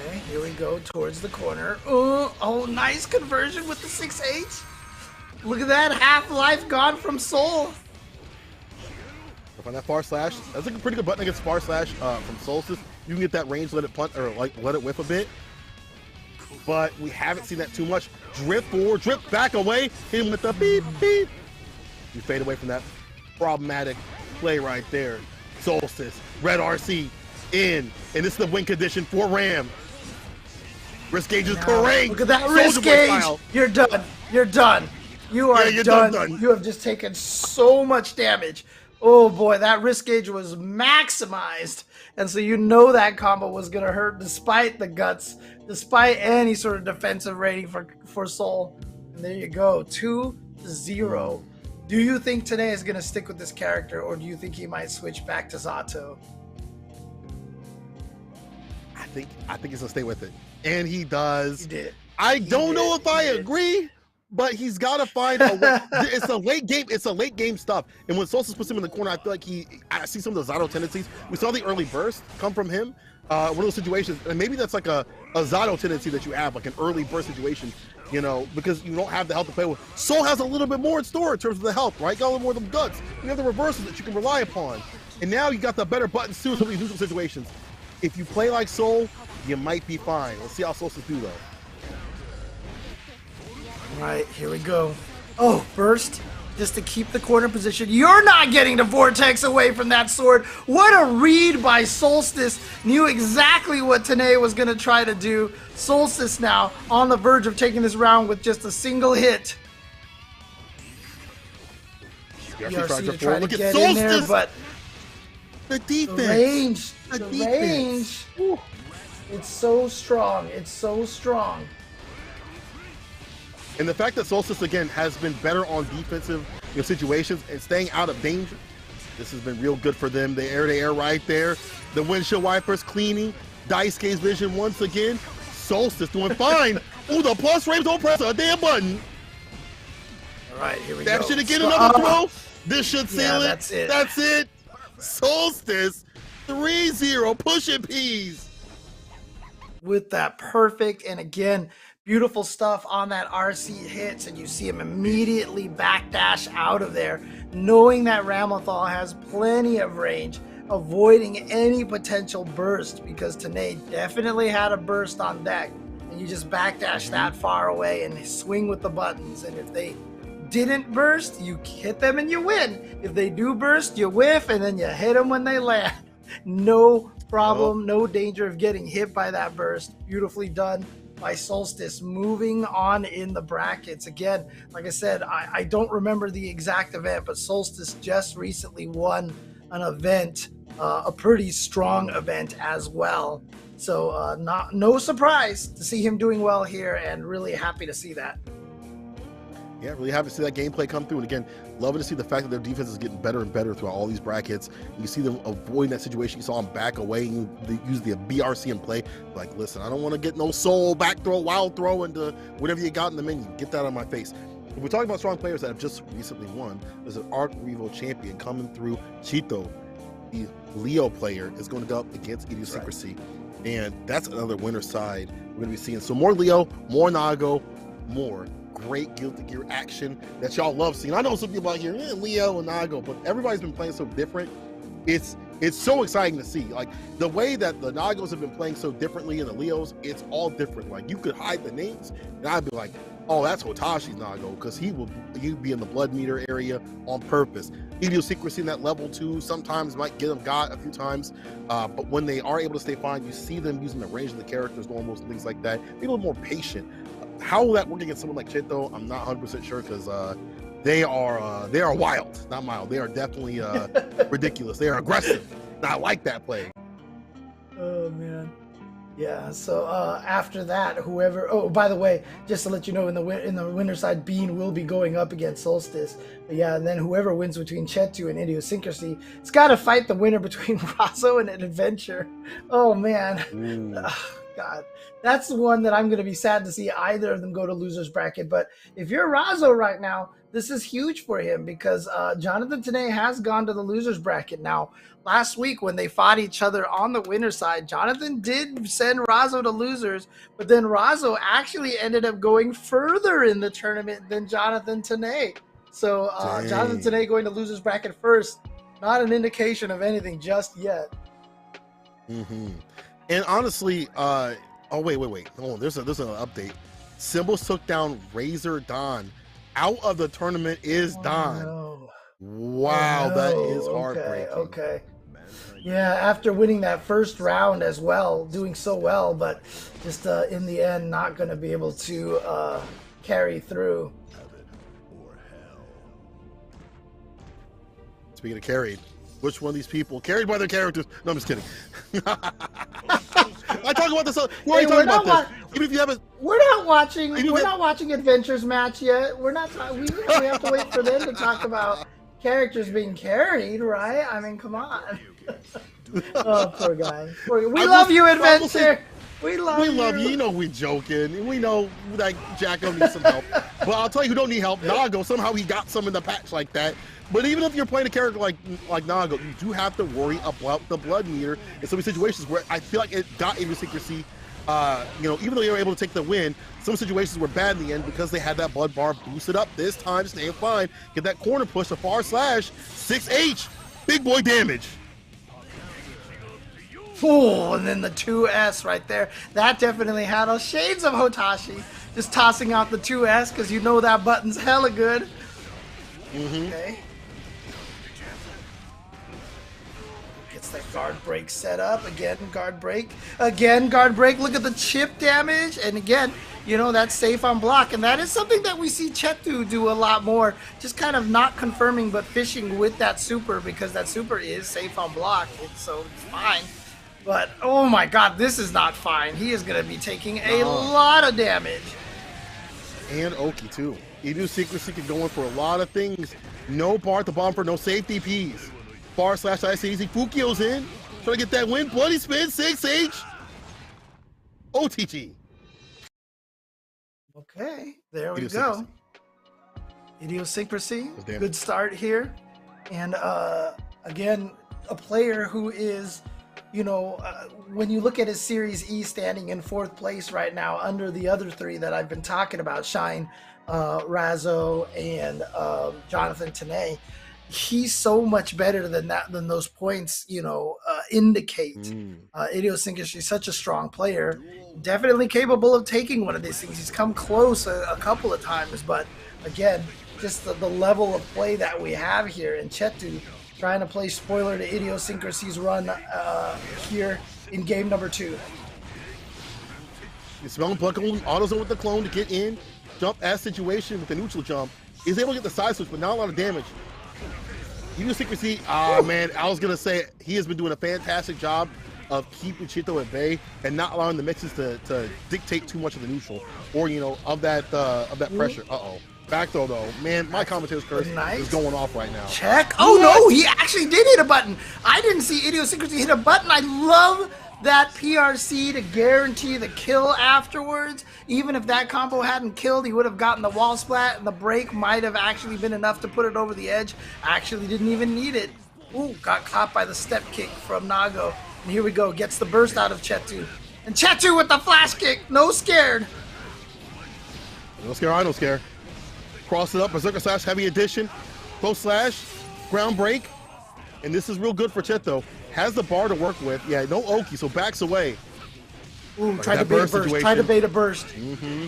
Okay, here we go towards the corner. Oh, nice conversion with the 6H. Look at that, half-life gone from Soul. Find that far slash. That's like a pretty good button against far slash from Solstice. You can get that range, let it punt, or like let it whiff a bit. But we haven't seen that too much. Drift forward, drift back away, hit him with the beep, beep. You fade away from that problematic play right there. Solstice, red RC in, and this is the win condition for Ram. Wrist gauge is correct. Look at that wrist gauge. You're done. You're done. You are done. You have just taken so much damage. Oh boy, that wrist gauge was maximized. And so you know that combo was going to hurt despite the guts, despite any sort of defensive rating for Soul. And there you go, 2-0. Do you think Tanae is going to stick with this character, or do you think he might switch back to Zato? I think he's going to stay with it. And he does. He did. I don't know if I agree, but he's got to find a way. It's a late game. It's a late game stuff. And when Solstice puts him in the corner, I feel like I see some of the Zato tendencies. We saw the early burst come from him. One of those situations, and maybe that's like a Zato tendency that you have, like an early burst situation, you know, because you don't have the health to play with. Soul has a little bit more in store in terms of the health, right? Got a little more of the guts. You have the reversals that you can rely upon. And now you got the better buttons too in some of these neutral situations. If you play like Soul, you might be fine. Let's see how Solstice do though. All right, here we go. Oh, burst just to keep the corner position. You're not getting the vortex away from that sword. What a read by Solstice. Knew exactly what Tanae was going to try to do. Solstice now on the verge of taking this round with just a single hit. BRC to try to get in there, but the defense. The range. Whew. It's so strong. It's so strong. And the fact that Solstice, again, has been better on defensive situations and staying out of danger, this has been real good for them. The air-to-air right there. The windshield wipers cleaning. Dice Gaze vision once again. Solstice doing fine. Ooh, the plus frames don't press a damn button. All right, here we go. That should get another throw. This should seal it. That's it. That's it. Solstice, 3-0, pushing peas. With that perfect, and again, beautiful stuff on that RC hits, and you see him immediately backdash out of there, knowing that Ramlethal has plenty of range, avoiding any potential burst, because Tanae definitely had a burst on deck, and you just backdash that far away and swing with the buttons, and if they didn't burst, you hit them and you win. If they do burst, you whiff, and then you hit them when they land. No problem, no danger of getting hit by that burst. Beautifully done by Solstice, moving on in the brackets. Again, like I said, I don't remember the exact event, but Solstice just recently won an event, a pretty strong event as well. So no surprise to see him doing well here, and really happy to see that. Yeah, really happy to see that gameplay come through. And again, loving to see the fact that their defense is getting better and better throughout all these brackets. You see them avoiding that situation. You saw them back away and they use the BRC in play. Like, listen, I don't want to get no soul, back throw, wild throw into whatever you got in the menu. Get that out of my face. If we're talking about strong players that have just recently won, there's an Arc Revo champion coming through. Chito, the Leo player, is going to go up against Idiosyncrasy. Right. And that's another winner side we're going to be seeing. So more Leo, more Nago, more great Guilty Gear action that y'all love seeing. I know some people out here, Leo and Nago, but everybody's been playing so different. It's so exciting to see. Like, the way that the Nagos have been playing so differently and the Leos, it's all different. Like, you could hide the names, and I'd be like, oh, that's Hotashi's Nago, because he'd be in the blood meter area on purpose. Idiosyncrasy in that level 2 sometimes might get them got a few times, but when they are able to stay fine, you see them using the range of the characters, normals, and things like that. Be a little more patient. How will that work against someone like Chito? I'm not 100% sure, because they are wild, not mild. They are definitely ridiculous. They are aggressive. And I like that play. Oh man, yeah. So after that, whoever. Oh, by the way, just to let you know, in the winner side, Bean will be going up against Solstice. But yeah, and then whoever wins between Chetu and Idiosyncrasy, it's got to fight the winner between Razo and Adventure. Oh man. God, that's the one that I'm going to be sad to see either of them go to losers bracket. But if you're Razo right now, this is huge for him because Jonathan Tanay has gone to the losers bracket. Now, last week when they fought each other on the winner side, Jonathan did send Razo to losers, but then Razo actually ended up going further in the tournament than Jonathan Tanay. So Jonathan Tanay going to losers bracket first, not an indication of anything just yet. Mm-hmm. And honestly, oh wait. Hold on, there's an update. Symbols took down Razor Don. Out of the tournament is Don. No. Wow, no. that is heartbreaking. Okay. Yeah, after winning that first round as well, doing so well, but just in the end, not going to be able to carry through. Speaking of carried, which one of these people carried by their characters? No, I'm just kidding. I talk about this. We're already talking about this. Even if you haven't, we're not watching. We're not watching Adventures match yet. We're not. We have to wait for them to talk about characters being carried, right? I mean, come on. Oh, poor guy. We love you, Adventure. We love you. You know we joking. We know that Jacko needs some help. But I'll tell you who don't need help. Nago. Somehow he got some in the patch like that. But even if you're playing a character like Nago, you do have to worry about the blood meter in some situations where I feel like it got idiosyncrasy. Even though they were able to take the win, some situations were bad in the end because they had that blood bar boosted up. This time, staying fine. Get that corner push, a far slash, 6H, big boy damage. Oh, and then the 2S right there. That definitely had a shades of Hotashi. Just tossing out the 2S because you know that button's hella good. Mm-hmm. Okay. Gets that guard break set up. Again, guard break. Again, guard break. Look at the chip damage. And again, you know, that's safe on block. And that is something that we see Chetu do a lot more. Just kind of not confirming, but fishing with that super because that super is safe on block. So it's fine. But, oh my god, this is not fine. He is going to be taking a lot of damage. And Oki, too. Idiosyncrasy can go in for a lot of things. No bar at the bottom for no safety Ps. Bar slash ICZ. Fukio's in. Trying to get that win. Bloody spin. 6H. OTG. Okay, there we go. Idiosyncrasy. Good start here. And, again, a player who is... when you look at his Series E standing in 4th place right now under the other 3 that I've been talking about, Shine, Razo, and Jonathan Tanay, he's so much better than those points, indicate. Idiosyncrasy is such a strong player, definitely capable of taking one of these things. He's come close a couple of times, but again, just the level of play that we have here in Chetu, trying to play spoiler to Idiosyncrasy's run here in game number 2. You smell him pluck autos with the clone to get in. Jump as situation with the neutral jump. He's able to get the side switch, but not a lot of damage. Idiosyncrasy, man, I was going to say he has been doing a fantastic job of keeping Chito at bay and not allowing the mixes to dictate too much of the neutral or, of that pressure. Uh-oh. Back throw though, man, my commentator's curse is going off right now. Check. Oh no, he actually did hit a button. I didn't see Idiosyncrasy hit a button. I love that PRC to guarantee the kill afterwards. Even if that combo hadn't killed, he would have gotten the wall splat, and the break might have actually been enough to put it over the edge. Actually didn't even need it. Ooh, got caught by the step kick from Nago. And here we go, gets the burst out of Chetu. And Chetu with the flash kick, no scared. No scare, I don't scare. Cross it up, Berserker slash, heavy addition, close slash, ground break, and this is real good for Cheto. Has the bar to work with. Yeah, no Oki, so backs away. Ooh, try to bait a burst. Try to bait a burst. Mm-hmm.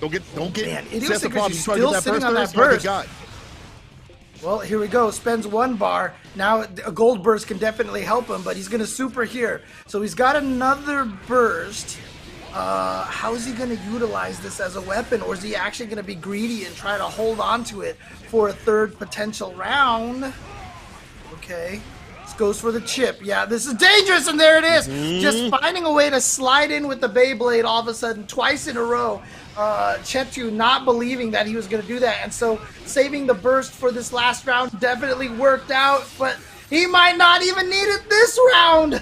Don't get. Man, Idiosyncrasy's still sitting on that burst. Well, here we go. Spends 1 bar. Now a gold burst can definitely help him, but he's going to super here. So he's got another burst. How is he going to utilize this as a weapon, or is he actually going to be greedy and try to hold on to it for a 3rd potential round? Okay, this goes for the chip. Yeah, this is dangerous, and there it is. Just finding a way to slide in with the Beyblade all of a sudden twice in a row. Chetu not believing that he was going to do that, and so saving the burst for this last round definitely worked out, but he might not even need it this round.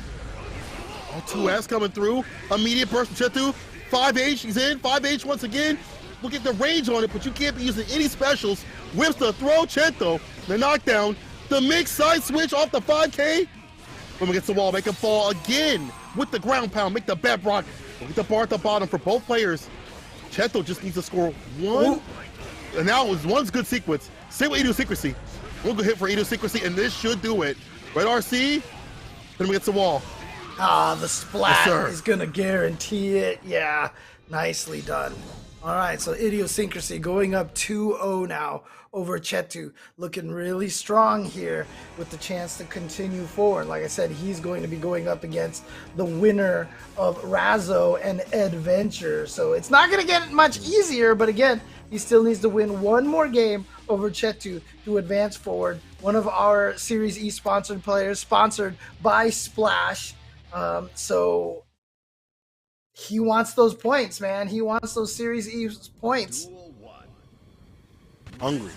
2S coming through. Immediate burst from Chetu. 5H, he's in. 5H once again. Look at the range on it, but you can't be using any specials. Whips the throw, Cheto. The knockdown. The mix side switch off the 5K. When we get the wall, make him fall again with the ground pound. Make the bedrock. Look at the bar at the bottom for both players. Cheto just needs to score one. Ooh. And now it was one's good sequence. Same with idiosyncrasy. One good hit for idiosyncrasy, and this should do it. Right, RC? Then we get the wall. Ah, the splat is going to guarantee it. Yeah, nicely done. All right, so idiosyncrasy going up 2-0 now over Chetu. Looking really strong here with the chance to continue forward. Like I said, he's going to be going up against the winner of Razzo and Adventure. So it's not going to get much easier, but again, he still needs to win one more game over Chetu to advance forward. One of our Series E sponsored players, sponsored by Splash. So he wants those points, man. He wants those Series E points. Hungry.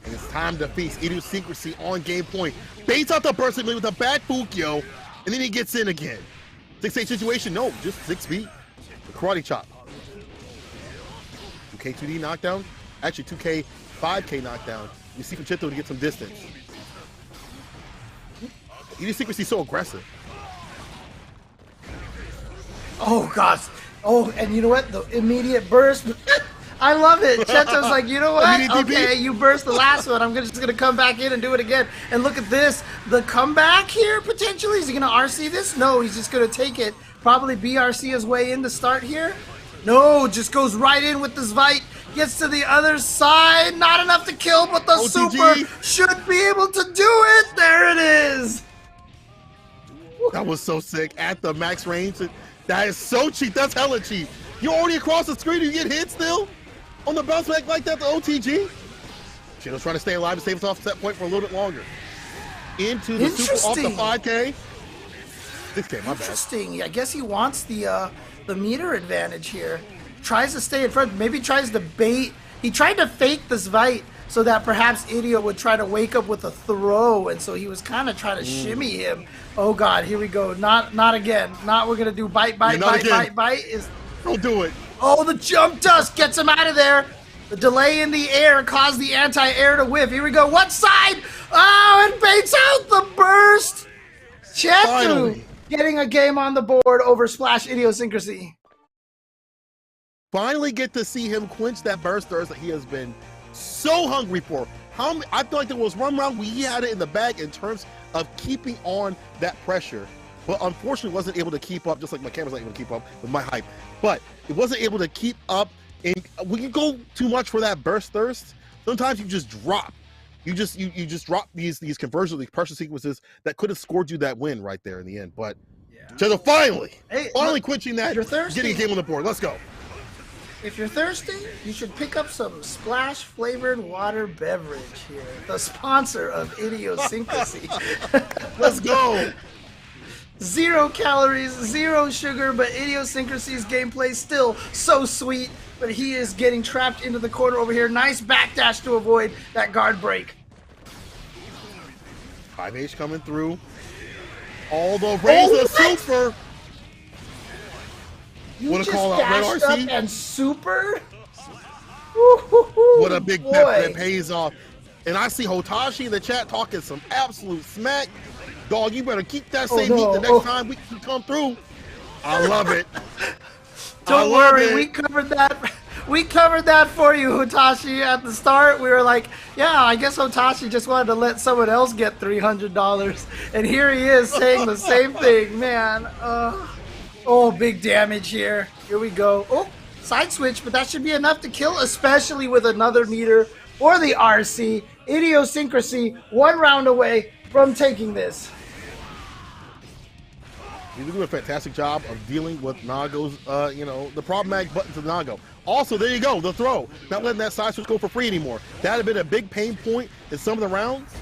And it's time to feast. Idiosyncrasy on game point. Baits out the burst with a back Fukyo, and then he gets in again. 6-8 situation, no, just 6 feet. The karate chop. 2K 2D knockdown. Actually, 2K 5K knockdown. You see from Cheto to get some distance. Idiosyncrasy is so aggressive. Oh, gosh. Oh, and you know what? The immediate burst. I love it. Cheto's like, you know what? Okay, you burst the last one. I'm just going to come back in and do it again. And look at this. The comeback here, potentially. Is he going to RC this? No, he's just going to take it. Probably BRC his way in to start here. No, just goes right in with this Vite. Gets to the other side. Not enough to kill, but the OTG. super should be able to do it. There it is. That was so sick. At the max range. That is so cheap. That's hella cheap. You're already across the screen. You get hit still on the bounce back like that. The OTG. Chito's trying to stay alive and save us off set point for a little bit longer. Into the super off the 5K. 6K, my bad. Interesting. I guess he wants the meter advantage here. Tries to stay in front. Maybe tries to bait. He tried to fake this Vite so that perhaps Idio would try to wake up with a throw, and so he was kind of trying to shimmy him. Oh God, here we go. Not again. Not we're gonna do bite. Is don't do it. Oh, the jump dust gets him out of there. The delay in the air caused the anti-air to whiff. Here we go. What side? Oh, and baits out the burst. Chetu getting a game on the board over Splash Idiosyncrasy. Finally get to see him quench that burst thirst that he has been so hungry for. I feel like there was one round where he had it in the bag in terms of keeping on that pressure, but unfortunately wasn't able to keep up, just like my camera's not able to keep up with my hype. But it wasn't able to keep up, and when you go too much for that burst thirst, sometimes you just drop. You just drop these conversions, these pressure sequences that could have scored you that win right there in the end. But Cheto finally quenching that, getting a game on the board. Let's go. If you're thirsty, you should pick up some Splash flavored water beverage here. The sponsor of Idiosyncrasy. Let's go. 0 calories, 0 sugar, but Idiosyncrasy's gameplay still so sweet. But he is getting trapped into the corner over here. Nice backdash to avoid that guard break. 5H coming through. All the Razor super. You just dashed up and super? What a big pep that pays off. And I see Hotashi in the chat talking some absolute smack. Dog, you better keep that same heat the next time we come through. I love it. Don't worry, we covered that. We covered that for you, Hotashi, at the start. We were like, yeah, I guess Hotashi just wanted to let someone else get $300. And here he is saying the same thing, man. Oh, big damage here. Here we go. Oh, side switch, but that should be enough to kill, especially with another meter for the RC. Idiosyncrasy, 1 round away from taking this. He's doing a fantastic job of dealing with Nago's, the problematic buttons of Nago. Also, there you go, the throw. Not letting that side switch go for free anymore. That had been a big pain point in some of the rounds.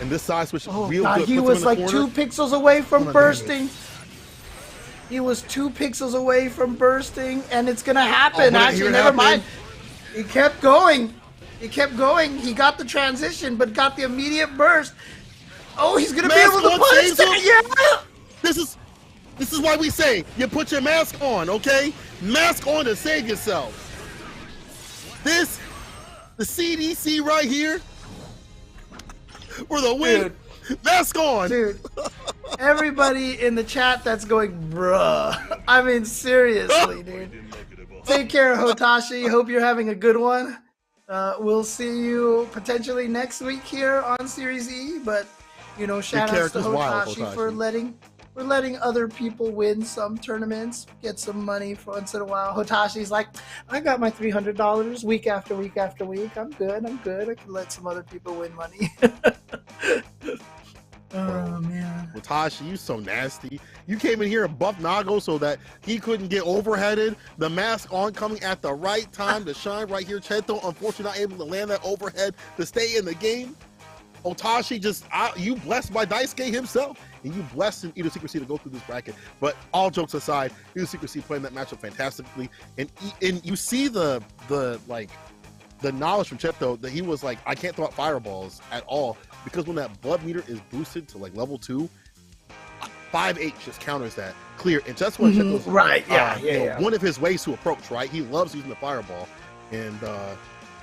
And this side switch is real good. He was like 2 pixels away from bursting. He was 2 pixels away from bursting, and it's gonna happen. Actually, never mind. He kept going. He kept going. He got the transition, but got the immediate burst. Oh, he's gonna be able to punish that. Yeah. This is This is why we say you put your mask on, okay? Mask on to save yourself. This, the CDC right here, for the win. Dude, mask on. Dude, everybody in the chat that's going, bruh. I mean, seriously, dude. Take care, Hotashi. Hope you're having a good one. We'll see you potentially next week here on Series E, but you know, shout outs to Hotashi for letting other people win some tournaments, get some money for once in a while. Hotashi's like, I got my $300 week after week after week. I'm good. I can let some other people win money. Oh man, Hotashi, you so nasty. You came in here and buffed Nago so that he couldn't get overheaded. The mask on coming at the right time to shine right here. Cheto, unfortunately, not able to land that overhead to stay in the game. Hotashi you blessed by Daisuke himself, and you blessed in Edo Secrecy to go through this bracket. But all jokes aside, Edo Secrecy playing that matchup fantastically, and you see the knowledge from Cheto that he was like, I can't throw out fireballs at all, because when that blood meter is boosted to like level 2, 5H just counters that clear, and that's what Cheto's right. One of his ways to approach, right? He loves using the fireball, and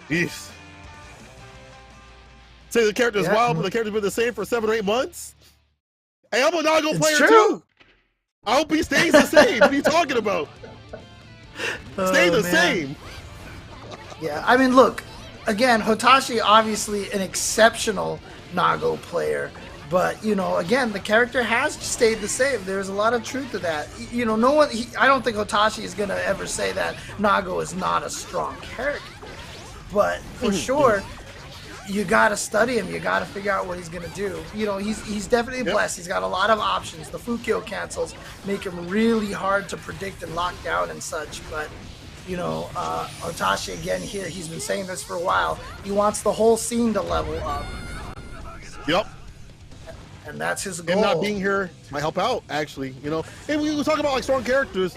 he's. Say the character is wild, but the character's been the same for 7 or 8 months. Hey, I'm a Nago player too. I hope he stays the same. What are you talking about? Stay the same. Yeah, I mean, look, again, Hotashi obviously an exceptional Nago player, but you know, again, the character has stayed the same. There's a lot of truth to that. You know, I don't think Hotashi is gonna ever say that Nago is not a strong character, but for sure. You gotta study him. You gotta figure out what he's gonna do. You know, he's definitely blessed. He's got a lot of options. The Fukyo cancels make him really hard to predict and lock down and such. But you know, Otashi again here. He's been saying this for a while. He wants the whole scene to level up. Yep. And that's his goal. And not being here might help out, actually. You know, and when we talk about like strong characters,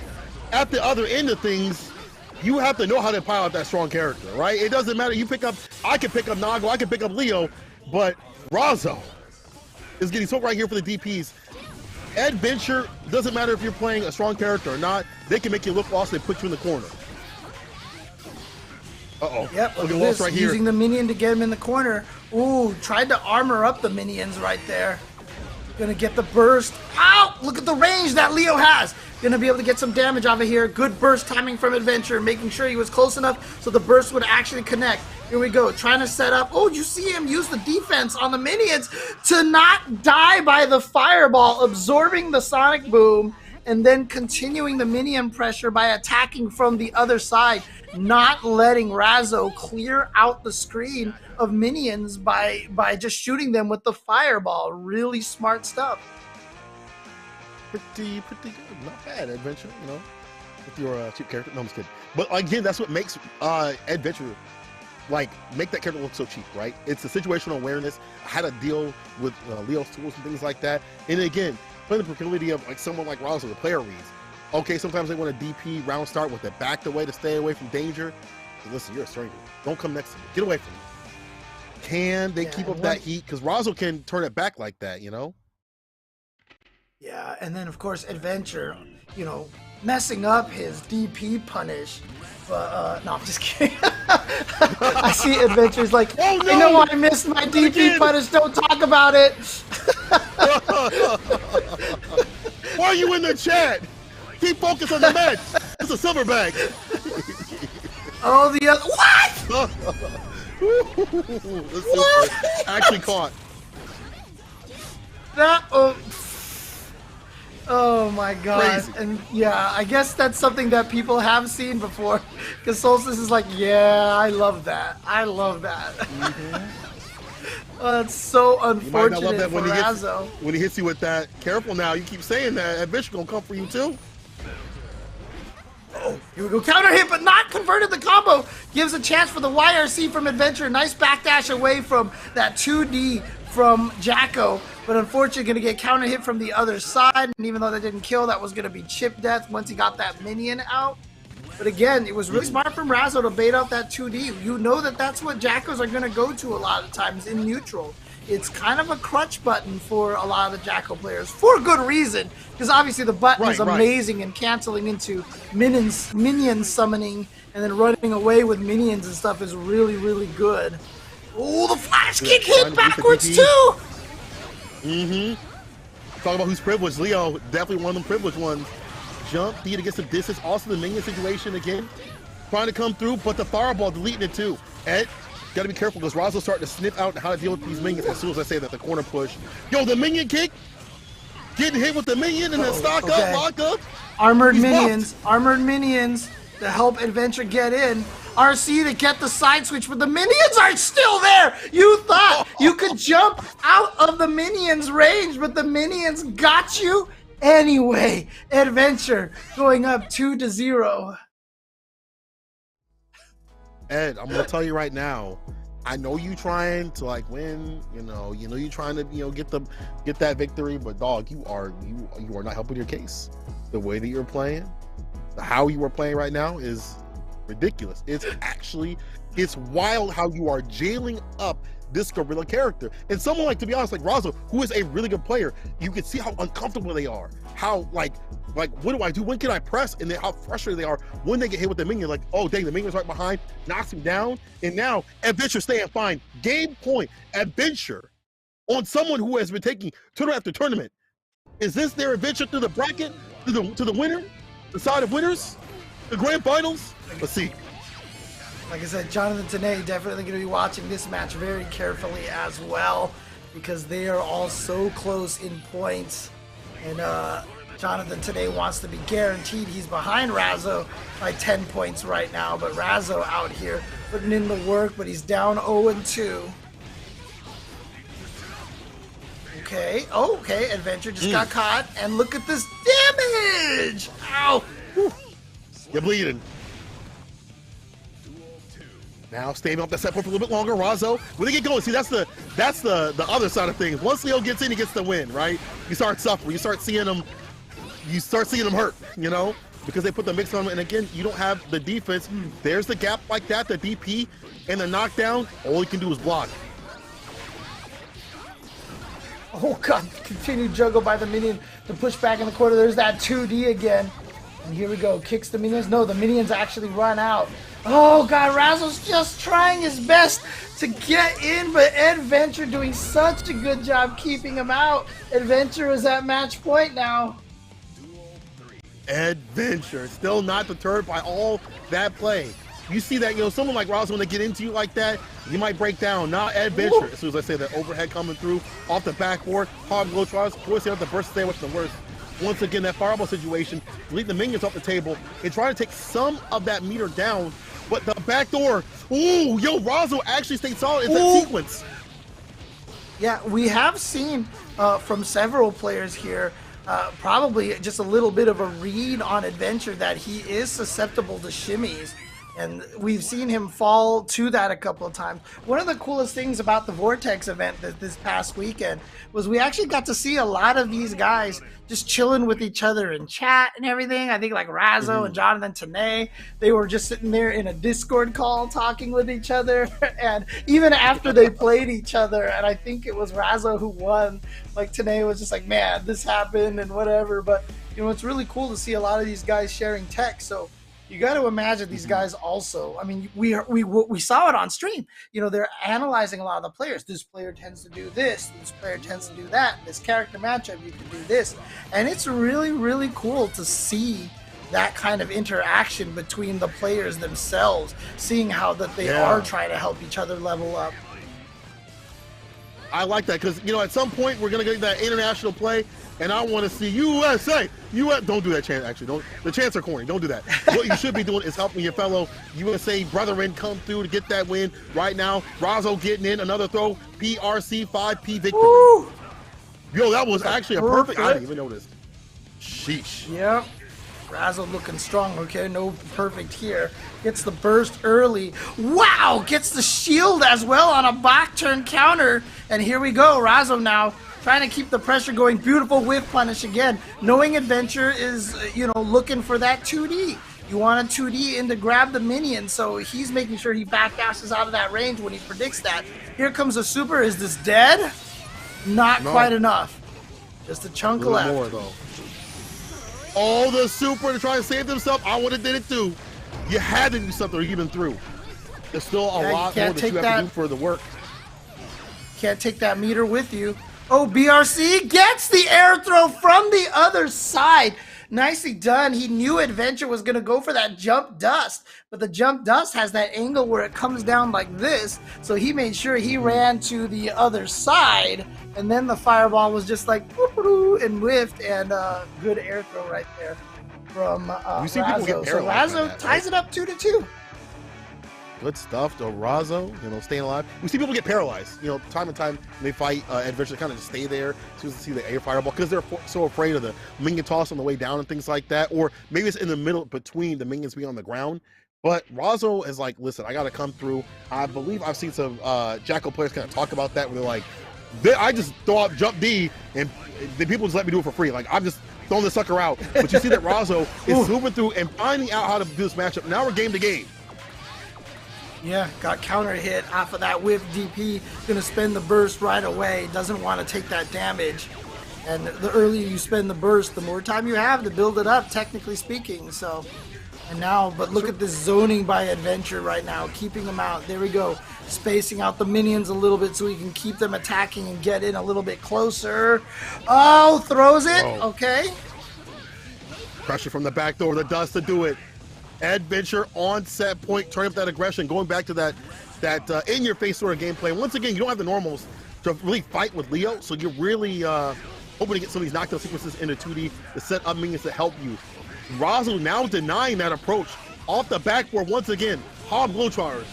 at the other end of things, you have to know how to pilot that strong character, right? It doesn't matter. I can pick up Nago, I can pick up Leo, but Razo is getting smoked right here for the DPs. Adventure, doesn't matter if you're playing a strong character or not, they can make you look lost and put you in the corner. Uh-oh. Yep, look at this, right here. Using the minion to get him in the corner. Ooh, tried to armor up the minions right there. Gonna get the burst. Ow! Look at the range that Leo has. Gonna be able to get some damage off of here. Good burst timing from Adventure, making sure he was close enough so the burst would actually connect. Here we go, trying to set up. Oh, you see him use the defense on the minions to not die by the fireball, absorbing the sonic boom, and then continuing the minion pressure by attacking from the other side, not letting Razo clear out the screen of minions by just shooting them with the fireball. Really smart stuff. Pretty good. Not bad, Adventure, you know, with your cheap character. No, I'm just kidding. But again, that's what makes Adventure, like, make that character look so cheap, right? It's the situational awareness, how to deal with Leo's tools and things like that. And again, playing the proclivity of like someone like Razo, the player reads. Okay, sometimes they want a DP round start with it backed away to stay away from danger. But listen, you're a stranger. Don't come next to me. Get away from me. Can they keep up that heat? Because Razo can turn it back like that, you know? Yeah, and then of course Adventure, you know, messing up his DP punish. But no, I'm just kidding. I see Adventure's like, oh, no! I know I missed my DP punish. Don't talk about it. Why are you in the chat? Keep focused on the match. It's a silverback. Oh, the other what? What? Actually caught. That oh my god. Crazy. And yeah, I guess that's something that people have seen before. Because Solstice is like, yeah, I love that. I love that. Mm-hmm. That's so unfortunate you might not love that for Razo. When he hits you with that. Careful now, you keep saying that. Adventure gonna come for you too. Oh, here we go. Counter hit, but not converted the combo. Gives a chance for the YRC from Adventure. Nice backdash away from that 2D from Jacko. But unfortunately, going to get counter hit from the other side. And even though that didn't kill, that was going to be chip death once he got that minion out. But again, it was really smart from Razo to bait out that 2D. You know that that's what Jackos are going to go to a lot of times in neutral. it's kind of a crutch button for a lot of the Jackal players for good reason, because obviously the button is amazing and canceling into minion summoning and then running away with minions and stuff is really, really good. Oh, the flash kick hit backwards too! Talk about who's privileged. Leo, definitely one of them privileged ones. Jump, D to get some distance. Also the minion situation again. Trying to come through, but the fireball deleting it too. Ed, gotta be careful because Razo's starting to sniff out how to deal with these minions as soon as I say that, the corner push. Yo, the minion kick! Getting hit with the minion and then stock up, lock up. Armored minions to help Adventure get in. RC to get the side switch, but the minions are still there! You thought you could jump out of the minions' range, but the minions got you anyway. Adventure going up 2-0. Ed, I'm gonna tell you right now, I know you trying to like win, you know you trying to get that victory, but dog, you are not helping your case. The way that you're playing, how you are playing right now is ridiculous. It's wild how you are jailing up this gorilla character. And someone like, to be honest, like Razo, who is a really good player, you can see how uncomfortable they are. How like what do I do? When can I press? And then how frustrated they are when they get hit with the minion. Like, oh dang, the minion's right behind, knocks him down, and now Adventure staying fine. Game point, Adventure on someone who has been taking tournament after tournament. Is this their adventure through the bracket, to the winner, the side of winners, the grand finals? Let's see. Like I said, Jonathan Tanay definitely going to be watching this match very carefully as well, because they are all so close in points. And Jonathan Tanay wants to be guaranteed he's behind Razo by 10 points right now. But Razo out here putting in the work, but he's down 0-2. Okay, Adventure just got caught, and look at this damage! Ow! Whew. You're bleeding. Now staying up that set point for a little bit longer. Razo, when they get going, see that's the other side of things. Once Leo gets in, he gets the win, right? You start suffering, you start seeing them hurt, because they put the mix on them. And again, you don't have the defense. There's the gap like that, the DP and the knockdown. All you can do is block. Oh god, continued juggle by the minion to push back in the corner. There's that 2D again. And here we go, kicks the minions. No, the minions actually run out. Oh god, Razo's just trying his best to get in, but Adventure doing such a good job keeping him out. Adventure is at match point now. Adventure still not deterred by all that play. You see that, someone like Razo, when they get into you like that, you might break down. Not Adventure. As soon as I say that overhead coming through off the backboard, hard blow tries, force the other burst sandwich, the worst. Once again, that fireball situation, lead the minions off the table and try to take some of that meter down. But the back door, Razo actually stayed solid in that sequence. Yeah, we have seen from several players here, probably just a little bit of a read on Adventure that he is susceptible to shimmies. And we've seen him fall to that a couple of times. One of the coolest things about the Vortex event this past weekend was we actually got to see a lot of these guys just chilling with each other in chat and everything. I think like Razo and Jonathan Tanay, they were just sitting there in a Discord call talking with each other. And even after they played each other, and I think it was Razo who won, like Tanay was just like, man, this happened and whatever. But it's really cool to see a lot of these guys sharing tech. So you got to imagine these guys also. I mean, we saw it on stream. They're analyzing a lot of the players. This player tends to do this. This player tends to do that. This character matchup, you can do this. And it's really, really cool to see that kind of interaction between the players themselves, seeing how that they are trying to help each other level up. I like that because, at some point we're going to get that international play, and I want to see USA. Don't do that chant, actually. Don't. The chants are corny. Don't do that. What you should be doing is helping your fellow USA brethren come through to get that win right now. Razo getting in, another throw, PRC 5P victory. Woo! Yo, that was actually a perfect. I didn't even notice. Sheesh. Yep. Razo looking strong, okay, no perfect here. Gets the burst early. Wow, gets the shield as well on a back turn counter. And here we go, Razo now trying to keep the pressure going. Beautiful whiff punish again. Knowing Adventure is, looking for that 2D. You want a 2D in to grab the minion, so he's making sure he backdashes out of that range when he predicts that. Here comes a super. Is this dead? Not quite enough. Just a chunk left. More though. All the super to try and save themselves. I would have did it too. You had to do something to get them through. There's still a lot more that you have to do for the work. Can't take that meter with you. Oh, BRC gets the air throw from the other side. Nicely done. He knew Adventure was going to go for that jump dust, but the jump dust has that angle where it comes down like this, so he made sure he ran to the other side, and then the fireball was just like and whiffed, and good air throw right there from Razzo. So Razzo ties it up 2-2. Good stuff to Razzo, staying alive. We see people get paralyzed, time and time when they fight Adventure, kind of just stay there to see the air fireball because they're so afraid of the minion toss on the way down and things like that, or maybe it's in the middle between the minions being on the ground. But Razzo is like, listen, I got to come through. I believe I've seen some Jackal players kind of talk about that, where they're like, I just throw out jump D and the people just let me do it for free. Like, I'm just throwing the sucker out. But you see that Razzo is moving through and finding out how to do this matchup. Now we're game to game. Yeah, got counter hit off of that whip. DP gonna spend the burst right away. Doesn't want to take that damage. And the earlier you spend the burst, the more time you have to build it up, technically speaking. So, and now, but look at this zoning by Adventure right now, keeping them out. There we go, spacing out the minions a little bit so he can keep them attacking and get in a little bit closer. Oh, throws it. Whoa. Okay. Pressure from the back door, the dust to do it. Adventure on set point, turning up that aggression, going back to that in-your-face sort of gameplay. Once again, you don't have the normals to really fight with Leo, so you're really hoping to get some of these knockdown sequences into 2D to set up minions to help you. Razzo now denying that approach. Off the backboard once again. Hob Glow-Chargers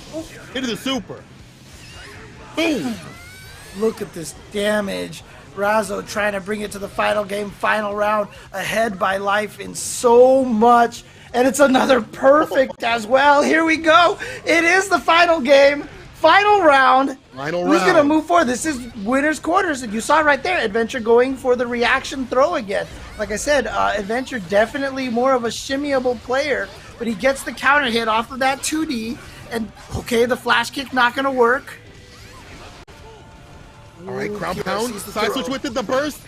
into the super. Boom! Look at this damage. Razzo trying to bring it to the final game, final round, ahead by life in so much. And it's another perfect as well. Here we go. It is the final game, final round. Who's going to move forward? This is winner's quarters. And you saw right there, Adventure going for the reaction throw again. Like I said, Adventure definitely more of a shimmyable player, but he gets the counter hit off of that 2D. And okay, the flash kick not going to work. All right, crown pound, side switch with it, the burst.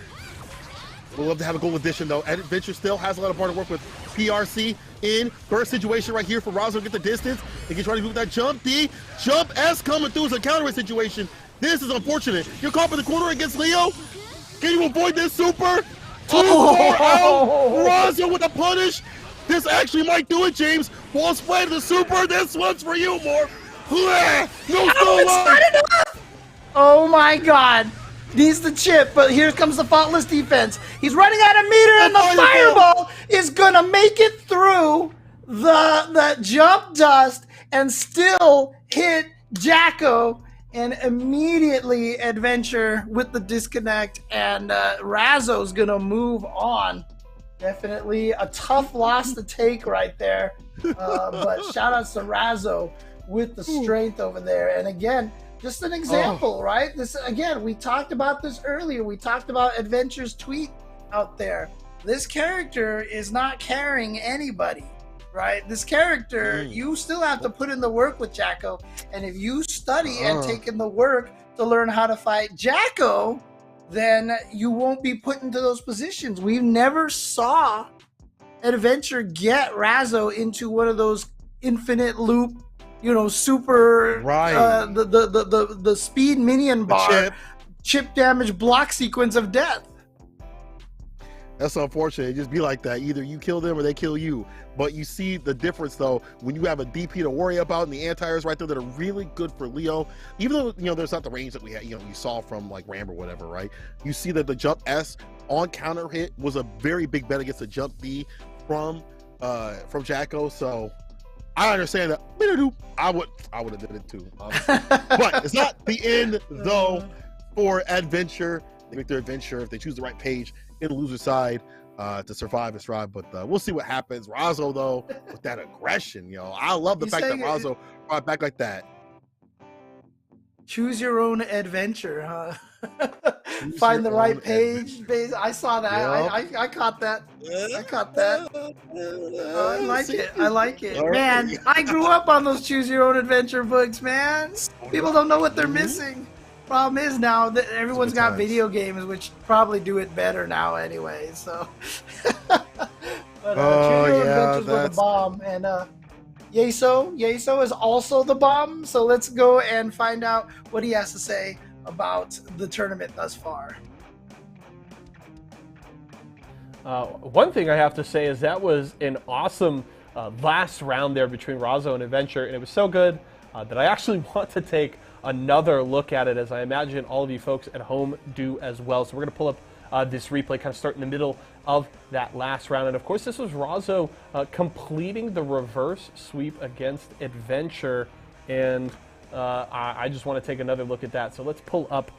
We'll love to have a goal addition though. Adventure still has a lot of part to work with. PRC in burst situation right here for Razzo to get the distance. They can try to move that jump D. Jump S coming through as a counter situation. This is unfortunate. You're caught in the corner against Leo. Can you avoid this super? Too far out. Razzo with a punish. This actually might do it, James. Wall spread the super. This one's for you, more. No, it's not enough. Oh my God. Needs the chip, but here comes the faultless defense. He's running out of meter, and the fireball is gonna make it through the jump dust and still hit Jacko, and immediately Adventure with the disconnect, and Razzo's gonna move on. Definitely a tough loss to take right there, but shout outs to Razzo with the strength over there. And again, just an example, right? This again, we talked about this earlier. We talked about Adventure's tweet out there. This character is not carrying anybody, right? This character, you still have to put in the work with Jacko. And if you study and take in the work to learn how to fight Jacko, then you won't be put into those positions. We never saw Adventure get Razzo into one of those infinite loop, super the speed minion bar, chip damage block sequence of death. That's unfortunate. It just be like that. Either you kill them or they kill you. But you see the difference though when you have a DP to worry about and the anti-airs right there that are really good for Leo. Even though there's not the range that we had, you saw from like Ram or whatever, right? You see that the jump S on counter hit was a very big bet against the jump D from Jacko. So I understand that. I would have did it too. But it's not the end though for Adventure. They make their adventure if they choose the right page in the loser side to survive and strive. But we'll see what happens. Razzo though, with that aggression, I love the fact that Razzo brought back like that. Choose your own adventure, huh? Choose Find your the own right page. I saw that. Yep. I caught that. I caught that. I like See? it. I like it. All right. Man, I grew up on those choose your own adventure books, man. So did People I. don't know what they're Mhm. missing. Problem is now that everyone's good got times. video games, which probably do it better now anyway. So, but Oh, choose your own yeah, adventures were the that's bomb, and Yeso is also the bomb. So let's go and find out what he has to say about the tournament thus far. One thing I have to say is that was an awesome last round there between Razo and Adventure, and it was so good that I actually want to take another look at it, as I imagine all of you folks at home do as well. So we're going to pull up this replay, kind of start in the middle of that last round. And of course, this was Razo completing the reverse sweep against Adventure, and I just want to take another look at that. So let's pull up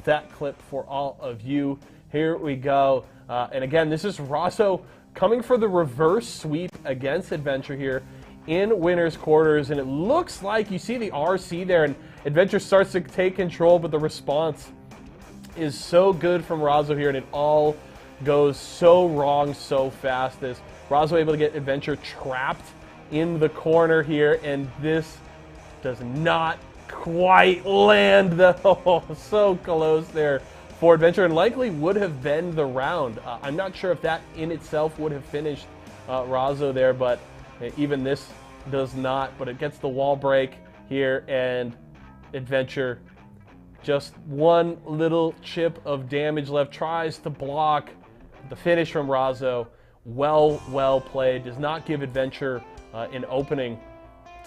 that clip for all of you. Here we go. And again, this is Razo coming for the reverse sweep against Adventure here in winner's quarters. And it looks like you see the RC there, and Adventure starts to take control, but the response is so good from Razo here, and it all goes so wrong so fast. As Razo able to get Adventure trapped in the corner here, and this does not quite land though. So close there for Adventure, and likely would have been the round. I'm not sure if that in itself would have finished Razo there, but even this does not. But it gets the wall break here, and Adventure, just one little chip of damage left, tries to block the finish from Razo. Well played. Does not give Adventure an opening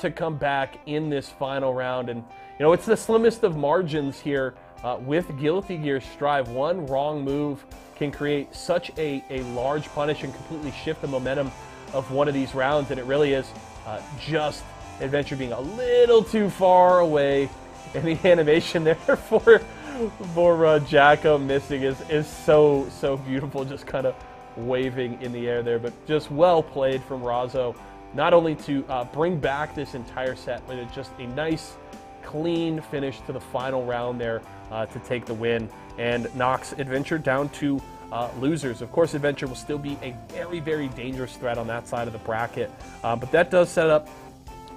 to come back in this final round. And you know, it's the slimmest of margins here with Guilty Gear Strive. One wrong move can create such a large punish and completely shift the momentum of one of these rounds, and it really is just Adventure being a little too far away. And the animation there for Jacko missing is so beautiful, just kind of waving in the air there. But just well played from Razo, not only to bring back this entire set, but it's just a nice, clean finish to the final round there to take the win and knocks Adventure down to losers. Of course, Adventure will still be a very dangerous threat on that side of the bracket, but that does set up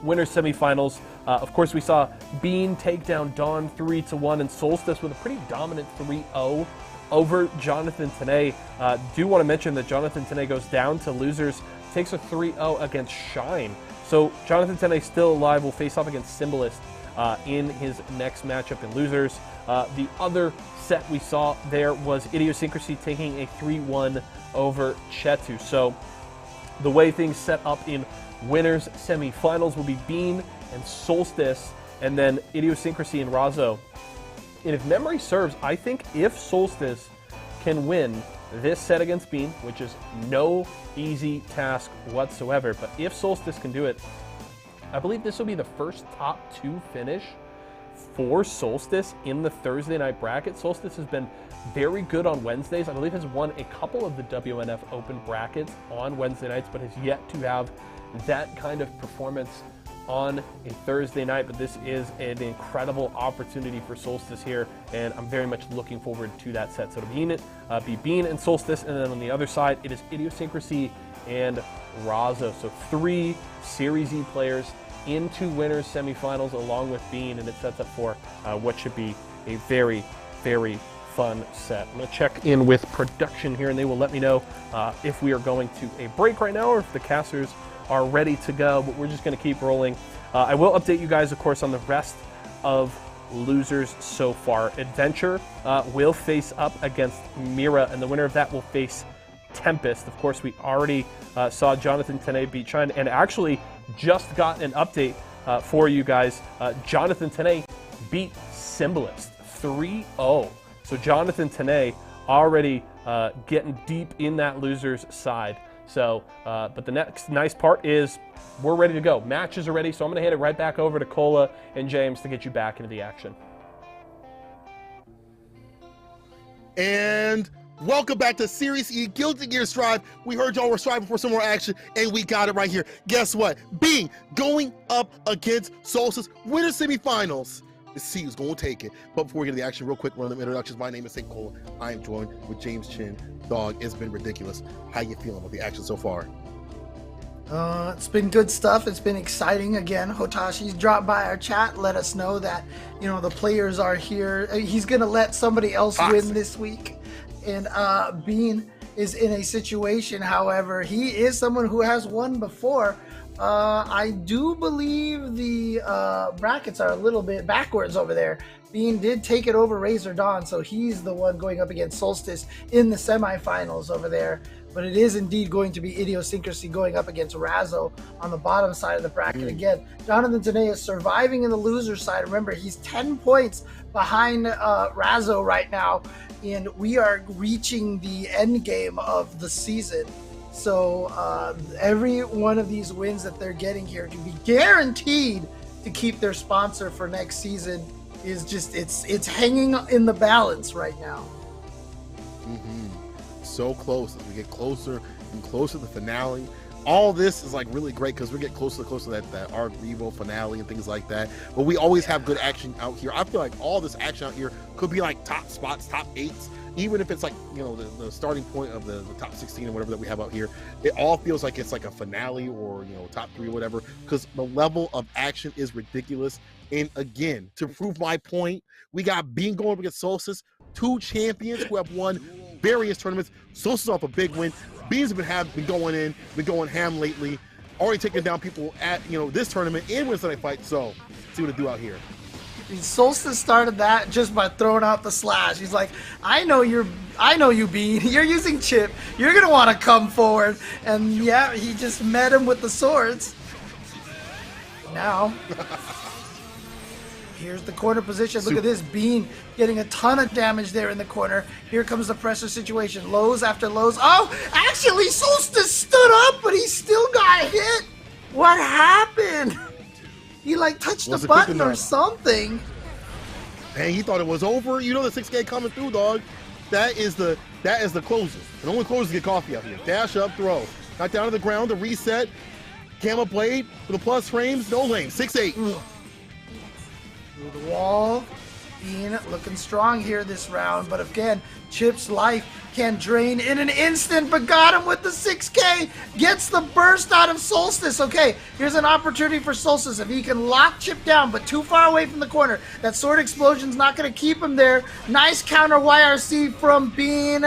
winners semifinals. Of course, we saw Bean take down Dawn 3-1, and Solstice with a pretty dominant 3-0 over Jonathan Tanay. Do want to mention that Jonathan Tanay goes down to losers, takes a 3-0 against Shine. So Jonathan Tanay still alive, will face off against Symbolist in his next matchup in losers. The other set we saw there was Idiosyncrasy taking a 3-1 over Chetu. So the way things set up in winners semifinals will be Bean and Solstice, and then Idiosyncrasy and Razo. And if memory serves, I think if Solstice can win this set against Bean, which is no easy task whatsoever, but if Solstice can do it, I believe this will be the first top 2 finish for Solstice in the Thursday night bracket. Solstice has been very good on Wednesdays. I believe has won a couple of the WNF Open brackets on Wednesday nights, but has yet to have that kind of performance on a Thursday night. But this is an incredible opportunity for Solstice here, and I'm very much looking forward to that set. So it'll be Bean and Solstice, and then on the other side it is Idiosyncrasy and Razo. So 3 Series E players into winners semifinals along with Bean, and it sets up for what should be a very fun set. I'm going to check in with production here, and they will let me know if we are going to a break right now or if the casters are ready to go, but we're just going to keep rolling. I will update you guys, of course, on the rest of losers so far. Adventure will face up against Mira, and the winner of that will face Tempest. Of course, we already saw Jonathan Tanay beat Shine, and actually just got an update for you guys. Jonathan Tanay beat Symbolist 3-0. So Jonathan Tanay already getting deep in that loser's side. So, but the next nice part is we're ready to go. Matches are ready, so I'm going to hand it right back over to Cola and James to get you back into the action. And welcome back to Series E Guilty Gear Strive. We heard y'all were striving for some more action, and we got it right here. Guess what? Bean going up against Solstice, winner semifinals. Let's see who's going to take it. But before we get to the action, real quick, one of them introductions. My name is St. Cole. I am joined with James Chin. Dog, it's been ridiculous. How you feeling with the action so far? It's been good stuff. It's been exciting. Again, Hotashi's dropped by our chat, let us know that, the players are here. He's going to let somebody else win this week. And Bean is in a situation, however, he is someone who has won before. I do believe the brackets are a little bit backwards over there. Bean did take it over Razor Dawn, so he's the one going up against Solstice in the semifinals over there. But it is indeed going to be Idiosyncrasy going up against Razzo on the bottom side of the bracket. Again, Jonathan Tanea is surviving in the loser side. Remember, he's 10 points behind Razzo right now, and we are reaching the end game of the season. So every one of these wins that they're getting here to be guaranteed to keep their sponsor for next season is just, it's hanging in the balance right now. So close as we get closer and closer to the finale. All this is like really great because we're getting closer and closer to that Arc Revo finale and things like that. But we always have good action out here. I feel like all this action out here could be like top spots, top 8s, even if it's like, the starting point of the top 16 or whatever that we have out here. It all feels like it's like a finale or, top 3 or whatever, because the level of action is ridiculous. And again, to prove my point, we got Bean going up against Solstice, 2 champions who have won various tournaments. Solstice off a big win. Beans been going ham lately, already taking down people at this tournament and Wednesday Night Fight. So see what it do out here. Solstice started that just by throwing out the slash. He's like, I know you, Bean. You're using Chip. You're gonna want to come forward. And yeah, he just met him with the swords. Now here's the corner position. Look at this. Bean getting a ton of damage there in the corner. Here comes the pressure situation. Lows after lows. Oh, actually, Solstice stood up, but he still got hit. What happened? He touched the button or something. Hey, he thought it was over. The 6K coming through, dog. That is the closer. And only closers get coffee out here. Dash up, throw. Knock down to the ground, the reset. Gamma blade for the plus frames. No lane. 6-8. Through the wall. Bean looking strong here this round, but again, Chip's life can drain in an instant, but got him with the 6K. Gets the burst out of Solstice. Okay, here's an opportunity for Solstice. If he can lock Chip down, but too far away from the corner, that sword explosion's not going to keep him there. Nice counter YRC from Bean.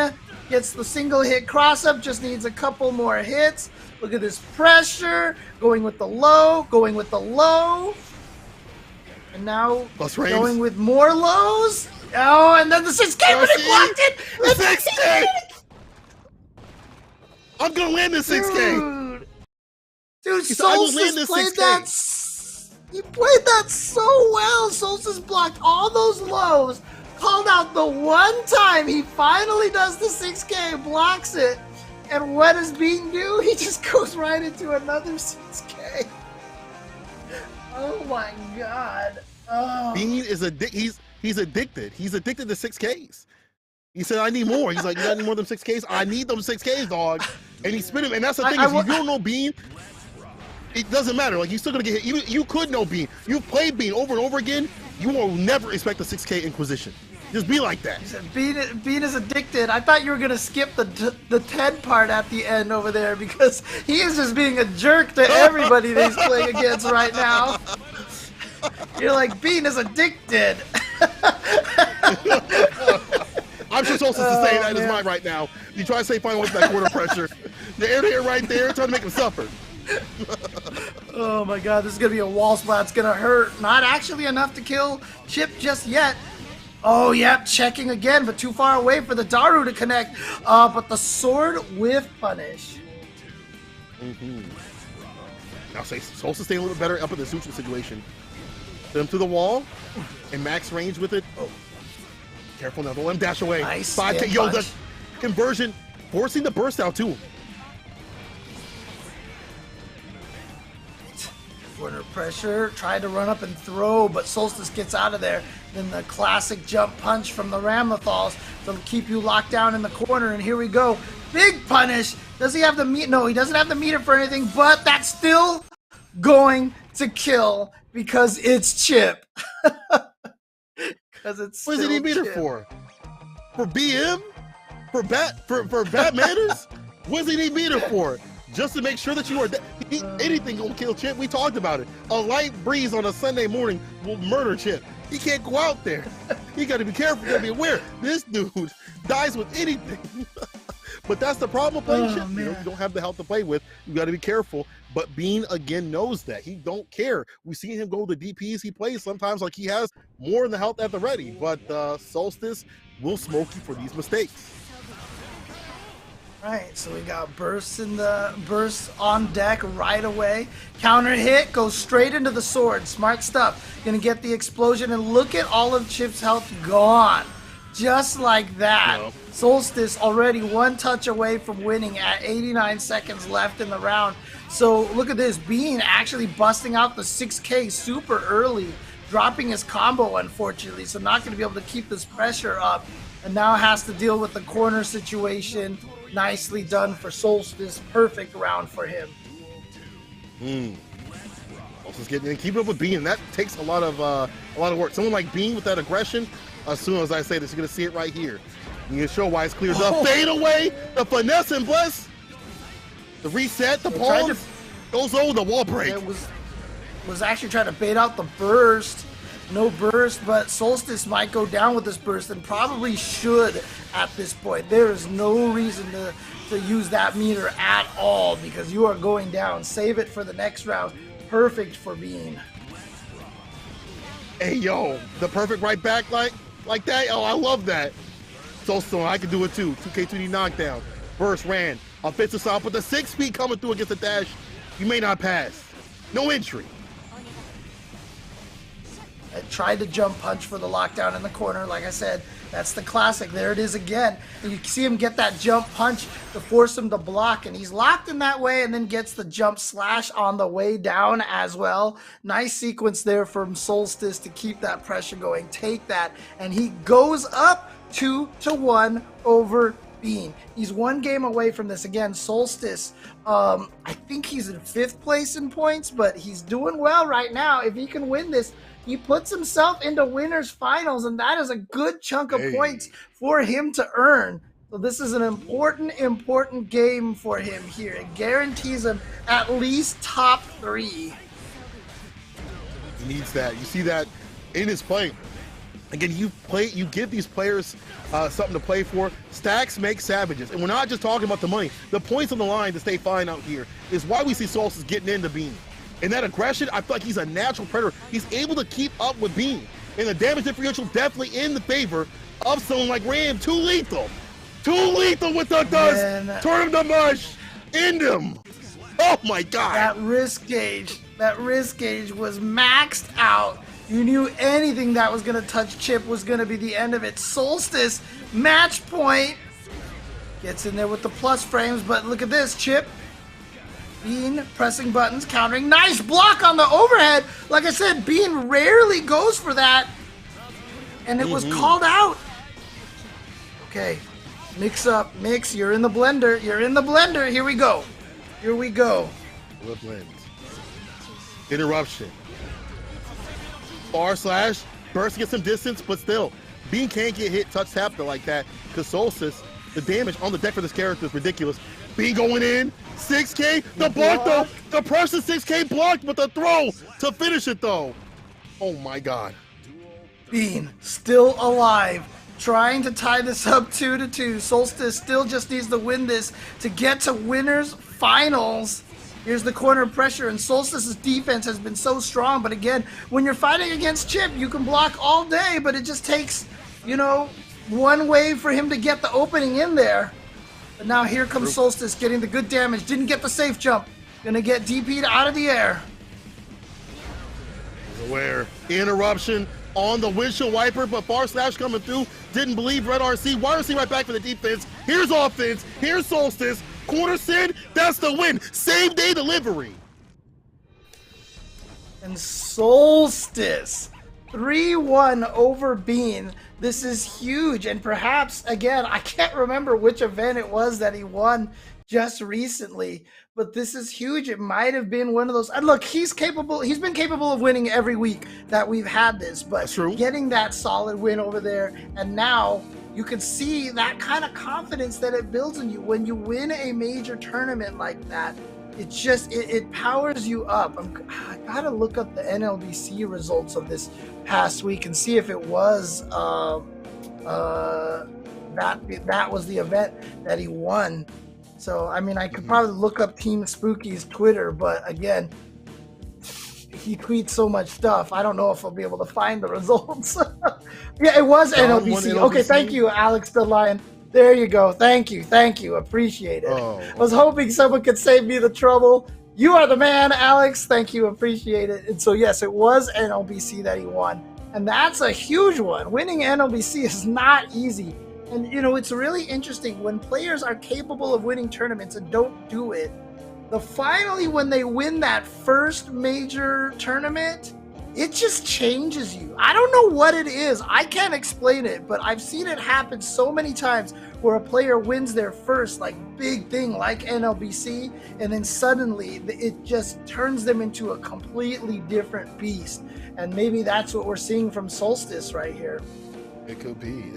Gets the single hit cross up, just needs a couple more hits. Look at this pressure. Going with the low, And now going with more lows. Oh, and then the 6K, but he blocked it! The 6K! I'm gonna land the 6K! Dude, Solstice played that. He played that so well. Solstice blocked all those lows. Called out the one time he finally does the 6K, blocks it. And what does Bean do? He just goes right into another 6K. Oh my god. Oh. Bean is he's addicted. He's addicted to 6Ks. He said, I need more. He's like, you got any more than 6Ks? I need them 6Ks, dog. And he spit him. And that's the thing, if you don't know Bean, it doesn't matter. Like, you're still gonna get hit. You could know Bean. You've played Bean over and over again. You will never expect a 6K Inquisition. Just be like that. He said, Bean is addicted. I thought you were gonna skip the 10 part at the end over there because he is just being a jerk to everybody that he's playing against right now. You're like, Bean is addicted. I'm sure Solstice is saying that in his mind right now. You try to say final with that quarter pressure. The air to air right there, trying to make him suffer. Oh my god, this is gonna be a wall splat. It's gonna hurt. Not actually enough to kill Chip just yet. Oh, yep, checking again, but too far away for the Daru to connect. But the sword with punish. Now say Solstice staying a little bit better up in the Sutra situation. Hit him to the wall, and max range with it. Oh, careful now, don't let him dash away. Nice. Yo, the conversion, forcing the burst out too. Corner pressure, tried to run up and throw, but Solstice gets out of there. Then the classic jump punch from the Ramlethals to keep you locked down in the corner, and here we go. Big punish. Does he have the meter? No, he doesn't have the meter for anything, but that's still going to kill because it's Chip. it's What does he still need meter Chip. for BM? For bad manners? What does he need meter for? Just to make sure that you are anything gonna kill Chip. We talked about it. A light breeze on a Sunday morning will murder Chip. He can't go out there. He got to be careful. You got to be aware. This dude dies with anything. But that's the problem with playing Chip. You don't have the health to play with. You got to be careful. But Bean again knows that he don't care. We see him go to DPs he plays sometimes like he has more than the health at the ready. But Solstice will smoke you for these mistakes. Right, so we got bursts on deck right away. Counter hit, goes straight into the sword. Smart stuff. Gonna get the explosion, and look at all of Chip's health gone. Just like that. Yep. Solstice already one touch away from winning at 89 seconds left in the round. So look at this, Bean actually busting out the 6K super early, dropping his combo unfortunately, so not gonna be able to keep this pressure up, and now has to deal with the corner situation. Nicely done for Solstice. Perfect round for him. Solstice getting in, keep up with Bean. That takes a lot of work. Someone like Bean with that aggression. As soon as I say this, you're gonna see it right here. You can show why it's clear. The fade away, the finesse and bless, the reset, the pause, goes over the wall break. It was actually trying to bait out the burst. No burst, but Solstice might go down with this burst, and probably should at this point. There is no reason to use that meter at all, because you are going down. Save it for the next round. Perfect for Bean. Hey, yo, the perfect right back like that. Oh, I love that. So I can do it too. 2K2D knockdown. Burst ran. Offensive side, but the 6 speed coming through against the dash, you may not pass. No entry. I tried to jump punch for the lockdown in the corner. Like I said, that's the classic. There it is again. And you see him get that jump punch to force him to block, and he's locked in that way, and then gets the jump slash on the way down as well. Nice sequence there from Solstice to keep that pressure going. Take that, and he goes up 2-1 over Bean. He's one game away from this. Again, Solstice, I think he's in 5th place in points, but he's doing well right now. If he can win this, he puts himself into winners finals, and that is a good chunk of points for him to earn. So this is an important game for him here. It guarantees him at least top 3. He needs that. You see that in his play. Again, you give these players something to play for. Stacks make savages, and we're not just talking about the money. The points on the line to stay fine out here is why we see Solstice getting into Bean. And that aggression, I feel like he's a natural predator. He's able to keep up with Bean. And the damage differential definitely in the favor of someone like Ram. Too lethal. Too lethal with the dust. Turn him to mush. End him. Oh my God. That risk gauge was maxed out. You knew anything that was going to touch Chip was going to be the end of it. Solstice, match point. Gets in there with the plus frames, but look at this, Chip. Bean pressing buttons, countering. Nice block on the overhead. Like I said, Bean rarely goes for that. And it was called out. Okay. Mix up. Mix. You're in the blender. You're in the blender. Here we go. Here we go. What blend? Interruption. Bar slash. Burst to get some distance, but still. Bean can't get hit touch tap like that because Solstice, the damage on the deck for this character is ridiculous. Bean going in. 6K, the block though, the person 6K blocked with the throw to finish it though. Oh my God. Bean still alive, trying to tie this up 2-2. Solstice still just needs to win this to get to winners finals. Here's the corner pressure, and Solstice's defense has been so strong, but again, when you're fighting against Chip, you can block all day, but it just takes, you know, one wave for him to get the opening in there. But now here comes Solstice getting the good damage. Didn't get the safe jump. Gonna get DP'd out of the air. Aware. Interruption on the windshield wiper, but Bar Slash coming through. Didn't believe Red RC. YRC right back for the defense. Here's offense. Here's Solstice. Corner Sid. That's the win. Same day delivery. And Solstice 3-1 over Bean. This is huge, and perhaps, again, I can't remember which event it was that he won. just recently, but this is huge. It might have been one of those. And look, he's capable. He's been capable of winning every week that we've had this, but That's true. getting that solid win over there, and now you can see that kind of confidence that it builds in you when you win a major tournament like that. It just it powers you up. I gotta look up the NLDC results of this past week and see if it was that was the event that he won. So I mean, I could probably look up Team Spooky's Twitter, but again, he tweets so much stuff. I don't know if I'll be able to find the results. Yeah, it was NLDC. Okay, thank you, Alex the Lion. There you go. Thank you. Appreciate it. I was hoping someone could save me the trouble. You are the man, Alex. Thank you. Appreciate it. And so, yes, it was NLBC that he won. And that's a huge one. Winning NLBC is not easy. And, you know, it's really interesting when players are capable of winning tournaments and don't do it. Finally, when they win that first major tournament, it just changes you. I don't know what it is. I can't explain it, but I've seen it happen so many times where a player wins their first like big thing like NLBC, and then suddenly it just turns them into a completely different beast. And maybe that's what we're seeing from Solstice right here. It could be.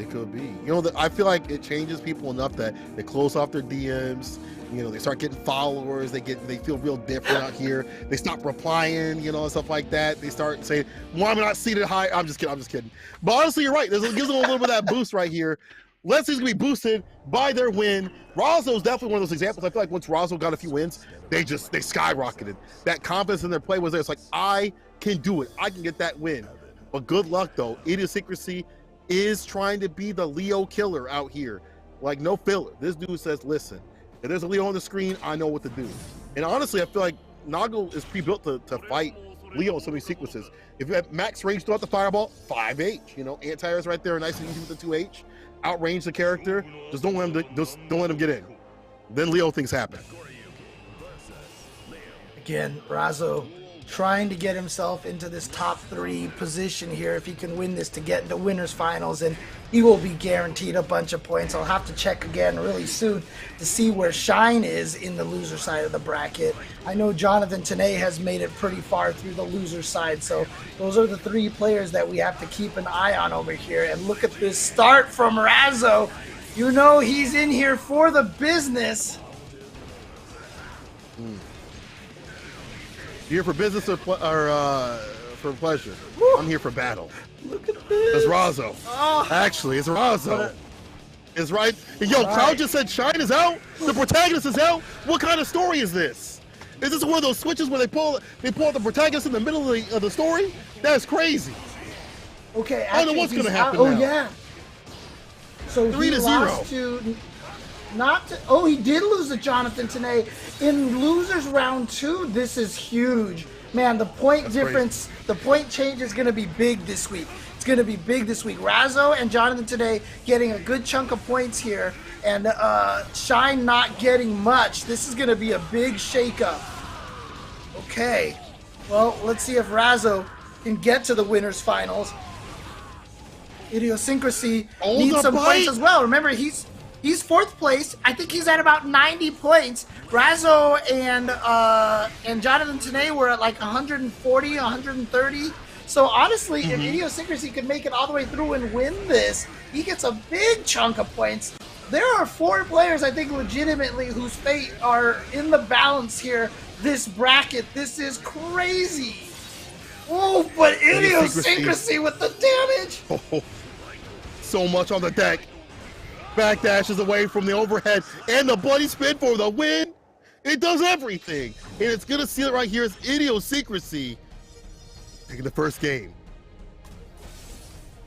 You know, I feel like it changes people enough that they close off their DMs. You know, they start getting followers. They feel real different out here. They stop replying, you know, and stuff like that. They start saying, "Why am I not seated high?" I'm just kidding. But honestly, you're right. It gives them a little bit of that boost right here. Let's see, gonna be boosted by their win. Razo is definitely one of those examples. I feel like once Razo got a few wins, they skyrocketed. That confidence in their play was there. It's like, I can do it. I can get that win. But good luck though. Idiosyncrasy is trying to be the Leo killer out here. Like, no filler. This dude says, listen, if there's a Leo on the screen, I know what to do. And honestly, I feel like Nago is pre-built to fight Leo in so many sequences. If you have max range throughout the fireball, 5H. You know, anti-air's right there, nice and easy with the 2H. Outrange the character. Just don't let him get in. Then Leo things happen. Again, Razo trying to get himself into this top 3 position here if he can win this to get into winners finals, and he will be guaranteed a bunch of points. I'll have to check again really soon to see where Shine is in the loser side of the bracket. I know Jonathan Tanay has made it pretty far through the loser side, so those are the 3 players that we have to keep an eye on over here. And look at this start from Razo. You know he's in here for the business. You here for business or for pleasure? Woo. I'm here for battle. Look at this. It's Razo. Oh. Actually, it's Razo. It's right. Yo, right. Cloud just said Shine is out. The protagonist is out. What kind of story is this? Is this one of those switches where they pull out the protagonist in the middle of the story? That's crazy. Okay. I don't know what's gonna happen now. Oh yeah. So 3-0. He did lose to Jonathan Tanay in losers round 2. This is huge, man. The point difference, crazy. The point change is going to be big this week. It's going to be big this week. Razo and Jonathan Tanay getting a good chunk of points here, and Shine not getting much. This is going to be a big shakeup. Okay, well, let's see if Razo can get to the winners finals. Idiosyncrasy needs some points as well. Remember, He's 4th place. I think he's at about 90 points. Razo and Jonathan Tanay were at like 140, 130. So honestly, if Idiosyncrasy could make it all the way through and win this, he gets a big chunk of points. There are 4 players, I think, legitimately whose fate are in the balance here. This bracket, this is crazy. Oh, but Idiosyncrasy with the damage. Oh, so much on the deck. Backdashes away from the overhead and the bloody spin for the win. It does everything, and it's gonna seal it right here as Idiosyncrasy taking the first game.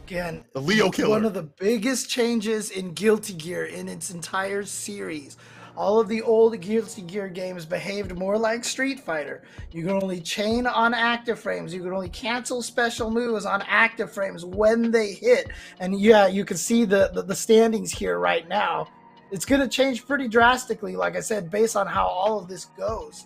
Again, the Leo killer. One of the biggest changes in Guilty Gear in its entire series. All of the old Guilty Gear games behaved more like Street Fighter. You can only chain on active frames. You can only cancel special moves on active frames when they hit. And yeah, you can see the standings here right now. It's going to change pretty drastically, like I said, based on how all of this goes.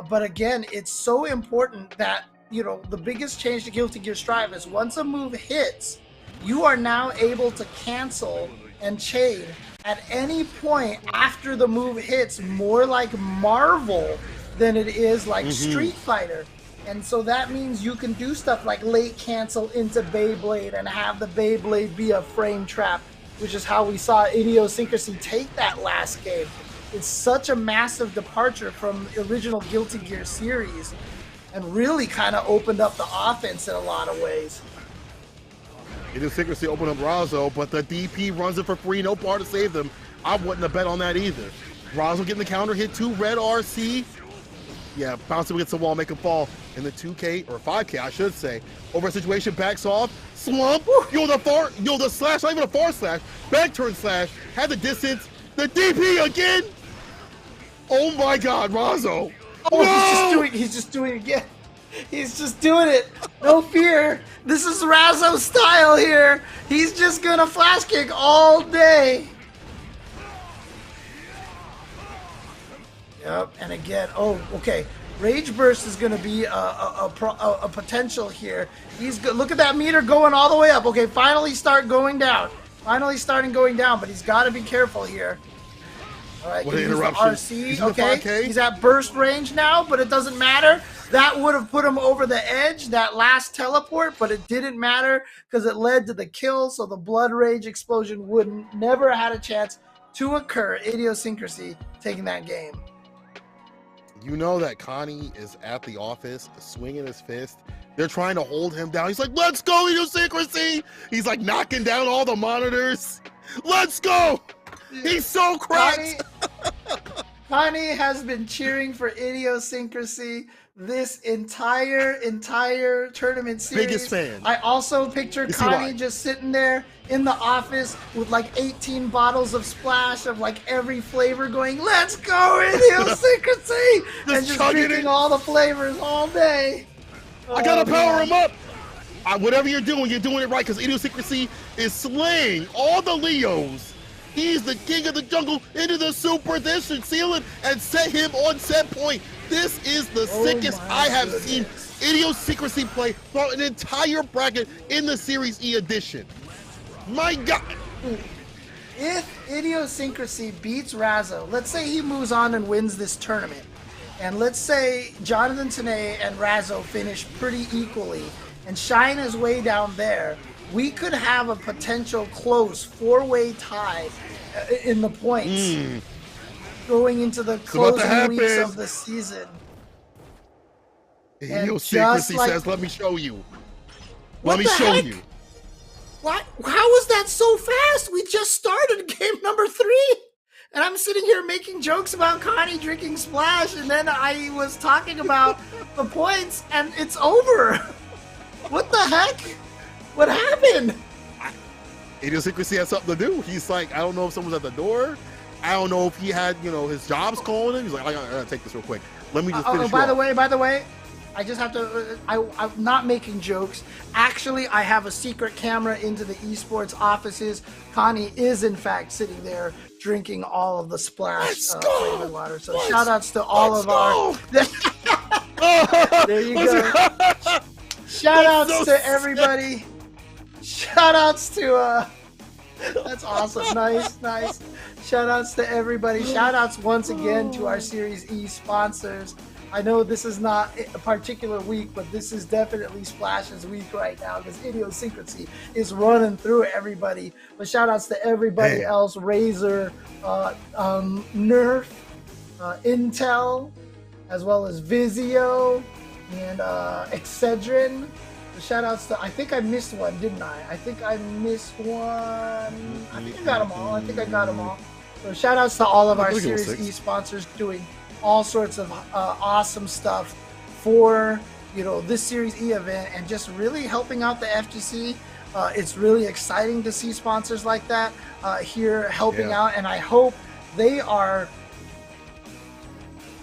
But again, it's so important that, you know, the biggest change to Guilty Gear Strive is once a move hits, you are now able to cancel and chain at any point after the move hits more like Marvel than it is like Street Fighter. And so that means you can do stuff like late cancel into Beyblade and have the Beyblade be a frame trap, which is how we saw Idiosyncrasy take that last game. It's such a massive departure from the original Guilty Gear series and really kind of opened up the offense in a lot of ways. Idiosyncrasy opened up Razo, but the DP runs it for free, no bar to save them. I wouldn't have bet on that either. Razo getting the counter hit to red RC. Yeah, bounce him against the wall, make him fall in the 2K, or 5K, I should say. Over situation, backs off, slump, the slash, not even a far slash, back turn slash, had the distance, the DP again. Oh my God, Razo. Oh, no! He's just doing it again. He's just doing it. No fear. This is Razo style here. He's just gonna flash kick all day. Yep, and again, oh, okay. Rage Burst is going to be a potential here. He's good. Look at that meter going all the way up. Okay, finally start going down. Finally starting going down, but he's got to be careful here. All right, what an interruption. RC. Okay, he's at burst range now, but it doesn't matter. That would have put him over the edge, that last teleport, but it didn't matter because it led to the kill, so the Blood Rage explosion wouldn't never had a chance to occur. Idiosyncrasy taking that game. You know that Connie is at the office swinging his fist. They're trying to hold him down. He's like, let's go, Idiosyncrasy. He's like knocking down all the monitors. Let's go. He's so cracked. Connie has been cheering for Idiosyncrasy this entire tournament series. Biggest fan. I also picture Connie just sitting there in the office with like 18 bottles of Splash of like every flavor going, let's go Idiosyncrasy! And just drinking all the flavors all day. I gotta power him up. Whatever you're doing it right, because Idiosyncrasy is slaying all the Leos. He's the king of the jungle into the super. This should seal it and set him on set point. This is the sickest I have seen Idiosyncrasy play throughout an entire bracket in the Series E edition. My God. If Idiosyncrasy beats Razo, let's say he moves on and wins this tournament, and let's say Jonathan Tanay and Razo finish pretty equally, and Shine is way down there, we could have a potential close four-way tie in the points going into the closing weeks of the season. Idiosyncrasy says, let me show you. Let me show you. What? How was that so fast? We just started game number 3. And I'm sitting here making jokes about Connie drinking Splash, and then I was talking about the points, and it's over. What the heck? What happened? Idiosyncrasy had something to do. He's like, I don't know if someone's at the door. I don't know if he had, his job's calling him. He's like, I gotta take this real quick. Let me just finish. By the way, I just have to, I'm not making jokes. Actually, I have a secret camera into the esports offices. Connie is, in fact, sitting there drinking all of the Splash flavored water. So shout outs to all of our... There you go. Shout outs to everybody. Shout outs to... That's awesome. Nice. Shout outs to everybody. Shout outs once again to our Series E sponsors. I know this is not a particular week, but this is definitely Splash's week right now because Idiosyncrasy is running through everybody. But shout outs to everybody else, Razer, Nerf, Intel, as well as Vizio, and Excedrin. So shout outs to, I think I missed one, didn't I? I think I missed one. I think I got them all. So shout outs to all of our Series E sponsors doing all sorts of awesome stuff for this Series E event and just really helping out the FGC. It's really exciting to see sponsors like that here helping out, and I hope they are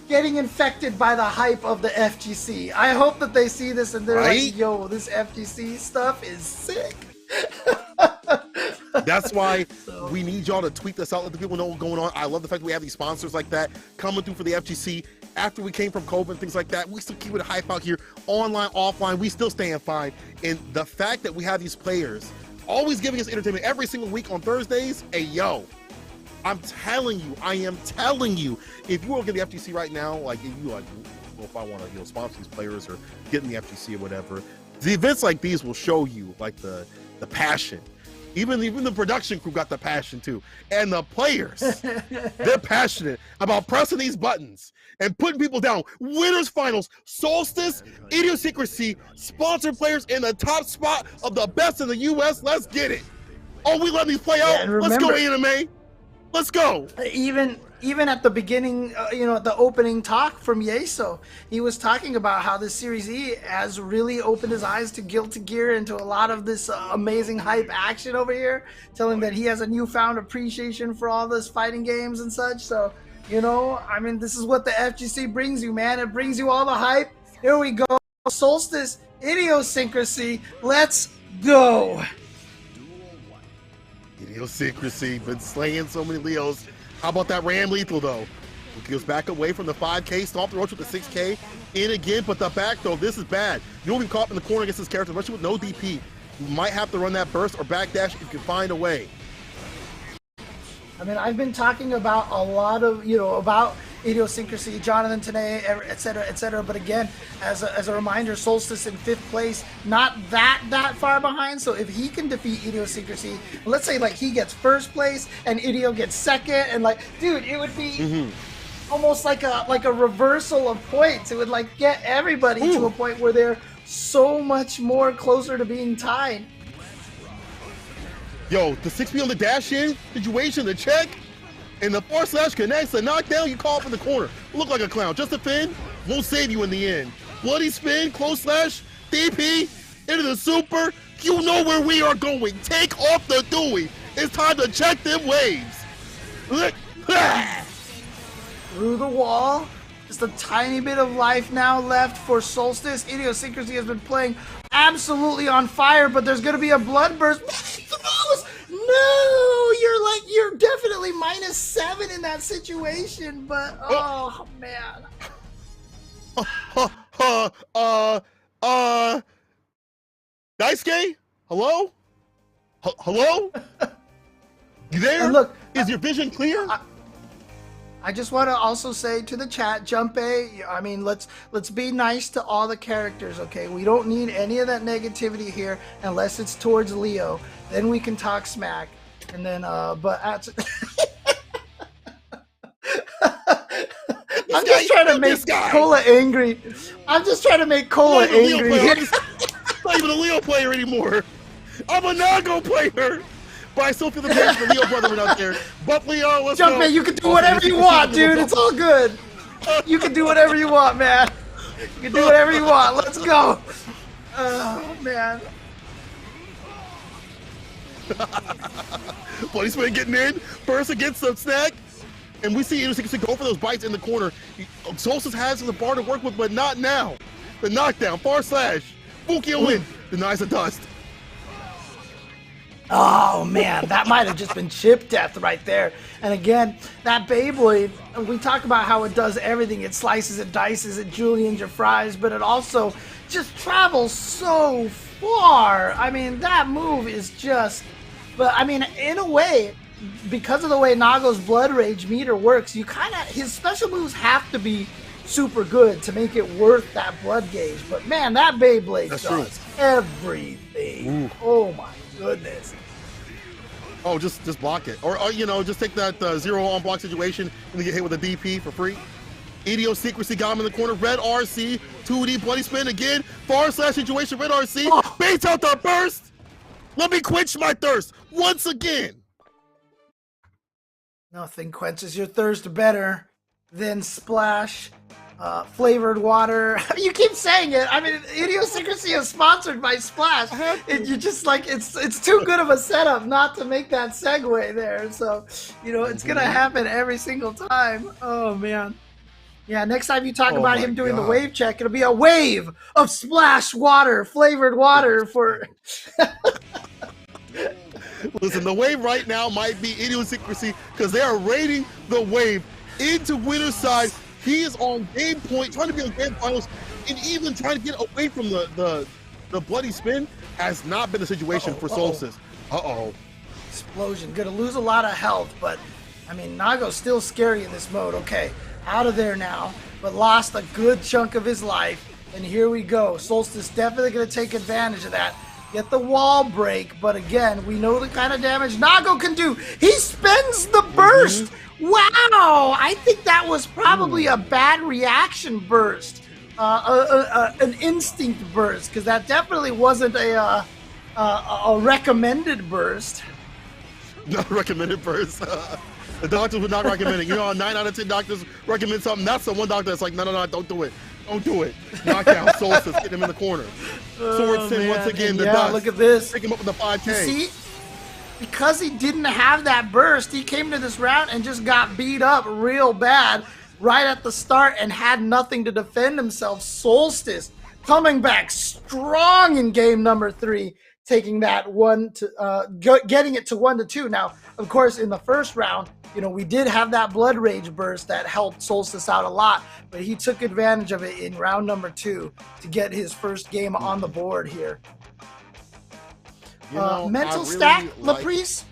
getting infected by the hype of the FGC. I hope that they see this and they're like, yo, this FGC stuff is sick. That's why we need y'all to tweet this out, let the people know what's going on. I love the fact that we have these sponsors like that coming through for the FGC. After we came from COVID and things like that, we still keep it hype out here, online, offline. We still staying fine. And the fact that we have these players always giving us entertainment every single week on Thursdays. Hey, yo, I'm telling you, I am telling you, if you want to get the FGC right now, like if you like, well, if I want to, sponsor these players or get in the FGC or whatever, the events like these will show you like the passion. Even the production crew got the passion too, and the players, they're passionate about pressing these buttons and putting people down. Winners finals, Solstice, Idiosyncrasy, sponsored players in the top spot of the best in the U.S. Let's get it. Oh, we let these play out. Let's go, anime. Let's go. Even at the beginning, the opening talk from Yeso, he was talking about how this Series E has really opened his eyes to Guilty Gear and to a lot of this amazing hype action over here, telling that he has a newfound appreciation for all this fighting games and such. So, I mean, this is what the FGC brings you, man. It brings you all the hype. Here we go. Solstice, Idiosyncrasy. Let's go. Idiosyncrasy, been slaying so many Leos. How about that Ram Lethal, though? He goes back away from the 5K, stomp the roach with the 6K, in again, but the back throw, this is bad. You don't be caught in the corner against this character, especially with no DP. You might have to run that burst or backdash if you can find a way. I mean, I've been talking about a lot of, about Idiosyncrasy, Jonathan Tanay, et cetera, but again, as a reminder, Solstice in 5th place, not that far behind, so if he can defeat Idiosyncrasy, let's say, like, he gets 1st place, and Idio gets 2nd, and, like, dude, it would be almost like a reversal of points. It would, like, get everybody to a point where they're so much more closer to being tied. Yo, the 6P on the dash-in situation, the check, and the // connects, the knockdown, you call up in the corner. Look like a clown. Just a fin, won't save you in the end. Bloody spin, close slash, DP, into the super. You know where we are going. Take off the Dewey. It's time to check them waves. Through the wall. Just a tiny bit of life now left for Solstice. Idiosyncrasy has been playing absolutely on fire, but there's going to be a blood burst. No, you're definitely -7 in that situation, but oh man. Daisuke? Hello? Hello? You there? And look, is your vision clear? I just want to also say to the chat, Junpei, I mean, let's be nice to all the characters, okay? We don't need any of that negativity here unless it's towards Leo. Then we can talk smack. And then, but I'm just trying to make Cola angry. I'm just trying to make Cola angry. I'm not even a Leo player anymore. I'm a Nago player. But I still feel the pain of the Leo brother out there. But Leo, let's go. You can do whatever you want, dude. It's all good. You can do whatever you want, man. You can do whatever you want. Let's go. Oh, man. Bloody spin getting in. First against the snack. And we see Idiosyncrasy go for those bites in the corner. Solstice has the bar to work with, but not now. The knockdown, // Fukio win. Denies the dust. Oh man, that might have just been chip death right there. And again, that Beyblade, we talk about how it does everything. It slices, it dices, it juliens your fries, but it also just travels so far. I mean, that move is just, but I mean, in a way, because of the way Nago's Blood Rage meter works, you kind of, his special moves have to be super good to make it worth that blood gauge. But man, that Beyblade does everything. Ooh. Oh my goodness. Oh, just block it. Or just take that 0 on block situation and then get hit with a DP for free. Idiosyncrasy got him in the corner. Red RC, 2D bloody spin again. // situation, Red RC. Baits out the burst. Let me quench my thirst once again. Nothing quenches your thirst better than Splash flavored water. You keep saying it. I mean, Idiosyncrasy is sponsored by Splash. You just like, it's too good of a setup not to make that segue there. So, it's going to happen every single time. Oh, man. Yeah, next time you talk about him doing the wave check, it'll be a wave of Splash water, flavored water for... Listen, the wave right now might be Idiosyncrasy because they are raiding the wave into winner's side. He is on game point, trying to be on grand finals, and even trying to get away from the bloody spin has not been the situation for Solstice. Uh-oh. Explosion. Gonna lose a lot of health, but I mean, Nago's still scary in this mode. Okay, out of there now, but lost a good chunk of his life. And here we go. Solstice definitely gonna take advantage of that. Get the wall break, but again, we know the kind of damage Nago can do. He spends the burst. Wow, I think that was probably a bad reaction burst, an instinct burst, because that definitely wasn't a recommended burst. Not recommended burst. The doctors would not recommend it. You know, 9 out of 10 doctors recommend something. That's the one doctor that's like, no, don't do it. Don't do it. Knockdown, Solstice, get him in the corner. Sword Sin once again, the dust. Look at this. Pick him up with the 5K. You see? Because he didn't have that burst, he came to this round and just got beat up real bad right at the start and had nothing to defend himself. Solstice coming back strong in game number 3, taking that getting it to 1-2. Now, of course, in the first round, you know, we did have that Blood Rage burst that helped Solstice out a lot, but he took advantage of it in round number 2 to get his first game on the board here. You know, mental really stack, like... Laprice.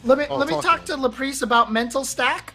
Let me talk to Laprice about mental stack.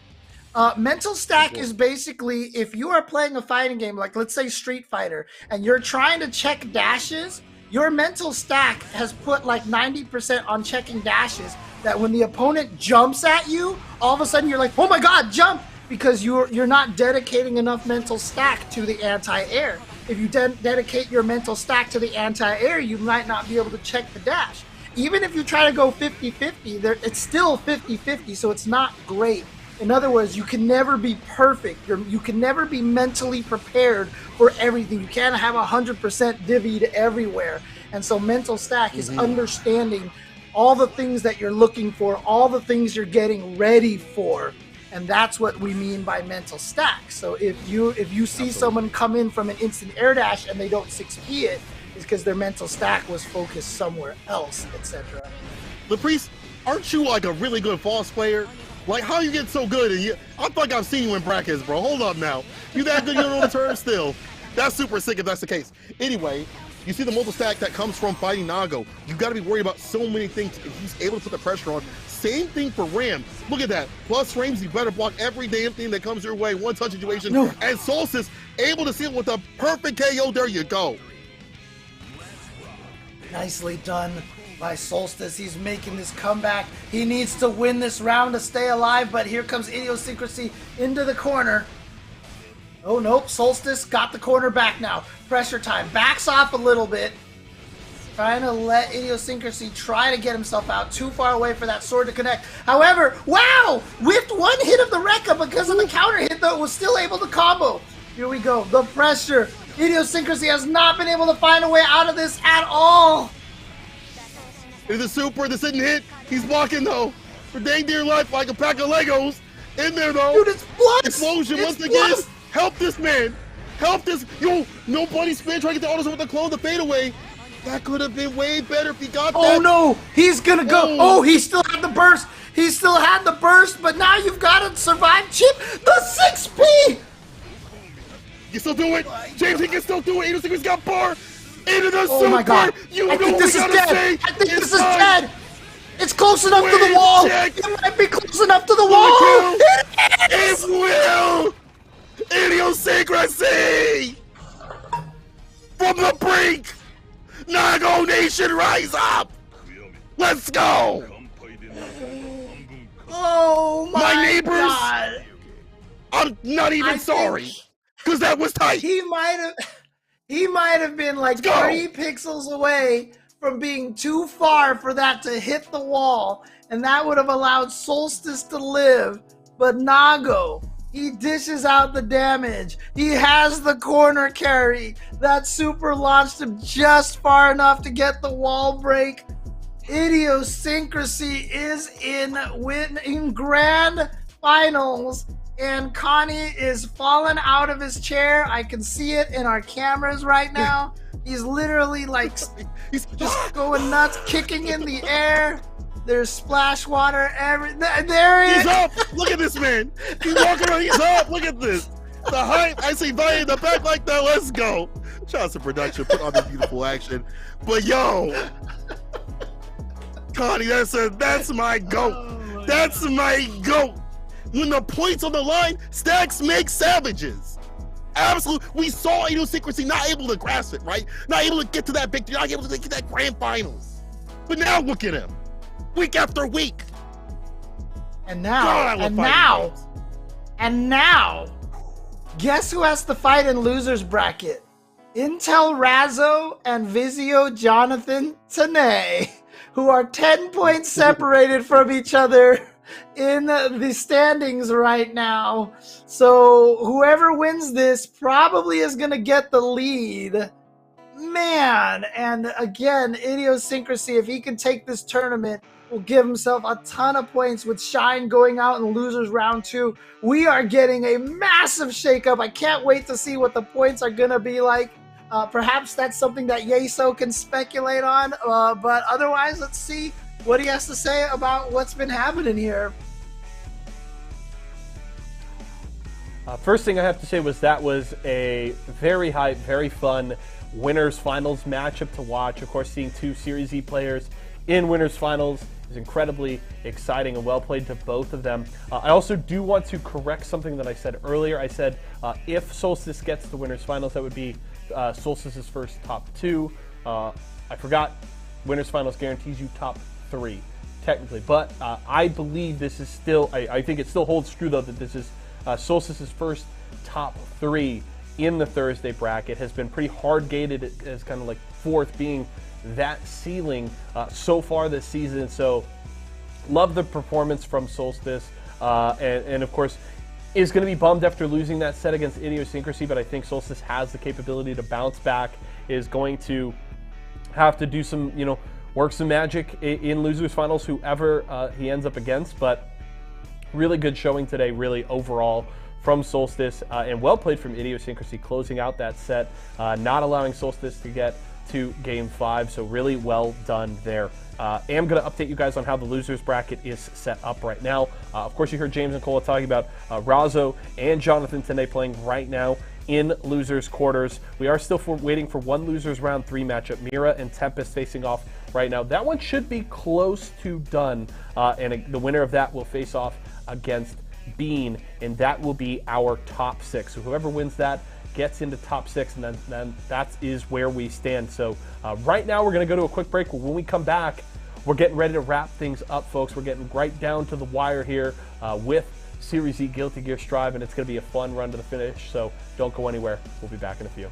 Mental stack is basically if you are playing a fighting game, like let's say Street Fighter, and you're trying to check dashes, your mental stack has put like 90% on checking dashes, that when the opponent jumps at you, all of a sudden you're like, oh my god, jump! Because you're not dedicating enough mental stack to the anti-air. If you dedicate your mental stack to the anti-air, you might not be able to check the dash. Even if you try to go 50-50, it's still 50-50, so it's not great. In other words, you can never be perfect. You can never be mentally prepared for everything. You can't have 100% divvied everywhere. And so mental stack is understanding all the things that you're looking for, all the things you're getting ready for. And that's what we mean by mental stack. So if you see someone come in from an instant air dash and they don't 6P it, it's because their mental stack was focused somewhere else, etc. Laprice, aren't you like a really good false player? Like, how you get so good? And I feel like I've seen you in brackets, bro. Hold up now. You that good? You don't know the term still. That's super sick if that's the case. Anyway, you see the multi stack that comes from fighting Nago. You got to be worried about so many things. If he's able to put the pressure on. Same thing for Ram. Look at that. Plus frames, you better block every damn thing that comes your way. One touch situation. No. And Solstice able to see it with a perfect KO. There you go. Nicely done by Solstice. He's making this comeback. He needs to win this round to stay alive, but here comes Idiosyncrasy into the corner. Oh, nope. Solstice got the corner back now. Pressure time. Backs off a little bit. Trying to let Idiosyncrasy try to get himself out. Too far away for that sword to connect. However, wow! With one hit of the Rekka because of the counter hit, though, was still able to combo. Here we go. The pressure. Idiosyncrasy has not been able to find a way out of this at all. It's a super. This didn't hit. He's blocking, though. For dang dear life, like a pack of Legos. In there, though. Dude, it's plus! Explosion once again. Help this man. Help this. Yo, no buddy spin. Trying to get the autos with the clone, the fadeaway. That could have been way better if he got that. Oh no, he's gonna go. Oh, he still had the burst. He still had the burst, but now you've got to survive Chip. The 6P! You still do it. James, he can still do it. Idiosyncrasy's got bar. Into the super. Oh my god. I think this is dead. I think this is dead. It's close enough to the wall. It might be close enough to the wall. It will. Idiosyncrasy. From the brink. Nago Nation, rise up! Let's go! Oh my neighbors! god! I'm not even sorry, because that was tight. He might have been like 3 pixels away from being too far for that to hit the wall, and that would have allowed Solstice to live. But Nago, he dishes out the damage. He has the corner carry. That super launched him just far enough to get the wall break. Idiosyncrasy is in grand finals, and Connie is falling out of his chair. I can see it in our cameras right now. He's literally like he's just going nuts, kicking in the air. There's splash water there he is. He's up. Look at this man. He's walking around. He's up. Look at this. The hype. I see Vaya in the back like that. Let's go. Shout out to production. Put on the beautiful action. But yo, Connie, that's my goat. Oh, That's my goat. When the points on the line, stacks make savages. Absolutely. We saw idiosyncrasy not able to grasp it, right? Not able to get to that victory, not able to get to that grand finals. But now look at him. Week after week. And now, God, and now, and now, guess who has to fight in losers bracket? Intel Razzo and Vizio Jonathan Tanay, who are 10 points separated from each other in the standings right now. So whoever wins this probably is going to get the lead. Man, and again, idiosyncrasy, if he can take this tournament, will give himself a ton of points with Shine going out in losers round 2. We are getting a massive shakeup. I can't wait to see what the points are going to be like. Perhaps that's something that Yeso can speculate on. But otherwise, let's see what he has to say about what's been happening here. First thing I have to say was that was a very hype, very fun winners finals matchup to watch. Of course, seeing two Series E players in winners finals is incredibly exciting and well played to both of them. I also do want to correct something that I said earlier. I said if Solstice gets the winners finals, that would be Solstice's first top 2. I forgot winners finals guarantees you top 3 technically, but I believe this is still, I think it still holds true though that this is Solstice's first top 3 in the Thursday bracket. Has been pretty hard gated as kind of like 4th being that ceiling so far this season. So love the performance from Solstice, and of course is going to be bummed after losing that set against Idiosyncrasy, but I think Solstice has the capability to bounce back, is going to have to do some, work some magic in losers finals, whoever he ends up against. But really good showing today, really overall from Solstice, and well played from Idiosyncrasy, closing out that set, not allowing Solstice to get to Game 5, so really well done there. Am going to update you guys on how the losers bracket is set up right now. Of course, you heard James and Cole talking about Razzo and Jonathan Tanay playing right now in losers quarters. We are still waiting for one losers round 3 matchup. Mira and Tempest facing off right now. That one should be close to done, and the winner of that will face off against Bean, and that will be our top 6. So whoever wins that gets into top 6, and then that is where we stand. So right now we're going to go to a quick break. When we come back, we're getting ready to wrap things up, folks. We're getting right down to the wire here with Series E Guilty Gear Strive, and it's going to be a fun run to the finish. So don't go anywhere. We'll be back in a few.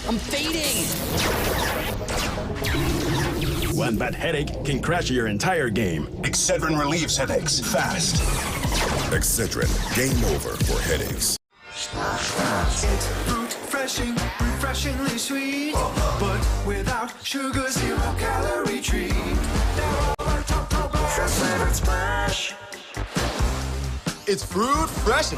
I'm fading! One bad headache can crash your entire game. Excedrin relieves headaches fast. Excedrin, game over for headaches. Refreshing, refreshingly sweet, but without sugar, 0 calorie treat. Now over top, fresh flavored splash. It's fruit fresh.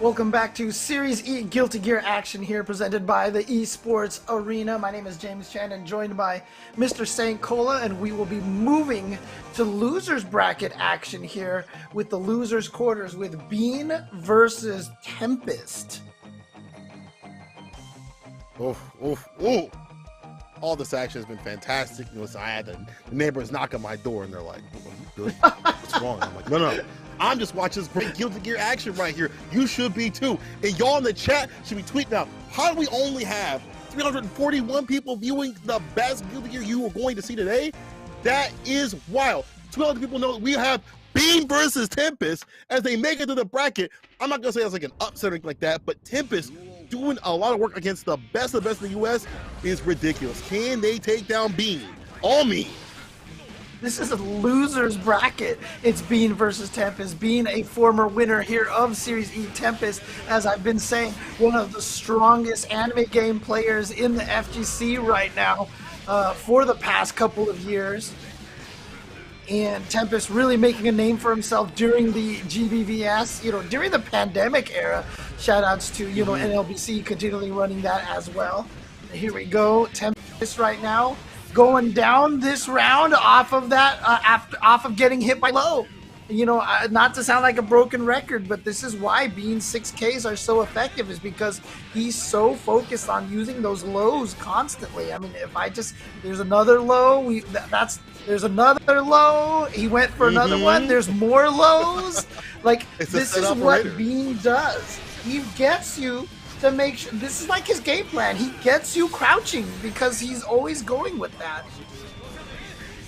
Welcome back to Series E Guilty Gear action here, presented by the Esports Arena. My name is James Chan and joined by Mr. St. Cola, and we will be moving to losers bracket action here with the losers quarters with Bean versus Tempest. Oof. All this action has been fantastic. You know, so I had the neighbors knock on my door and they're like, "Are you good? What's wrong?" I'm like, no. I'm just watching this great Guilty Gear action right here. You should be too. And y'all in the chat should be tweeting out, how do we only have 341 people viewing the best Guilty Gear you are going to see today? That is wild. 200 people know that we have Bean versus Tempest as they make it to the bracket. I'm not gonna say it's like an upset or anything like that, but Tempest doing a lot of work against the best of the best in the US is ridiculous. Can they take down Bean? All me. This is a losers bracket. It's Bean versus Tempest. Bean, a former winner here of Series E. Tempest, as I've been saying, one of the strongest anime game players in the FGC right now for the past couple of years. And Tempest really making a name for himself during the GBVS, during the pandemic era. Shout outs to, NLBC continually running that as well. Here we go. Tempest right now going down this round off of that, off of getting hit by low. Not to sound like a broken record, but this is why Bean's 6Ks are so effective, is because he's so focused on using those lows constantly. I mean, there's another low, there's another low, he went for another one, there's more lows. Like, this is what Bean does. He gets you to make sure, this is like his game plan. He gets you crouching because he's always going with that.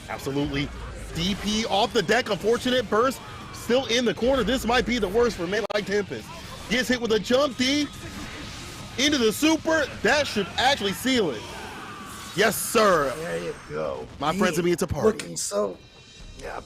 Absolutely. DP off the deck, unfortunate burst, still in the corner. This might be the worst for a man like Tempest. Gets hit with a jump D into the super. That should actually seal it. Yes, sir. There you go. My friends and me, it's a party.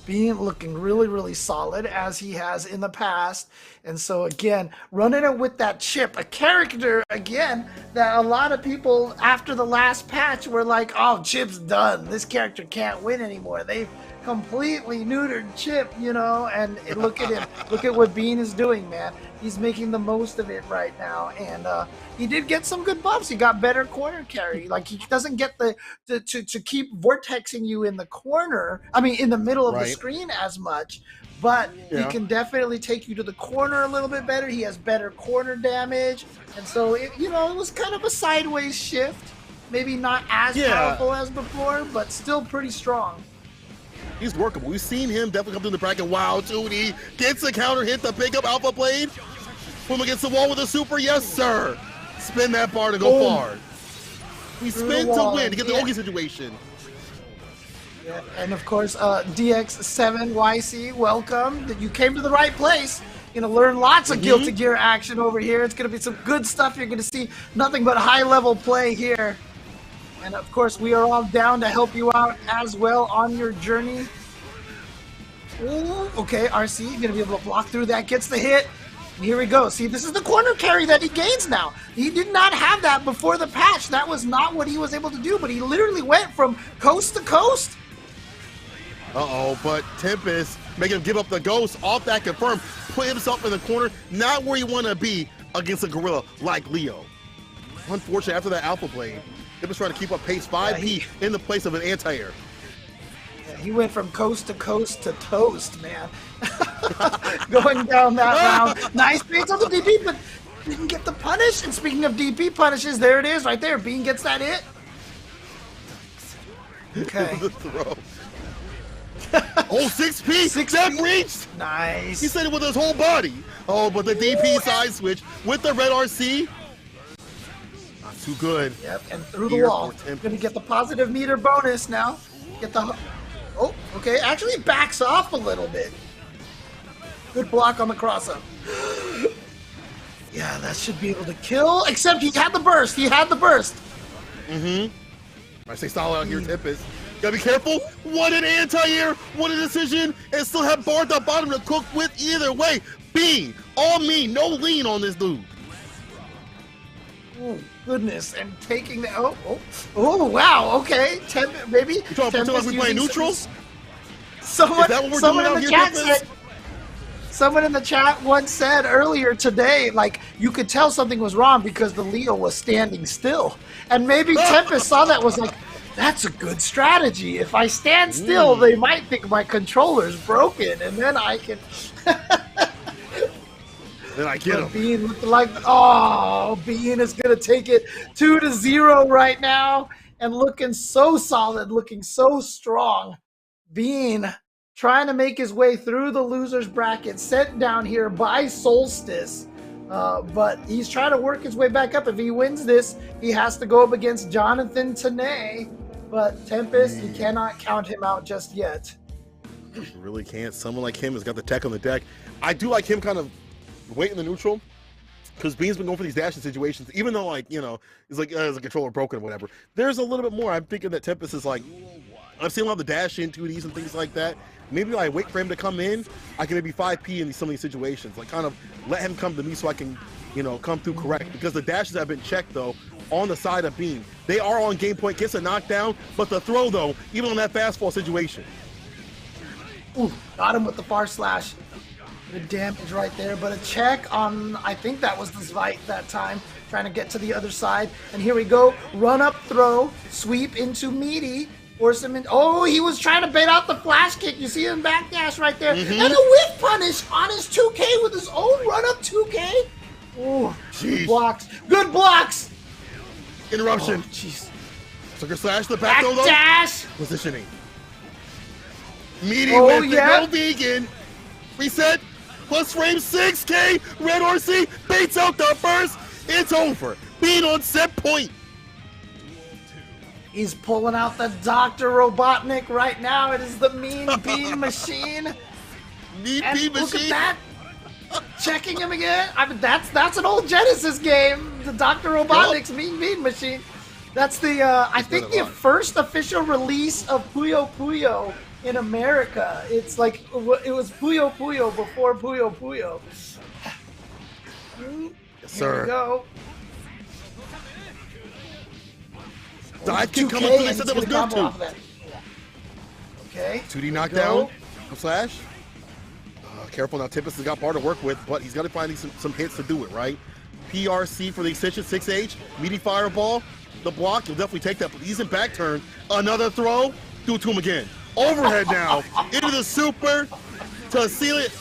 Bean looking really, really solid as he has in the past. And so again, running it with that Chip, a character again that a lot of people after the last patch were like, oh, Chip's done. This character can't win anymore. They've completely neutered Chip, and look at him. Look at what Bean is doing, man. He's making the most of it right now, and he did get some good buffs. He got better corner carry. Like, he doesn't get to keep vortexing you in the corner, in the middle of the screen as much, but he can definitely take you to the corner a little bit better. He has better corner damage, and so it was kind of a sideways shift. Maybe not as powerful as before, but still pretty strong. He's workable. We've seen him definitely come through the bracket. Wow, 2D gets the counter hit to pick up Alpha Blade. Boom against the wall with a super. Yes, sir. Spin that bar to go far. We spin to win to get the Ogi situation. Yeah, and of course, DX7YC, welcome. You came to the right place. Learn lots of Guilty Gear action over here. It's going to be some good stuff. You're going to see nothing but high-level play here. And of course, we are all down to help you out as well on your journey. Ooh, okay, RC gonna be able to block through that, gets the hit. And here we go. See, this is the corner carry that he gains now. He did not have that before the patch. That was not what he was able to do, but he literally went from coast to coast. But Tempest making him give up the ghost off that confirm, put himself in the corner, not where you want to be against a gorilla like Leo. Unfortunately, after that Alpha Blade, Tempest trying to keep up pace 5P in the place of an anti-air. Yeah, he went from coast to toast, man. Going down that round. Nice baits on the DP, but didn't get the punish. And speaking of DP punishes, there it is right there. Bean gets that hit. Okay. The throw. 6P! 6P reached! Nice. He said it with his whole body. But the DP side switch with the red RC. Too good. Yep, and through the wall. Gonna get the positive meter bonus now. Get the... Oh, okay. Actually backs off a little bit. Good block on the cross-up. Yeah, that should be able to kill. Except he had the burst. I say solid out here, Tempest. Gotta be careful. What an anti-air. What a decision. And still have bar at the bottom to cook with either way. Bean, all me, no lean on this dude. Oh, goodness, and taking the wow, okay. Maybe you talking about we playing neutral? Someone in the chat said Someone in the chat once said earlier today, like, you could tell something was wrong because the Leo was standing still. And maybe Tempest saw that, was like, that's a good strategy. If I stand still, they might think my controller's broken, and then I can... Then I get him. Bean looking like, oh, Bean is going to take it 2-0 right now, and looking so solid, looking so strong. Bean trying to make his way through the losers bracket, sent down here by Solstice, but he's trying to work his way back up. If he wins this, he has to go up against Jonathan Tanay, but Tempest, you cannot count him out just yet. You really can't. Someone like him has got the tech on the deck. I do like him kind of wait in the neutral, because Bean's been going for these dashing situations, even though, like, you know, he's like, is the controller broken or whatever. There's a little bit more. I'm thinking that Tempest is like, I've seen a lot of the dash in 2Ds and things like that. Maybe I wait for him to come in. I can maybe 5P in some of these situations, like kind of let him come to me so I can, you know, come through correct. Because the dashes have been checked, though, on the side of Bean. They are on game point, gets a knockdown, but the throw, though, even on that fastball situation. Ooh, got him with the far slash. The damage right there, but a check on, I think that was the Zvite that time, trying to get to the other side. And here we go, run up throw, sweep into Meaty, force him in. Oh, he was trying to bait out the flash kick. You see him backdash right there. And a whiff punish on his 2K with his own run up 2K. Oh, good blocks. Good blocks. Interruption. Jeez. Sucker slash the back throw, though. Dash. Positioning. Meaty with the no vegan. Reset. Plus frame 6K. Red RC baits out the first. It's over. Bean on set point. He's pulling out the Dr. Robotnik right now. It is the Mean Bean Machine. Mean And Bean look Machine. at that. Checking him again. I mean, that's an old Genesis game. The Dr. Robotnik's Mean Bean Machine. That's the, I think, the first official release of Puyo Puyo in America. It's like, it was Puyo Puyo before Puyo Puyo. Yes, Here sir. we go. Dive kick coming through. They said that was good too. Okay. 2D knockdown. Slash. Careful now. Tempest has got bar to work with, but he's got to find some hits to do it, right? PRC for the extension. 6H. Meaty fireball. The block. He'll definitely take that, but he's in back turn. Another throw. Do it to him again. Overhead now. Into the super. To seal it.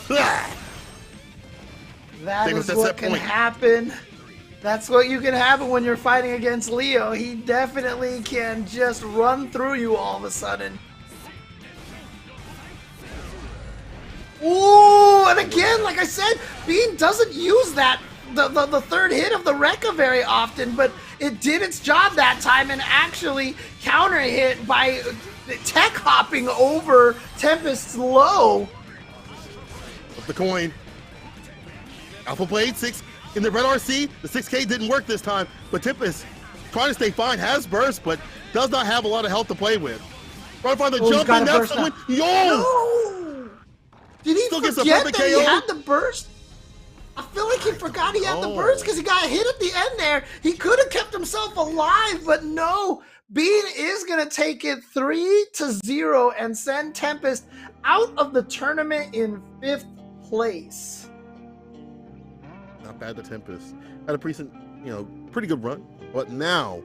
That is what can happen. That's what you can happen when you're fighting against Leo. He definitely can just run through you all of a sudden. Ooh, and again, like I said, Bean doesn't use that, the third hit of the Rekka very often, but it did its job that time and actually counter hit by tech hopping over Tempest's low. Up the coin. Alpha Blade 6 in the red RC. The 6K didn't work this time, but Tempest trying to stay fine, has burst, but does not have a lot of health to play with. Trying to find the jump in, that's the win. Yo! No! Did he Still gets a forget perfect that he KO? had the burst? I feel like he forgot he had the burst because he got hit at the end there. He could have kept himself alive, but no. Bean is going to take it 3-0 and send Tempest out of the tournament in 5th place. Not bad, the Tempest. Had a pretty good run, but now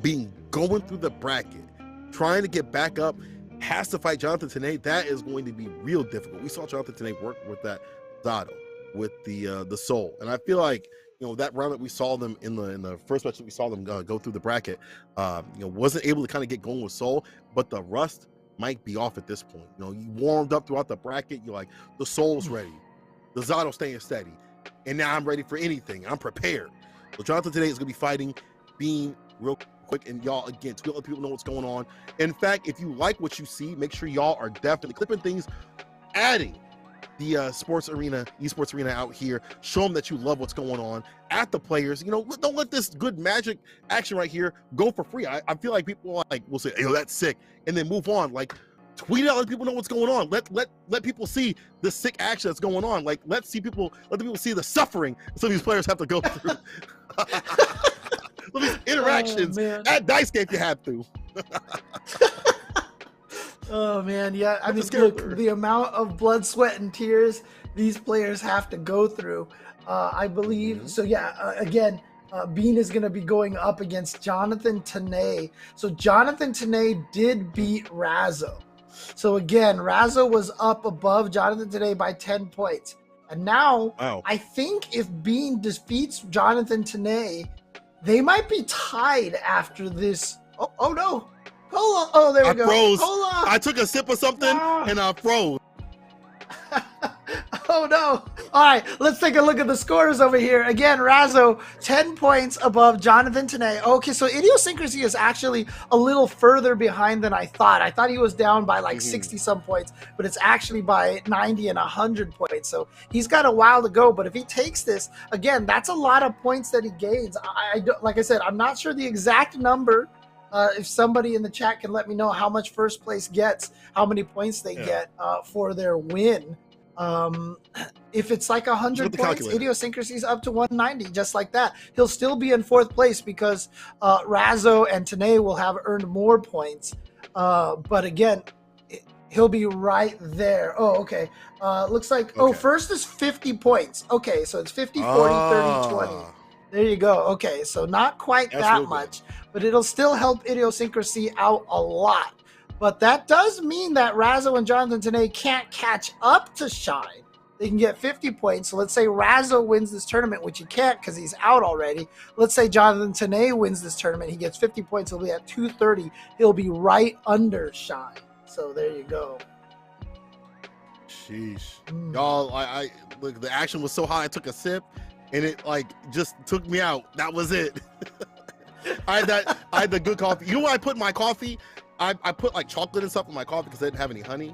being going through the bracket, trying to get back up, has to fight Jonathan Tanay. That is going to be real difficult. We saw Jonathan Tanay work with that Zato, with the Soul, and I feel like that round that we saw them in the first match that we saw them go through the bracket, wasn't able to kind of get going with Soul, but the rust might be off at this point. You warmed up throughout the bracket. You're like, the Soul's ready, the Zato staying steady, and now I'm ready for anything. I'm prepared. So Jonathan Tanay is going to be fighting Bean real quick, and y'all, again, to let people know what's going on. In fact, if you like what you see, make sure y'all are definitely clipping things, adding the esports arena out here. Show them that you love what's going on at the players. Don't let this good magic action right here go for free. I feel like people will say, "Yo, that's sick," and then move on. Like, tweet it out, let people know what's going on. Let people see the sick action that's going on. Like, let the people see the suffering some of these players have to go through. These interactions at Dice Game you have to. Oh man, yeah. I mean, look, the amount of blood, sweat, and tears these players have to go through. I believe so. Yeah. Again, Bean is going to be going up against Jonathan Tanay. So Jonathan Tanay did beat Razzo. So again, Razzo was up above Jonathan Tanay by 10 points. And now I think if Bean defeats Jonathan Tanay, they might be tied after this. Oh no. Hold on. Oh, there we go. Froze. Hold on. I took a sip of something and I froze. Oh no. All right, let's take a look at the scores over here. Again, Razzo 10 points above Jonathan Tanay. Okay, so Idiosyncrasy is actually a little further behind than I thought. I thought he was down by like 60 some points, but it's actually by 90 and 100 points. So he's got a while to go, but if he takes this, again, that's a lot of points that he gains. I don't, like I said, I'm not sure the exact number. If somebody in the chat can let me know how much first place gets, how many points they get for their win. If it's like 100 points, Idiosyncrasy's up to 190, just like that. He'll still be in fourth place because Razzo and Tanay will have earned more points. But again, he'll be right there. Oh, okay. Looks like, first is 50 points. Okay, so it's 50, 40, 30, 20. There you go. Okay, so not quite that much, but it'll still help Idiosyncrasy out a lot. But that does mean that Razzo and Jonathan Tanay can't catch up to Shine. They can get 50 points. So let's say Razzo wins this tournament, which he can't because he's out already. Let's say Jonathan Tanay wins this tournament. He gets 50 points. He'll be at 230. He'll be right under Shine. So there you go. Sheesh. Y'all, I look, the action was so hot, I took a sip and it like just took me out. That was it. I had the good coffee. You know what I put in my coffee? I put like chocolate and stuff in my coffee because I didn't have any honey,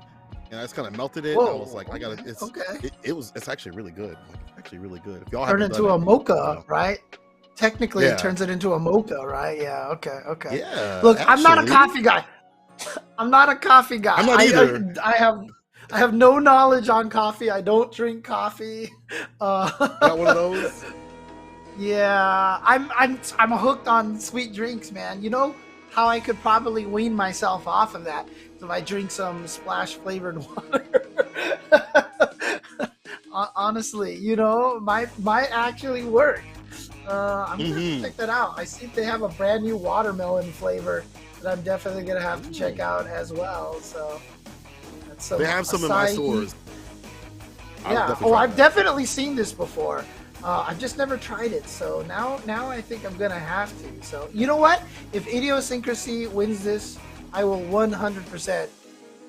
and I just kind of melted it. And I was like, I gotta. It's okay. It's actually really good. Like, actually really good. If y'all turn it into a mocha, right? Technically, it turns it into a mocha, right? Yeah. Okay. Okay. Yeah. Look, actually, I'm not a coffee guy. I'm not a coffee guy. I'm not either. I have no knowledge on coffee. I don't drink coffee. Got one of those. Yeah, I'm hooked on sweet drinks, man. You know how I could probably wean myself off of that if I drink some splash flavored water. Honestly, you know, might actually work. I'm gonna check that out. I see they have a brand new watermelon flavor that I'm definitely gonna have to check out as well. So that's some they have some in my stores. Yeah. I've definitely seen this before. I've just never tried it, so now I think I'm gonna have to. So you know what? If Idiosyncrasy wins this, I will 100%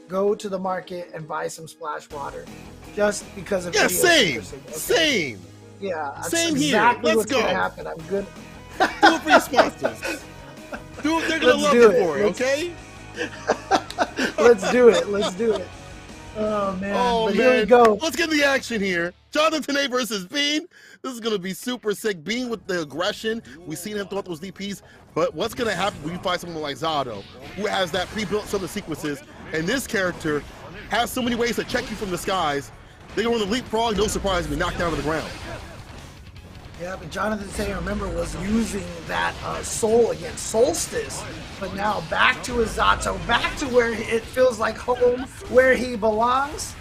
go to the market and buy some splash water, just because of Idiosyncrasy. Same. Yeah, that's same exactly here. Let's what's go. Gonna happen. I'm good. Do it for your sponsors. They're gonna love you for it. Okay. Let's do it. Let's do it. Oh man! Here we go. Let's get the action here. Jonathan Tanay versus Bean. This is going to be super sick. Bean with the aggression. We've seen him throughout those DPs. But what's going to happen when you find someone like Zato, who has that pre-built some of the sequences, and this character has so many ways to check you from the skies. They're going to leapfrog, no surprise, be knocked down to the ground. Yeah, but Jonathan Tanay, remember, was using that soul against Solstice. But now back to his Zato, back to where it feels like home, where he belongs.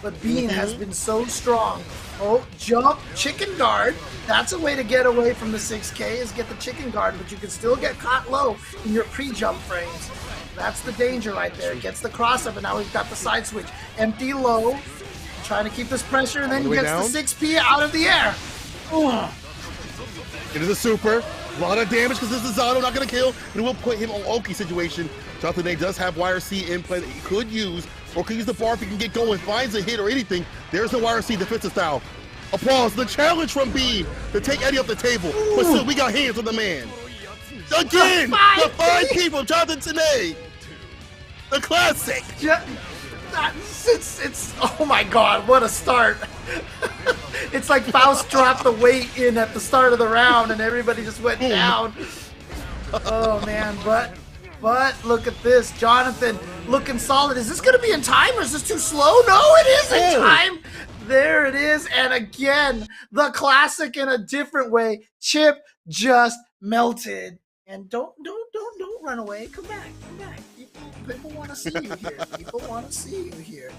But Bean has been so strong. Oh, jump, chicken guard. That's a way to get away from the 6K, is get the chicken guard, but you can still get caught low in your pre-jump frames. That's the danger right there. Gets the cross up, and now we've got the side switch. Empty low, trying to keep this pressure, and then he gets the 6P out of the air. It is a super. A lot of damage because this is Zato, not going to kill. And it will put him on Oki situation. Jonathan Tanay does have YRC in play that he could use, or could use the bar if he can get going, finds a hit or anything. There's the YRC defensive style. Applause. The challenge from B to take Eddie off the table. But still, we got hands on the man. Again, the 5P from Jonathan Tanay. The classic. It's oh my god, what a start. It's like Faust dropped the weight in at the start of the round and everybody just went down. Oh man, but look at this. Jonathan looking solid. Is this gonna be in time or is this too slow? No, it is in time. There it is. And again, the classic in a different way. Chip just melted. And don't run away. Come back. People want to see you here. People want to see you here.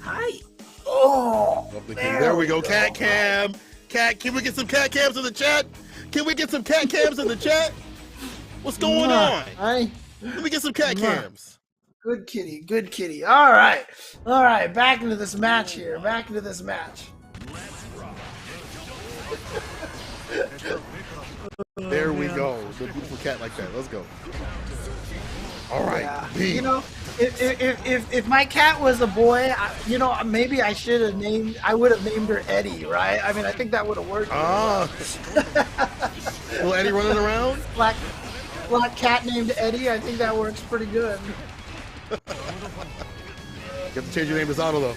Hi. Oh, There we go. Cat cam. Cat, can we get some cat cams in the chat? Can we get some cat cams in the chat? What's going on? Let me get some cat cams. Good kitty, good kitty. All right, back into this match here. Back into this match. There we go. The beautiful cat like that. Let's go. All right. Yeah. B. You know, if my cat was a boy, you know, maybe I should have named. I would have named her Eddie, right? I mean, I think that would have worked. Little Eddie running around. Black cat named Eddie. I think that works pretty good. You have to change your name to Zato though.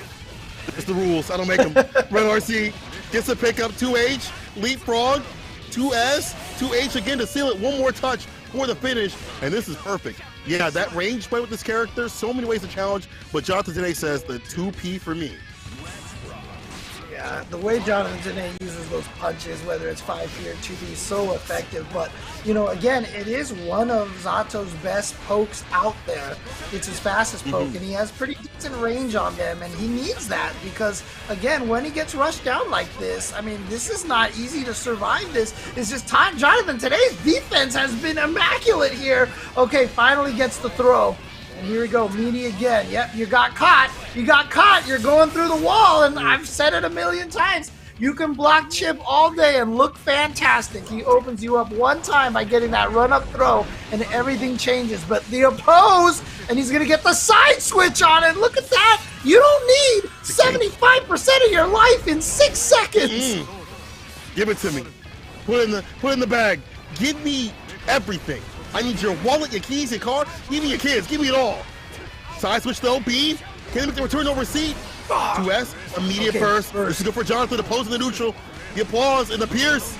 It's the rules. I don't make them. Red RC gets a pickup. 2H leapfrog. 2S 2H again to seal it. One more touch for the finish, and this is perfect. Yeah, that range play with this character, so many ways to challenge, but Jonathan today says the 2P for me. Yeah, the way Jonathan today uses those punches, whether it's 5P or 2P, is so effective. But, you know, again, it is one of Zato's best pokes out there. It's his fastest poke, and he has pretty decent range on them, and he needs that because, again, when he gets rushed down like this, I mean, this is not easy to survive this. It's just time. Jonathan, today's defense has been immaculate here. Okay, finally gets the throw. And here we go, Meanie again. Yep, you got caught. You got caught. You're going through the wall, and I've said it a million times. You can block Chip all day and look fantastic. He opens you up one time by getting that run-up throw, and everything changes. But the oppose, and he's going to get the side switch on it. Look at that. You don't need 75% of your life in 6 seconds. Give it to me. Put in the bag. Give me everything. I need your wallet, your keys, your car. Give me your kids. Give me it all. Side switch though. B. Can they make the return over C? 2S. Immediate burst. This is good for Jonathan. Opposing the neutral. The applause and the pierce.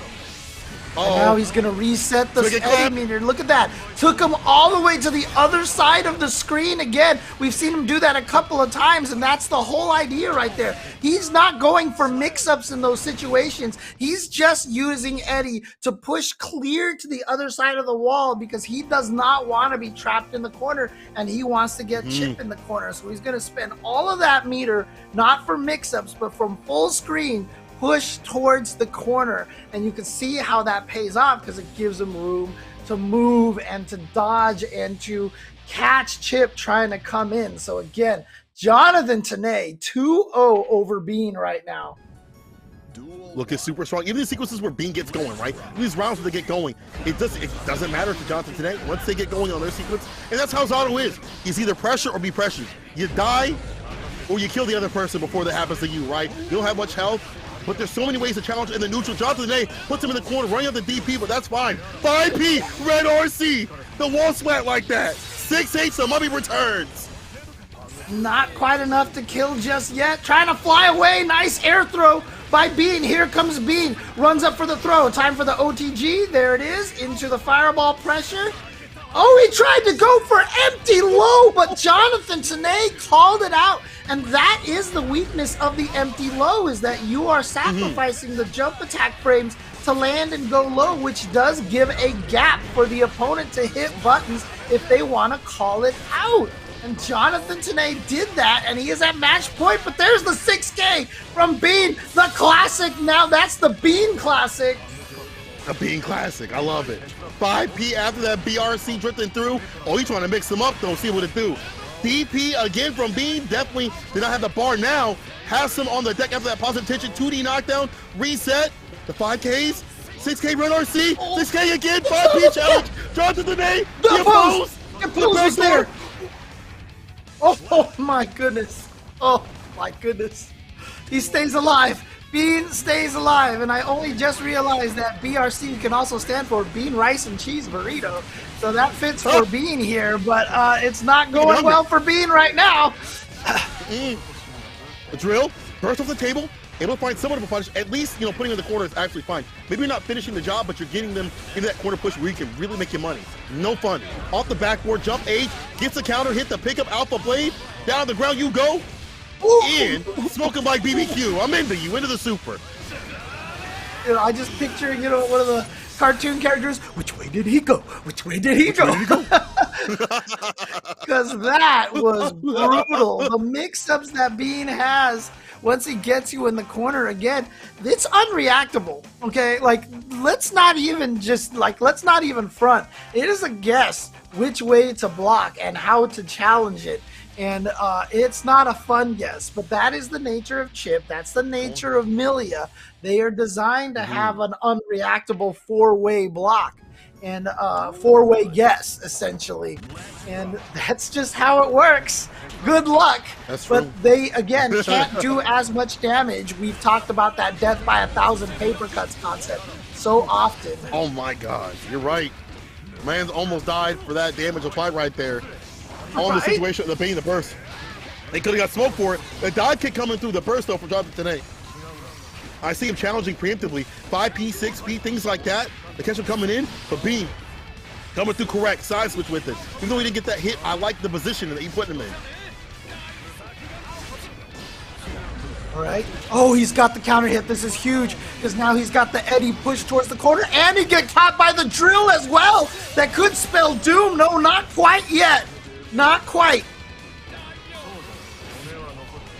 And now he's going to reset the Eddie meter. Look at that. Took him all the way to the other side of the screen again. We've seen him do that a couple of times, and that's the whole idea right there. He's not going for mix-ups in those situations. He's just using Eddie to push clear to the other side of the wall because he does not want to be trapped in the corner, and he wants to get Chip in the corner. So he's going to spend all of that meter, not for mix-ups, but from full screen, push towards the corner, and you can see how that pays off because it gives him room to move and to dodge and to catch Chip trying to come in. So again, Jonathan Tanay 2-0 over Bean right now. Look, it's super strong. Even the sequences where Bean gets going, right? These rounds where they get going, it doesn't matter to Jonathan today. Once they get going on their sequence, and that's how Zato is. He's either pressure or be pressured. You die or you kill the other person before that happens to you, right? You don't have much health. But there's so many ways to challenge in the neutral. Jonathan today puts him in the corner, running up the DP, but that's fine. 5P, Red RC, the wall sweat like that. 6H, the mummy returns. Not quite enough to kill just yet. Trying to fly away. Nice air throw by Bean. Here comes Bean. Runs up for the throw. Time for the OTG. There it is. Into the fireball pressure. Oh, he tried to go for empty low, but Jonathan Tanay called it out. And that is the weakness of the empty low, is that you are sacrificing the jump attack frames to land and go low, which does give a gap for the opponent to hit buttons if they want to call it out. And Jonathan Tanay did that, and he is at match point, but there's the 6K from Bean, the classic. Now that's the Bean classic. A Bean classic, I love it. 5P after that BRC drifting through. Oh, he's trying to mix them up though, see what it do. DP again from Bean, definitely did not have the bar now. Has him on the deck after that positive tension, 2D knockdown, reset, the 5Ks, 6K Red RC, 6K again, 5P challenge, Jonathan today, the oppose, the was there. Oh my goodness, oh my goodness. He stays alive. Bean stays alive, and I only just realized that BRC can also stand for Bean Rice and Cheese Burrito. So that fits for Bean here, but it's not going well for Bean right now. The drill, burst off the table, able to find someone to punish. At least, you know, putting in the corner is actually fine. Maybe you're not finishing the job, but you're getting them into that corner push where you can really make your money. No fun. Off the backboard, jump H, gets the counter, hit the pickup, Alpha Blade, down on the ground you go. In, smoking like BBQ. I'm into you, into the super. You know, I just picture, you know, one of the cartoon characters. Which way did he go? Which way did he go? Because that was brutal. The mix-ups that Bean has once he gets you in the corner again, it's unreactable. Okay, like let's not even front. It is a guess which way to block and how to challenge it. And it's not a fun guess, but that is the nature of Chip. That's the nature of Milia. They are designed to have an unreactable four-way block and four-way guess, essentially. And that's just how it works. Good luck. That's but true. They, again, can't do as much damage. We've talked about that death by 1,000 paper cuts concept so often. Oh my God, you're right. Man's almost died for that damage applied right there. On the situation, the Bane, the burst. They could have got smoke for it. The dive kick coming through the burst though for Jonathan today. I see him challenging preemptively. 5P, 6P, things like that. The catch him coming in, but Beam coming through correct. Side switch with it. Even though he didn't get that hit, I like the position that he put him in. All right. Oh, he's got the counter hit. This is huge because now he's got the Eddie push towards the corner and he get caught by the drill as well. That could spell doom. No, not quite yet. Not quite.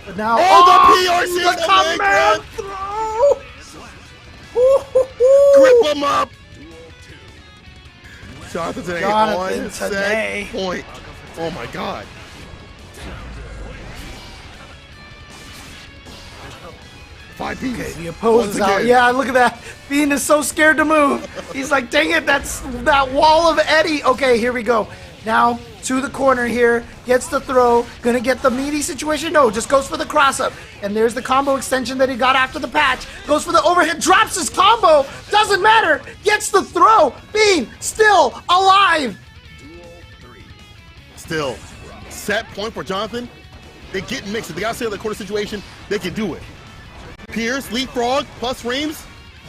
But now, the the command throw. Grip him up. Jonathan today on set today. point. Oh my God. Okay, the opposed is out. Yeah, look at that. Bean is so scared to move. He's like, dang it, that's that wall of Eddie. Okay, here we go. Now to the corner here. Gets the throw. Gonna get the meaty situation. No, just goes for the cross up. And there's the combo extension that he got after the patch. Goes for the overhead. Drops his combo. Doesn't matter. Gets the throw. Bean still alive. Still. Set point for Jonathan. They get mixed. If they gotta stay in the corner situation, they can do it. Pierce, leapfrog, plus frames.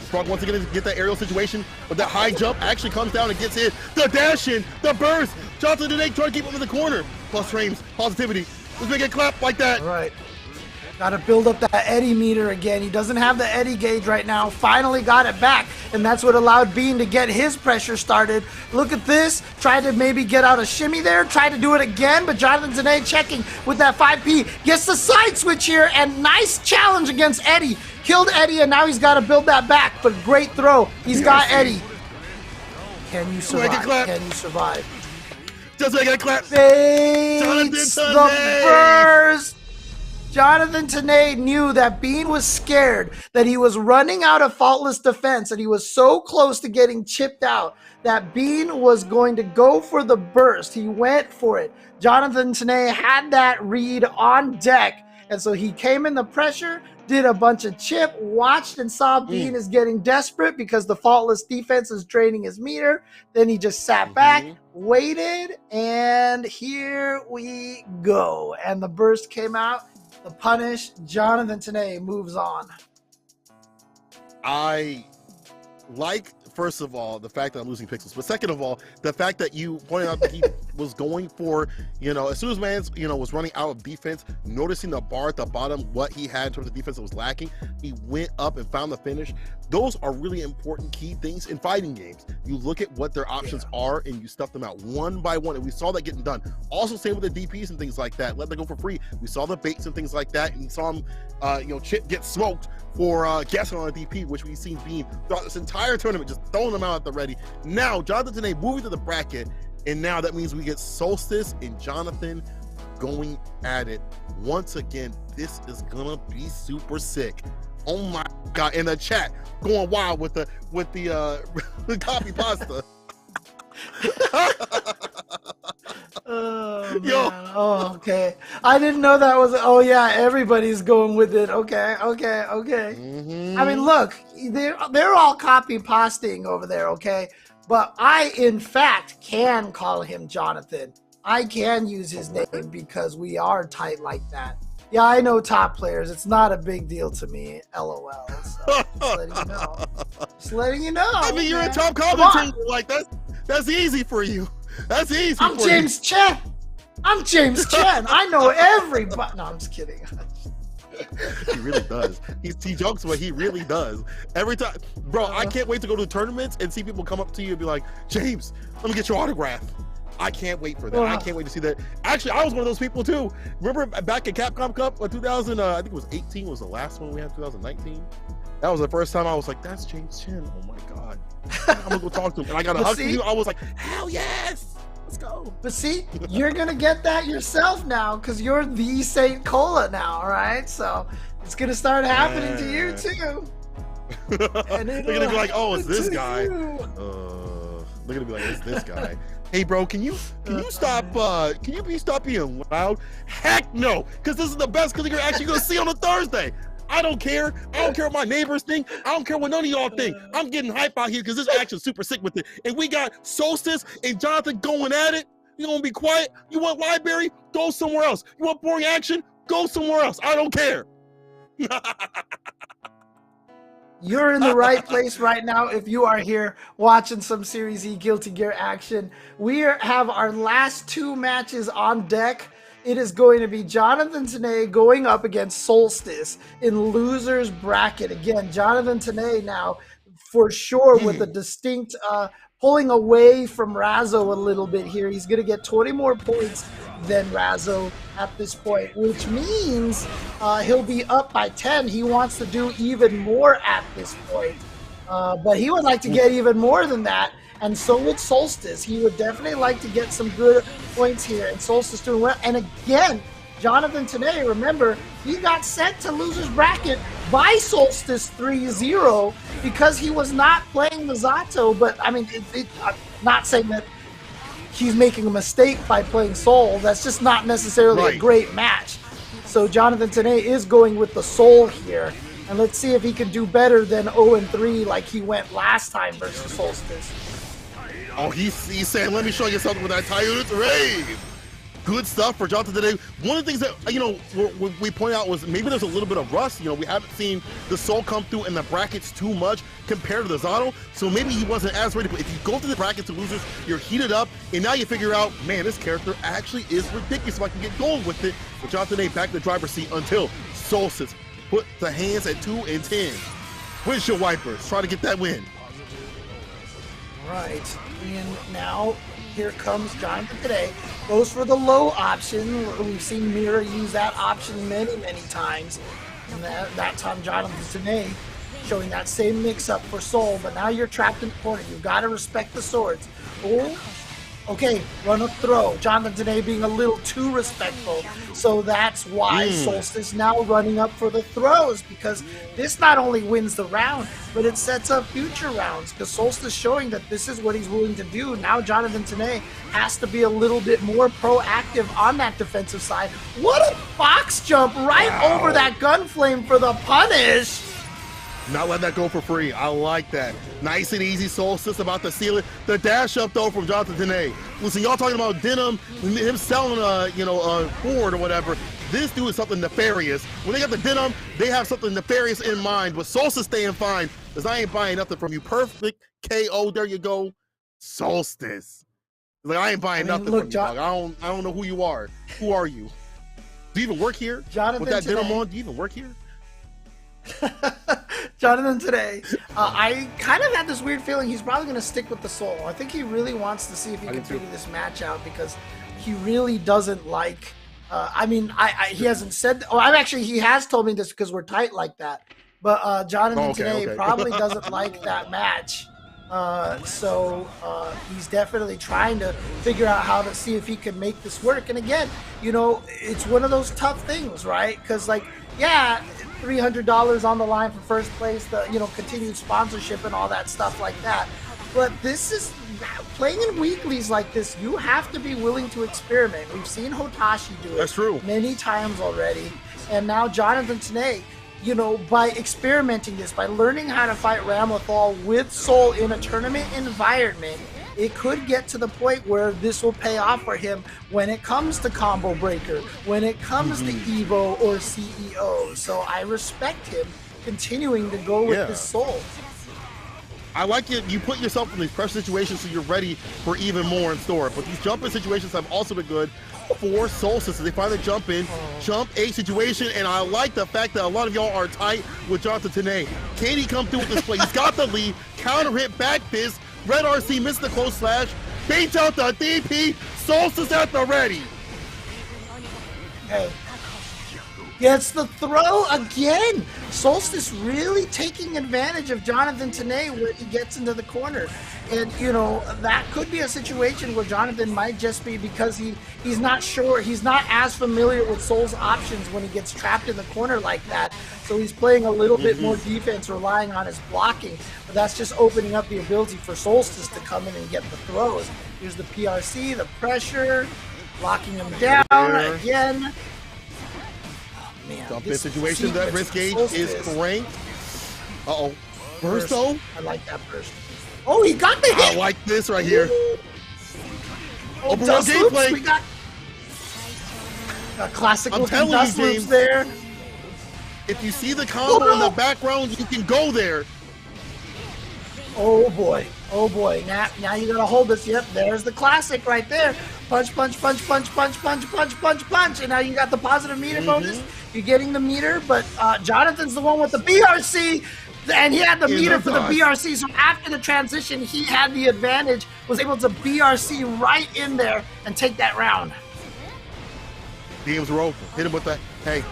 Frog once again to get that aerial situation, but that high jump actually comes down and gets hit. The dash in, the burst. Jonathan today trying to keep him in the corner. Plus frames, positivity. Let's make it clap like that. All right. Got to build up that Eddie meter again. He doesn't have the Eddie gauge right now. Finally got it back, and that's what allowed Bean to get his pressure started. Look at this. Tried to maybe get out a shimmy there. Tried to do it again, but Jonathan Zane checking with that 5P. Gets the side switch here, and nice challenge against Eddie. Killed Eddie, and now he's got to build that back, but great throw. He's got Eddie. Can you survive? Can you survive? Just make it clap. Bates the burst. Jonathan Tanay knew that Bean was scared, that he was running out of faultless defense, and he was so close to getting chipped out that Bean was going to go for the burst. He went for it. Jonathan Tanay had that read on deck, and so he came in the pressure, did a bunch of chip, watched and saw Bean is getting desperate because the faultless defense is draining his meter. Then he just sat back, waited, and here we go. And the burst came out. The punish, Jonathan Tanay moves on. I like, first of all, the fact that I'm losing pixels, but second of all, the fact that you pointed out that he was going for, as soon as Mans, was running out of defense, noticing the bar at the bottom, what he had in terms of defense that was lacking, he went up and found the finish. Those are really important key things in fighting games. You look at what their options are and you stuff them out one by one, and we saw that getting done. Also, same with the DPs and things like that. Let them go for free. We saw the baits and things like that, and you saw him, Chip get smoked for guessing on a DP, which we've seen Bean throughout this entire tournament, just throwing them out at the ready. Now, Jonathan Tanay moving to the bracket, and now that means we get Solstice and Jonathan going at it. Once again, this is gonna be super sick. Oh my God, in the chat, going wild with the copy pasta. Oh, yo. Oh, okay. I didn't know that was. Oh, yeah. Everybody's going with it. Okay. I mean, look, they're all copy pasting over there. Okay, but I, in fact, can call him Jonathan. I can use his name because we are tight like that. Yeah, I know top players. It's not a big deal to me. LOL. So just letting you know. Just letting you know. I mean, you're a top commentator. Like that's easy for you. That's easy. I'm James Chen. I'm James Chen. I know everybody. No, I'm just kidding. He really does. He jokes, but he really does. Every time, bro, I can't wait to go to tournaments and see people come up to you and be like, James, let me get your autograph. I can't wait for that. I can't wait to see that. Actually, I was one of those people too. Remember back at Capcom Cup 2000, I think it was 18 was the last one we had, 2019. That was the first time I was like, that's James Chin. Oh my God. I'm gonna go talk to him. And I got a hug from you. I was like, hell yes. Let's go. But see, you're gonna get that yourself now because you're the Saint Cola now, all right? So it's gonna start happening to you too. And they're gonna be like, oh, it's this guy. They're gonna be like, it's this guy. Hey bro, can you stop stop being loud? Heck no, because this is the best because you're actually gonna see on a Thursday. I don't care. I don't care what my neighbors think. I don't care what none of y'all think. I'm getting hype out here because this action's super sick with it. And we got Solstice and Jonathan going at it. You gonna be quiet? You want library? Go somewhere else. You want boring action? Go somewhere else. I don't care. You're in the right place right now if you are here watching some Series E Guilty Gear action. Have our last two matches on deck. It is going to be Jonathan Tanay going up against Solstice in loser's bracket. Again, Jonathan Tanay now for sure with a distinct pulling away from Razzo a little bit here. He's going to get 20 more points than Razzo at this point, which means he'll be up by 10. He wants to do even more at this point, but he would like to get even more than that. And so would Solstice. He would definitely like to get some good points here. And Solstice doing well. And again, Jonathan Tanay, remember, he got sent to loser's bracket by Solstice 3-0 because he was not playing Misato. But, I mean, I'm not saying that he's making a mistake by playing Soul. That's just not necessarily a great match. So Jonathan Tanay is going with the Soul here. And let's see if he can do better than 0-3 like he went last time versus Solstice. Oh, he's saying, let me show you something with that Tyrant's Rave. Good stuff for Jonathan today. One of the things that, we point out was maybe there's a little bit of rust. We haven't seen the Soul come through in the brackets too much compared to the Zato. So maybe he wasn't as ready. But if you go through the brackets of losers, you're heated up. And now you figure out, man, this character actually is ridiculous if I can get going with it. But Jonathan A back in the driver's seat until Solstice put the hands at 2 and 10. Windshield wipers, try to get that win. Right, and now here comes Jonathan today. Goes for the low option. We've seen Mira use that option many, many times. And that time Jonathan today showing that same mix-up for Soul, but now you're trapped in the corner. You've got to respect the swords. Oh, okay, run a throw. Jonathan today being a little too respectful. So that's why Solstice now running up for the throws, because this not only wins the round, but it sets up future rounds, because Solstice showing that this is what he's willing to do. Now Jonathan Tanay has to be a little bit more proactive on that defensive side. What a box jump right over that gun flame for the punish. Not letting that go for free. I like that. Nice and easy. Solstice about to seal it. The dash up though from Jonathan Tanay. Listen, y'all talking about Denim, him selling a Ford or whatever. This dude is something nefarious. When they got the Denim, they have something nefarious in mind. But Solstice staying fine, because I ain't buying nothing from you. Perfect KO. There you go. Solstice. Like, I ain't buying nothing from you, dog. I don't know who you are. Who are you? Do you even work here? Jonathan With that Tanay. Denim on, do you even work here? Jonathan today, I kind of had this weird feeling he's probably going to stick with the Soul. I think he really wants to see if he can figure this match out, because he really doesn't like. He hasn't said. He has told me this because we're tight like that. But Jonathan today probably doesn't like that match. So he's definitely trying to figure out how to see if he can make this work. And again, it's one of those tough things, right? Because $300 on the line for first place, the continued sponsorship and all that stuff like that. But this is playing in weeklies like this. You have to be willing to experiment. We've seen Hotashi do it. That's true. Many times already, and now Jonathan Tanay. By experimenting this, by learning how to fight Ramlethal with Soul in a tournament environment, it could get to the point where this will pay off for him when it comes to Combo Breaker, when it comes to Evo or CEO. So I respect him continuing to go with his Soul. I like it. You put yourself in these pressure situations so you're ready for even more in store. But these jump-in situations have also been good for Solstice. They finally jump A situation, and I like the fact that a lot of y'all are tight with Jonathan Tanay. Can he come through with this play? He's got the lead. Counter hit, back fist. Red RC missed the close slash. Baits out the DP. Solstice at the ready. Hey. Gets the throw again. Solstice really taking advantage of Jonathan Tanay when he gets into the corner. And, you know, that could be a situation where Jonathan might just be because he's not sure. He's not as familiar with Soul's options when he gets trapped in the corner like that. So he's playing a little bit more defense, relying on his blocking. But that's just opening up the ability for Solstice to come in and get the throws. Here's the PRC, the pressure, locking him down again. Man, Dump in situation. That risk gauge is cranked. Uh-oh. Burst though? I like that burst. Oh, he got the hit! I like this right here. Open world gameplay. We got a classic looking dust loops there. If you see the combo in the background, you can go there. Oh boy. Oh boy. Now you gotta hold this. Yep, there's the classic right there. Punch, punch, punch, punch, punch, punch, punch, punch, punch. And now you got the positive meter bonus. You're getting the meter, but Jonathan's the one with the BRC. And he had the meter for the BRC, so after the transition, he had the advantage, was able to BRC right in there and take that round. Games were open. Hit him with that. Hey.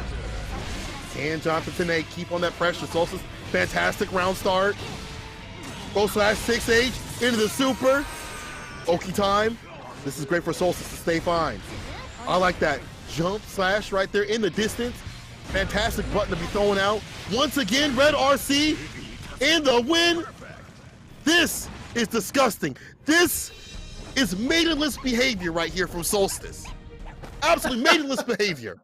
And Jonathan Tanay, keep on that pressure. Solstice, fantastic round start. Go slash 6H into the super. Oki time. This is great for Solstice to stay fine. I like that. Jump slash right there in the distance. Fantastic button to be thrown out. Once again, Red RC in the win. This is disgusting. This is maidenless behavior right here from Solstice. Absolutely maidenless behavior.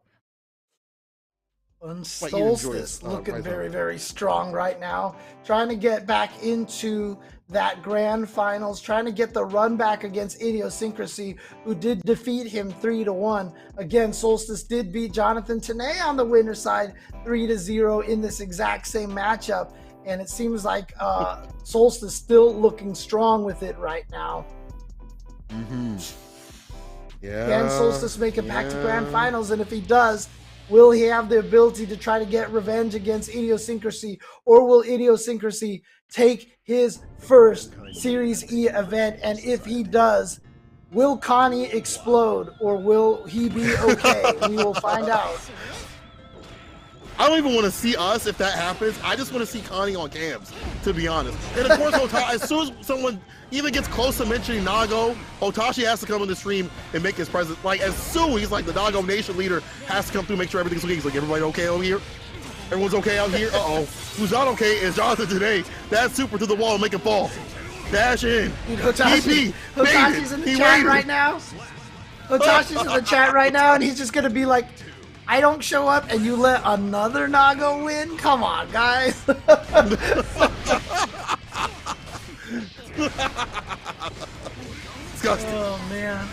And Solstice looking very, very strong right now. Trying to get back into that grand finals, trying to get the run back against Idiosyncrasy, who did defeat him 3-1. Again, Solstice did beat Jonathan Tanay on the winner's side 3-0 in this exact same matchup. And it seems like Solstice still looking strong with it right now. Yeah. Can Solstice make it back to grand finals? And if he does, will he have the ability to try to get revenge against Idiosyncrasy, or will Idiosyncrasy take his first Series E event? And if he does, will Connie explode, or will he be okay? We will find out. I don't even want to see us if that happens. I just want to see Connie on cams, to be honest. And of course, as soon as someone even gets close to mentioning Nago, Otashi has to come on the stream and make his presence. Like, as soon he's like the Nago Nation leader, has to come through, make sure everything's okay. He's like, everybody okay over here? Everyone's okay out here? Uh-oh. Who's not okay is Jonathan Tanay. That's super to the wall and make it fall. Dash in. Hotashi's in the chat right now. Hotashi's in the chat right now, and he's just going to be like, I don't show up and you let another Nago win? Come on, guys. Disgusting. Oh, man.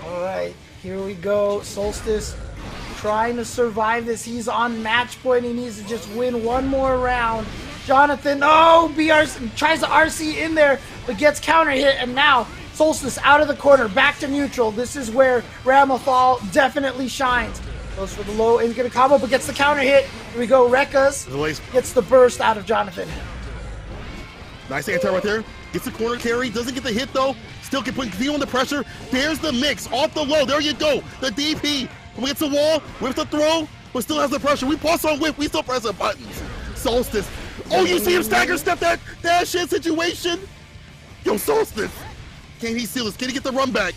All right, here we go. Solstice trying to survive this. He's on match point. He needs to just win one more round. Jonathan, BRC tries to RC in there, but gets counter hit, and now Solstice out of the corner, back to neutral. This is where Ramathal definitely shines. Goes for the low and get a combo, but gets the counter hit. Here we go. Rekkas gets the burst out of Jonathan. Nice anti right there. Gets the corner carry. Doesn't get the hit though. Still can continue on the pressure. There's the mix off the low. There you go. The DP gets the wall, whips the throw, but still has the pressure. We pause on whip. We still press the buttons. Solstice. Oh, you see him stagger step that shit situation. Yo, Solstice. Can he seal this? Can he get the run back?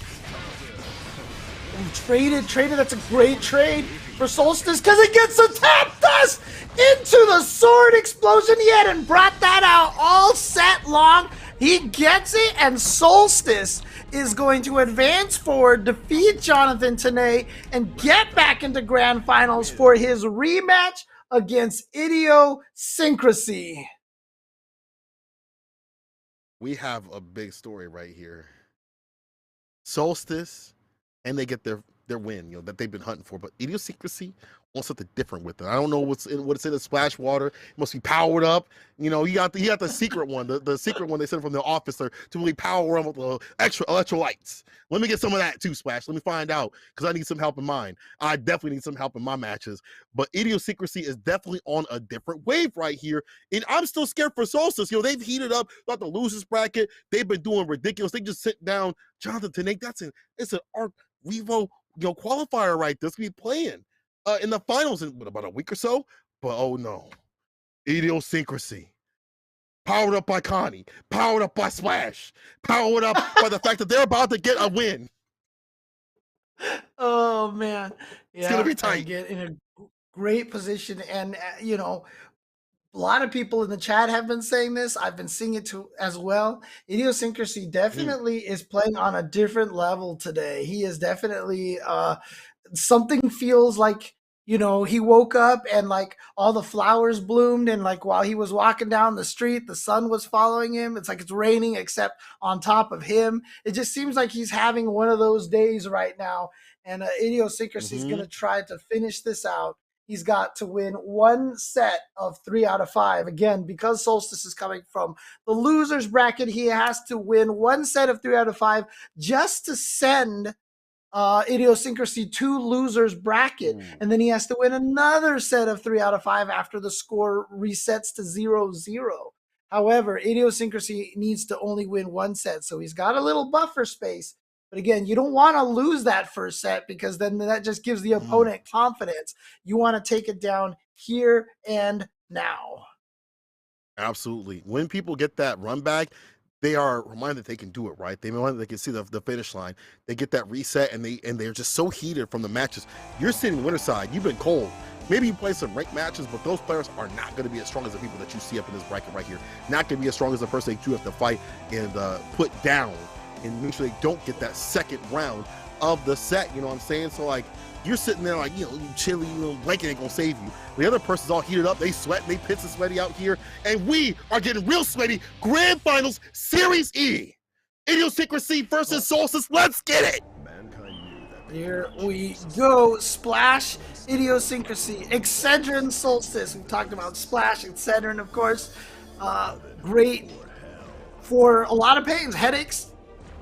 Traded. That's a great trade for Solstice because it gets the tap dust into the sword explosion. He hadn't brought that out all set long. He gets it, and Solstice is going to advance forward, defeat Jonathan Tanay, and get back into grand finals for his rematch against Idiosyncrasy. We have a big story right here. Solstice, and they get their their win, that they've been hunting for. But idiosyncrasy wants something different with it. I don't know what it's in the splash water. It must be powered up. He got the secret one, the secret one they sent from the officer to really power him with the extra electrolytes. Let me get some of that too, Splash. Let me find out, because I need some help in mine. I definitely need some help in my matches. But idiosyncrasy is definitely on a different wave right here. And I'm still scared for Solstice. They've heated up throughout the losers bracket. They've been doing ridiculous. They just sit down. Jonathan Tanake, it's an Arc Revo qualifier right there. It's gonna be playing in the finals in about a week or so. But oh no, idiosyncrasy. Powered up by Connie, powered up by Splash, powered up by the fact that they're about to get a win. Oh man, It's gonna be tight. Get in a great position, and a lot of people in the chat have been saying this. I've been seeing it too as well. Idiosyncrasy definitely is playing on a different level today. He is definitely something feels like, he woke up and like all the flowers bloomed, and like while he was walking down the street, the sun was following him. It's like it's raining except on top of him. It just seems like he's having one of those days right now. And Idiosyncrasy is going to try to finish this out. He's got to win one set of 3 out of 5. Again, because Solstice is coming from the losers bracket, he has to win one set of 3 out of 5 just to send Idiosyncrasy to losers bracket. And then he has to win another set of 3 out of 5 after the score resets to 0-0. However, Idiosyncrasy needs to only win one set, so he's got a little buffer space. But again, you don't want to lose that first set, because then that just gives the opponent confidence. You want to take it down here and now. Absolutely. When people get that run back, they are reminded that they can do it, right? They can see the finish line. They get that reset, and they're just so heated from the matches. You're sitting winter side. You've been cold. Maybe you play some ranked matches, but those players are not going to be as strong as the people that you see up in this bracket right here. Not going to be as strong as the person that you have to fight and put down and make sure they don't get that second round of the set. You know what I'm saying? So like, you're sitting there like, you chilly, blanket ain't gonna save you. The other person's all heated up, they sweat, they pits and sweaty out here, and we are getting real sweaty. Grand Finals, Series E. Idiosyncrasy versus Solstice, let's get it! Here we go. Splash, Idiosyncrasy, Excedrin, Solstice. We've talked about Splash, Excedrin, of course. Great for a lot of pains, headaches,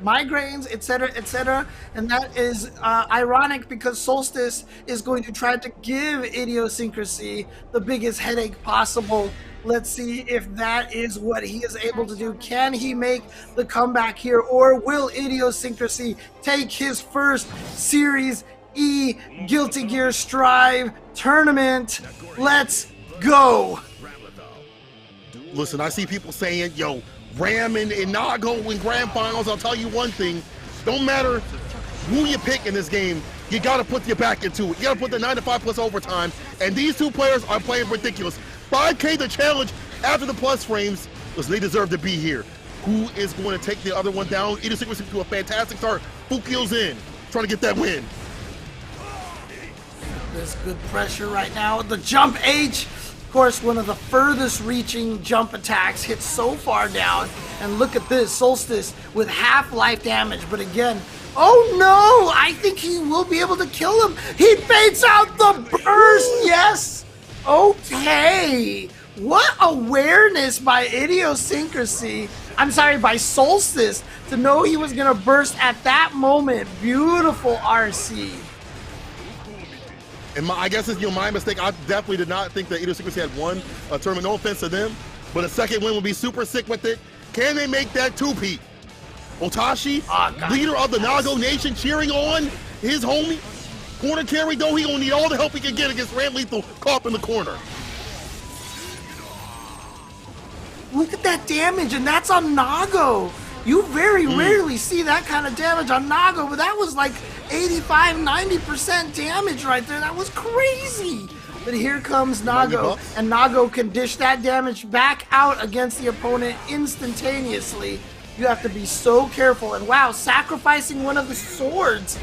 migraines, etc., and that is ironic, because Solstice is going to try to give Idiosyncrasy the biggest headache possible. Let's see if that is what he is able to do. Can he make the comeback here, or will Idiosyncrasy take his first Series E Guilty Gear Strive tournament? Let's go. Listen, I see people saying, Ram and Nago in grand finals. I'll tell you one thing, don't matter who you pick in this game, you got to put your back into it. You got to put the 9 to 5 plus overtime, and these two players are playing ridiculous. 5K the challenge after the plus frames, because they deserve to be here. Who is going to take the other one down? Idiosyncrasy to a fantastic start. Fukio's in, trying to get that win. There's good pressure right now. The jump H, of course, one of the furthest reaching jump attacks, hits so far down. And look at this, Solstice with half life damage. But again, oh no, I think he will be able to kill him. He baits out the burst, yes. Okay, what awareness by Idiosyncrasy. I'm sorry, by Solstice, to know he was gonna burst at that moment. Beautiful RC. And I guess it's my mistake. I definitely did not think that Idiosyncrasy had won a tournament. No offense to them, but a second win would be super sick with it. Can they make that two-peat? Otashi, leader of the Nago Nation, cheering on his homie. Corner carry, though, he gonna need all the help he can get against Ram Lethal caught in the corner. Look at that damage, and that's on Nago. You very rarely see that kind of damage on Nago, but that was like 85, 90% damage right there. That was crazy. But here comes Nago, and Nago can dish that damage back out against the opponent instantaneously. You have to be so careful. And wow, sacrificing one of the swords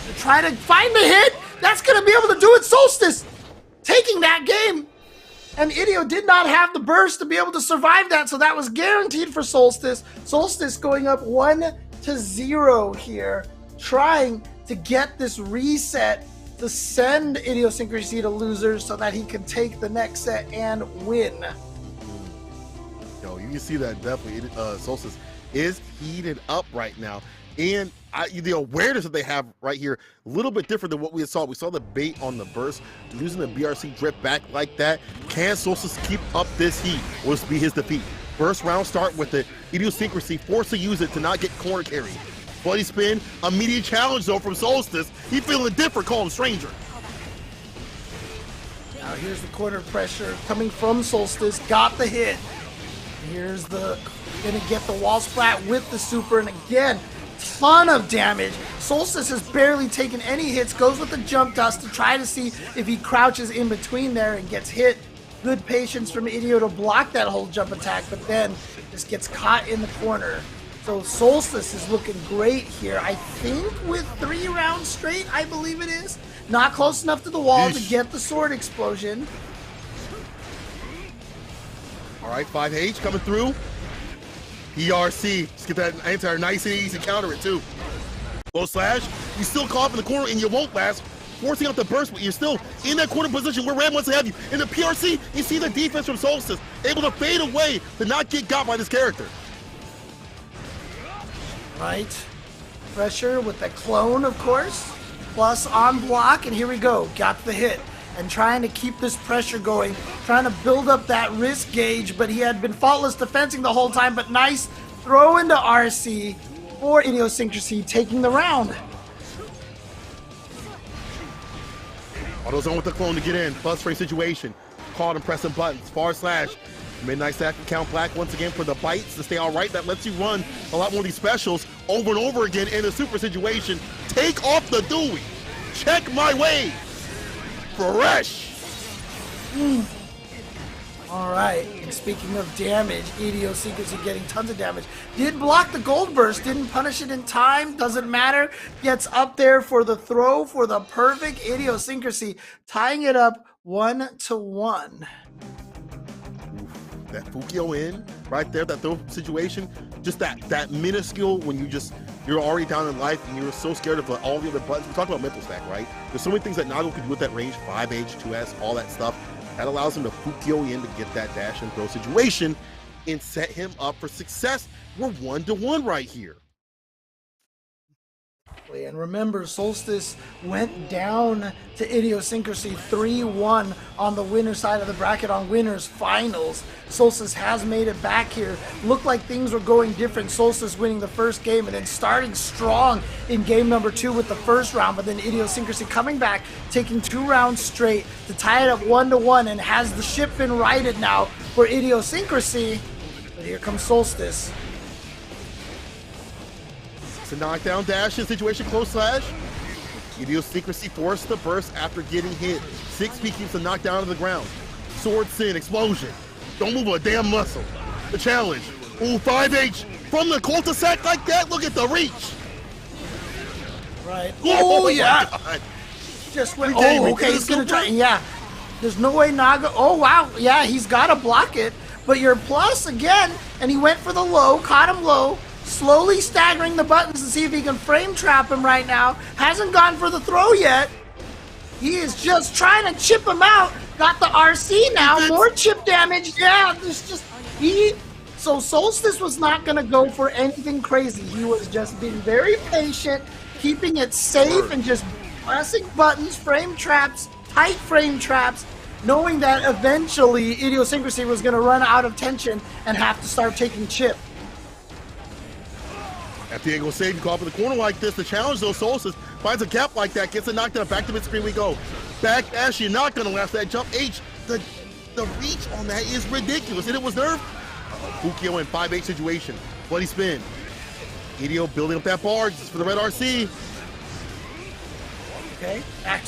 to try to find the hit. That's going to be able to do it. Solstice taking that game. And Idio did not have the burst to be able to survive that, so that was guaranteed for Solstice. Solstice going up 1-0 here, trying to get this reset to send Idiosyncrasy to losers so that he can take the next set and win. Yo, you can see that definitely. Solstice is heated up right now. And the awareness that they have right here, a little bit different than what we saw. We saw the bait on the burst, losing the BRC drip back like that. Can Solstice keep up this heat? Will this be his defeat? First round start with the Idiosyncrasy, forced to use it to not get corner carry. Bloody spin, immediate challenge though from Solstice. He feeling different, call him Stranger. Now here's the corner pressure coming from Solstice, got the hit. Here's the, gonna get the wall splat with the super, and again, ton of damage. Solstice has barely taken any hits, goes with the jump dust to try to see if he crouches in between there and gets hit. Good patience from Idio to block that whole jump attack, but then just gets caught in the corner. So Solstice is looking great here. I think with 3 rounds straight, I believe it is. Not close enough to the wall to get the sword explosion. All right, 5H coming through. ERC, just get that anti nice and easy, counter it too. Low slash, you still caught up in the corner and you won't last. Forcing out the burst, but you're still in that corner position where Ram wants to have you. In the PRC, you see the defense from Solstice, able to fade away to not get got by this character. Right. Pressure with the clone, of course. Plus on block, and here we go. Got the hit. And trying to keep this pressure going. Trying to build up that risk gauge, but he had been faultless defensing the whole time. But nice throw into RC for Idiosyncrasy, taking the round. Auto's on with the clone to get in. Buzz frame situation. Caught him pressing buttons. Far slash. Midnight stack count black once again for the bites to stay all right. That lets you run a lot more of these specials over and over again in a super situation. Take off the Dewey. Check my wave. Fresh. All right, and speaking of damage, Idiosyncrasy getting tons of damage. Did block the gold burst, didn't punish it in time, doesn't matter. Gets up there for the throw for the perfect Idiosyncrasy, tying it up 1-1. That Fukio in right there, that throw situation, just that minuscule when you're already down in life and you're so scared of all the other buttons. We talked about mental stack, right? There's so many things that Nago can do with that range, 5H, 2S, all that stuff. That allows him to Fukio in to get that dash and throw situation and set him up for success. We're 1-1 right here. And remember, Solstice went down to Idiosyncrasy 3-1 on the winner side of the bracket on winners finals. Solstice has made it back here. Looked like things were going different. Solstice winning the first game and then starting strong in game number 2 with the first round, but then Idiosyncrasy coming back, taking 2 rounds straight to tie it up 1-1, and has the ship been righted now for Idiosyncrasy. But here comes Solstice. It's a knockdown dash in situation, close slash. Idiosyncrasy forced the burst after getting hit. 6P keeps the knockdown to the ground. Sword sin, explosion. Don't move a damn muscle. The challenge. Ooh, 5H from the cul-de-sac like that. Look at the reach. Right. Oh, yeah. God. Just went. Oh, okay. He's gonna try. Yeah. There's no way Naga. Oh, wow. Yeah, he's got to block it. But you're plus again, and he went for the low, caught him low. Slowly staggering the buttons to see if he can frame trap him right now. Hasn't gone for the throw yet. He is just trying to chip him out. Got the RC now. More chip damage. Yeah, there's just So Solstice was not going to go for anything crazy. He was just being very patient, keeping it safe, and just pressing buttons, frame traps, tight frame traps, knowing that eventually Idiosyncrasy was going to run out of tension and have to start taking chip. At the angle save, you call up in the corner like this. The challenge though, Solstice finds a gap like that, gets a knockdown, back to mid-screen we go. Back dash, you're not gonna last that jump. H, the reach on that is ridiculous, and it was nerfed. Fukio in 5H situation. Bloody spin. Idio building up that bar just for the red RC. Okay, back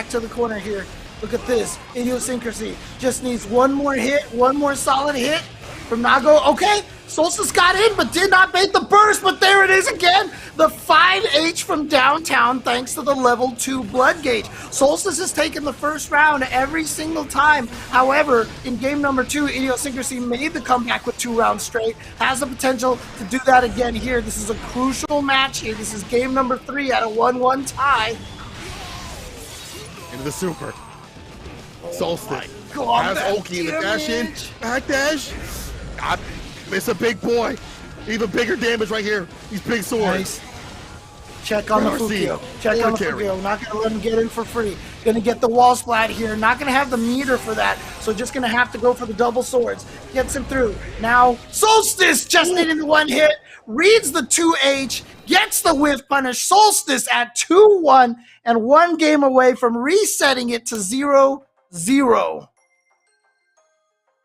to the corner here. Look at this. Idiosyncrasy just needs one more hit, one more solid hit from Nago. Okay, Solstice got in, but did not bait the burst, but there it is again. The 5H from downtown thanks to the level 2 blood gauge. Solstice has taken the first round every single time. However, in game number 2, Idiosyncrasy made the comeback with 2 rounds straight, has the potential to do that again here. This is a crucial match here. This is game number 3 at a 1-1 tie. Into the super. Solstice God, has Oki in the dash in, back dash. It's a big boy. Even bigger damage right here. These big swords. Nice. Check on the Fukio. Check on the Fukio. Not going to let him get in for free. Going to get the wall splat here. Not going to have the meter for that. So just going to have to go for the double swords. Gets him through. Now, Solstice just needing the 1 hit. Reads the 2H. Gets the whiff punish. Solstice at 2-1 and 1 game away from resetting it to 0-0.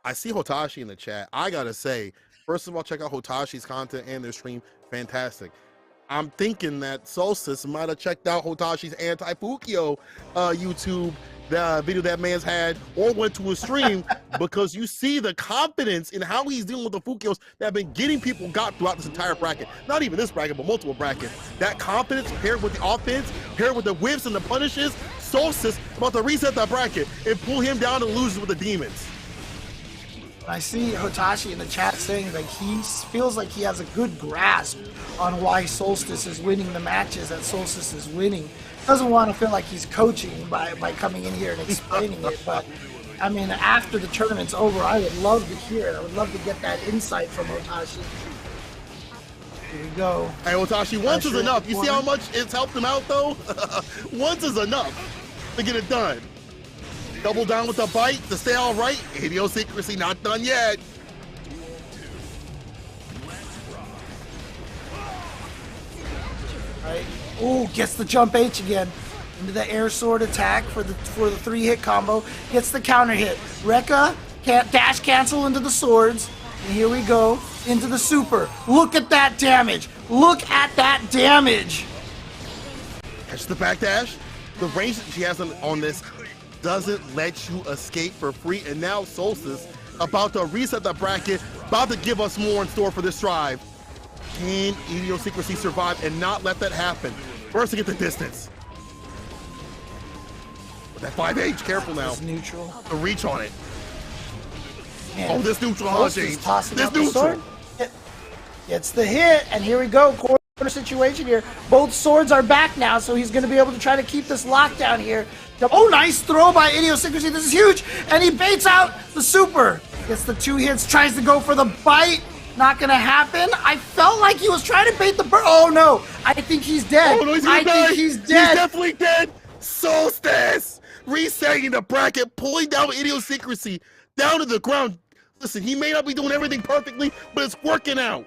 I see Hotashi in the chat. I got to say, first of all, check out Hotashi's content and their stream. Fantastic. I'm thinking that Solstice might have checked out Hotashi's anti-Fukio YouTube video that man's had, or went to a stream, because you see the confidence in how he's dealing with the Fukios that have been getting people got throughout this entire bracket. Not even this bracket, but multiple brackets. That confidence paired with the offense, paired with the whiffs and the punishes, Solstice about to reset that bracket and pull him down and lose with the demons. I see Hotashi in the chat saying that he feels like he has a good grasp on why Solstice is winning the matches that Solstice is winning. Doesn't want to feel like he's coaching by coming in here and explaining it, but I mean, after the tournament's over, I would love to hear it. I would love to get that insight from Hotashi. Here we go. Hey, Hotashi, once is enough. You see how much it's helped him out, though? Once is enough to get it done. Double down with the bite to stay all right. Idiosyncrasy not done yet. Right. Ooh, gets the jump H again. Into the air sword attack for the 3-hit combo. Gets the counter hit. Rekka can't dash cancel into the swords. And here we go. Into the super. Look at that damage. Look at that damage. Catch the backdash. The range that she has on this doesn't let you escape for free. And now Solstice about to reset the bracket, about to give us more in store for this drive. Can Idiosyncrasy survive and not let that happen? First to get the distance. With that 5H, careful now. It's neutral. The reach on it. Man, Oh, this neutral, Solstice James. tossing This out the neutral. sword. Gets the hit, and here we go. Corner situation here. Both swords are back now, so he's going to be able to try to keep this lockdown here. Oh, nice throw by Idiosyncrasy. This is huge. And he baits out the super. Gets the 2 hits, tries to go for the bite. Not going to happen. I felt like he was trying to bait the bird. Oh, no. I think he's dead. Oh, no, I think he's dead. He's definitely dead. Solstice resetting the bracket, pulling down Idiosyncrasy down to the ground. Listen, he may not be doing everything perfectly, but it's working out.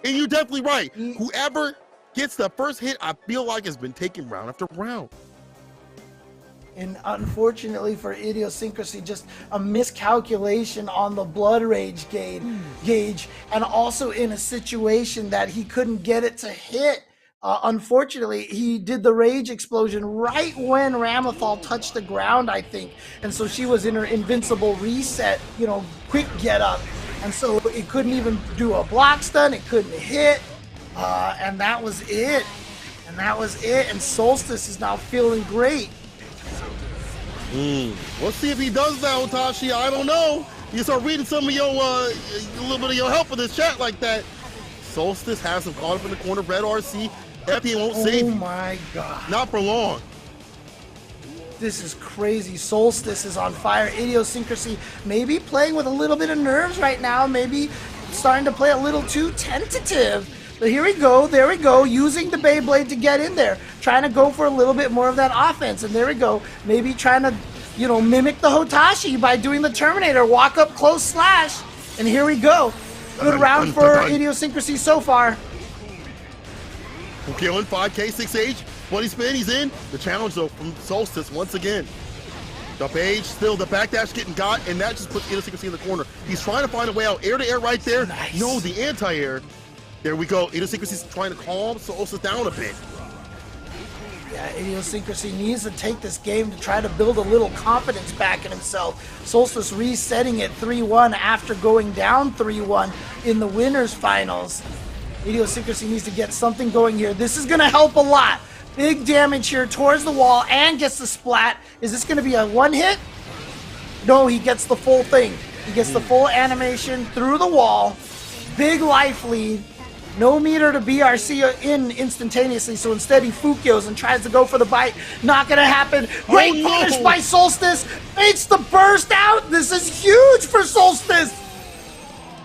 And you're definitely right. Whoever gets the first hit, I feel like has been taken round after round. And unfortunately for Idiosyncrasy, just a miscalculation on the blood rage gauge, and also in a situation that he couldn't get it to hit. Unfortunately, he did the rage explosion right when Ramathal touched the ground, I think. And so she was in her invincible reset, quick get up. And so it couldn't even do a block stun, it couldn't hit. And that was it. And Solstice is now feeling great. Let's see if he does that, Hotashi. I don't know. You start reading some of your, a little bit of your help in this chat like that. Solstice has him caught up in the corner. Red RC. FP won't save you. Oh my God. Not for long. This is crazy. Solstice is on fire. Idiosyncrasy maybe playing with a little bit of nerves right now. Maybe starting to play a little too tentative. But here we go. There we go. Using the Beyblade to get in there. Trying to go for a little bit more of that offense. And there we go. Maybe trying to, mimic the Hotashi by doing the Terminator. Walk up close slash. And here we go. Good round for Idiosyncrasy so far. Killing 5K, 6H. Bloody spin, he's in. The challenge, though, from Solstice once again. The page, still the backdash getting got, and that just puts Idiosyncrasy in the corner. He's trying to find a way out. Air to air right there. Nice. No, the anti-air. There we go. Idiosyncrasy's trying to calm Solstice down a bit. Yeah, Idiosyncrasy needs to take this game to try to build a little confidence back in himself. Solstice resetting it 3-1 after going down 3-1. in the winners finals. Idiosyncrasy needs to get something going here. This is going to help a lot. Big damage here towards the wall and gets the splat. Is this going to be a one hit? No, he gets the full thing. He gets the full animation through the wall. Big life lead. No meter to BRC in instantaneously, so instead he Fukios and tries to go for the bite. Not gonna happen. Great punish by Solstice. Baits the burst out. This is huge for Solstice.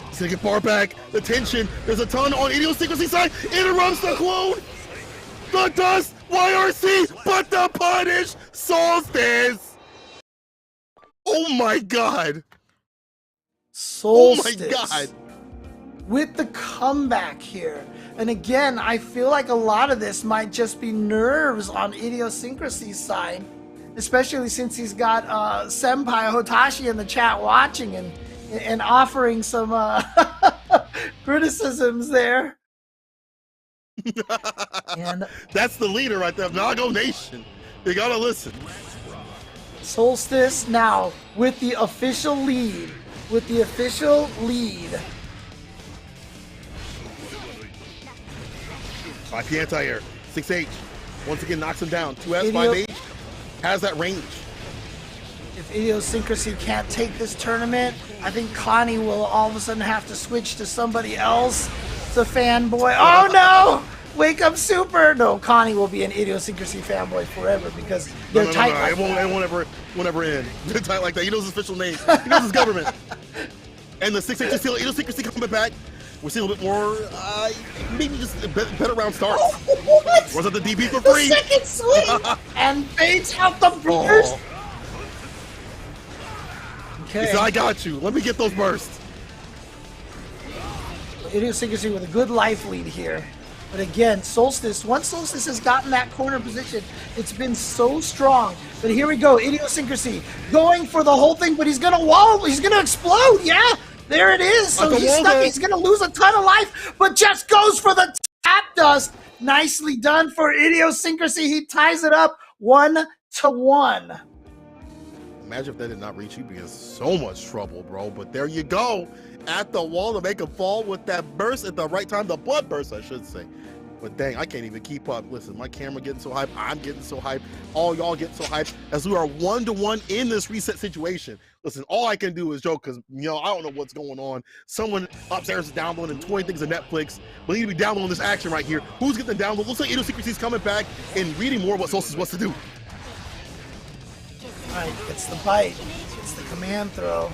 He's gonna get far back. The tension. There's a ton on Idiosyncrasy side. Interrupts the clone. The dust. YRC. But the punish. Solstice. Oh my god. Solstice. Oh my god. With the comeback here. And again, I feel like a lot of this might just be nerves on Idiosyncrasy's side, especially since he's got Senpai Hotashi in the chat watching and offering some criticisms there. And that's the leader right there, Nago Nation. You gotta listen. Solstice now with the official lead. With the official lead. 5P anti-air, 6H, once again knocks him down. 2S, 5H, has that range. If Idiosyncrasy can't take this tournament, I think Connie will all of a sudden have to switch to somebody else. It's a fanboy. Oh no! Wake up super! No, Connie will be an Idiosyncrasy fanboy forever because they're tight. No. Like it won't ever end. They're tight like that. He knows his official name. He knows his government. And the 6H is still Idiosyncrasy coming back. We're seeing a little bit more, maybe just a better round starts. What? Was it the DP for free? The second swing! And baits out the burst! Okay. He said, I got you. Let me get those bursts. Idiosyncrasy with a good life lead here. But again, Solstice, once Solstice has gotten that corner position, it's been so strong. But here we go, Idiosyncrasy going for the whole thing, but he's gonna explode, yeah! There it is. So he's stuck. He's going to lose a ton of life, but just goes for the tap dust. Nicely done for Idiosyncrasy. He ties it up 1-1. Imagine if that did not reach, you'd be in so much trouble, bro. But there you go. At the wall to make him fall with that burst at the right time. The blood burst, I should say. But dang, I can't even keep up. Listen, my camera getting so hyped. I'm getting so hyped. All y'all getting so hyped as we are 1-1 in this reset situation. Listen, all I can do is joke because, I don't know what's going on. Someone upstairs is downloading 20 things on Netflix. We need to be downloading this action right here. Who's getting the download? Looks like Idiosyncrasy's coming back and reading more of what Solstice wants to do. All right, it's the bite. It's the command throw.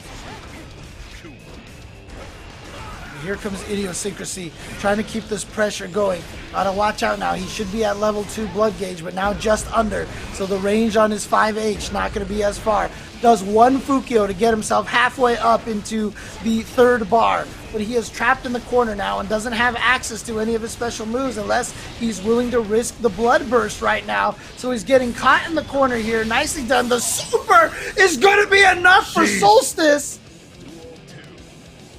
Here comes Idiosyncrasy, trying to keep this pressure going. Gotta watch out now. He should be at level 2 blood gauge, but now just under. So the range on his 5H not going to be as far. Does one Fukio to get himself halfway up into the third bar. But he is trapped in the corner now and doesn't have access to any of his special moves unless he's willing to risk the blood burst right now. So he's getting caught in the corner here. Nicely done. The super is going to be enough for Solstice.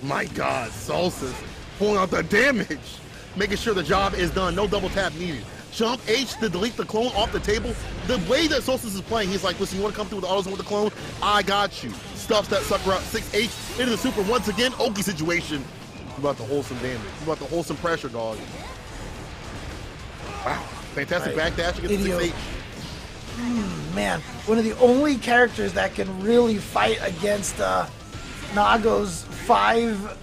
My God, Solstice pulling out the damage, making sure the job is done. No double tap needed. Jump H to delete the clone off the table. The way that Solstice is playing, he's like, listen, you want to come through with the autos and with the clone? I got you. Stuffs that sucker out. 6H into the super once again. Oki situation. You about to hold some damage. You about to hold some pressure, dog. Wow. Fantastic backdash against 6H. Man, one of the only characters that can really fight against Nago's 5S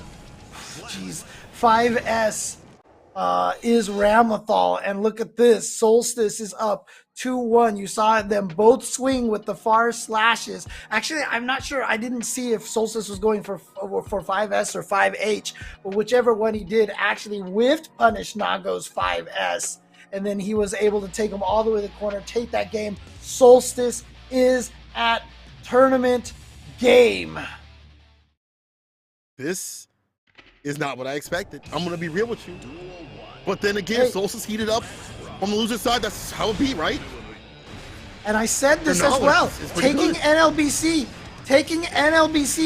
is Ramlethal, and look at this. Solstice is up 2-1. You saw them both swing with the far slashes. Actually, I'm not sure. I didn't see if Solstice was going for 5S or 5H, but whichever one he did actually whiffed punish Nago's 5S, and then he was able to take him all the way to the corner, take that game. Solstice is at tournament game. This is not what I expected. I'm going to be real with you. But then again, Solstice heated up on the loser side. That's how it be, right? And I said this as well. Taking NLBC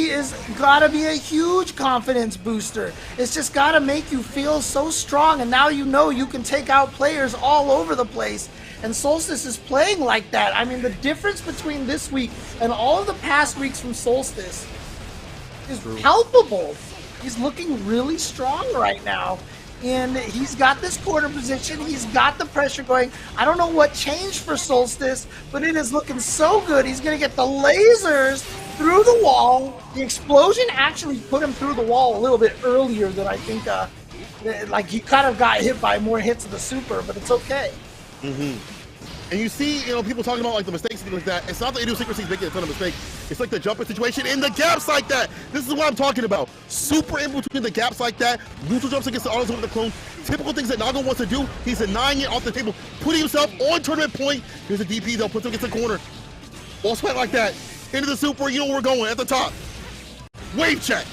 is gotta be a huge confidence booster. It's just gotta make you feel so strong, and now you know you can take out players all over the place. And Solstice is playing like that. I mean, the difference between this week and all of the past weeks from Solstice is palpable. He's looking really strong right now. And he's got this corner position. He's got the pressure going. I don't know what changed for Solstice, but it is looking so good. He's going to get the lasers through the wall. The explosion actually put him through the wall a little bit earlier than I think. Like he kind of got hit by more hits of the super, but it's okay. And you see, people talking about like the mistakes and things like that. It's not the idiosyncrasies making a ton of mistakes. It's like the jumper situation in the gaps like that. This is what I'm talking about. Super in between the gaps like that. Neutral jumps against the autos with the clone. Typical things that Nago wants to do. He's denying it off the table, putting himself on tournament point. Here's a DP though, puts him against the corner. Ball sweat like that. Into the super, you know where we're going, at the top. Wave check.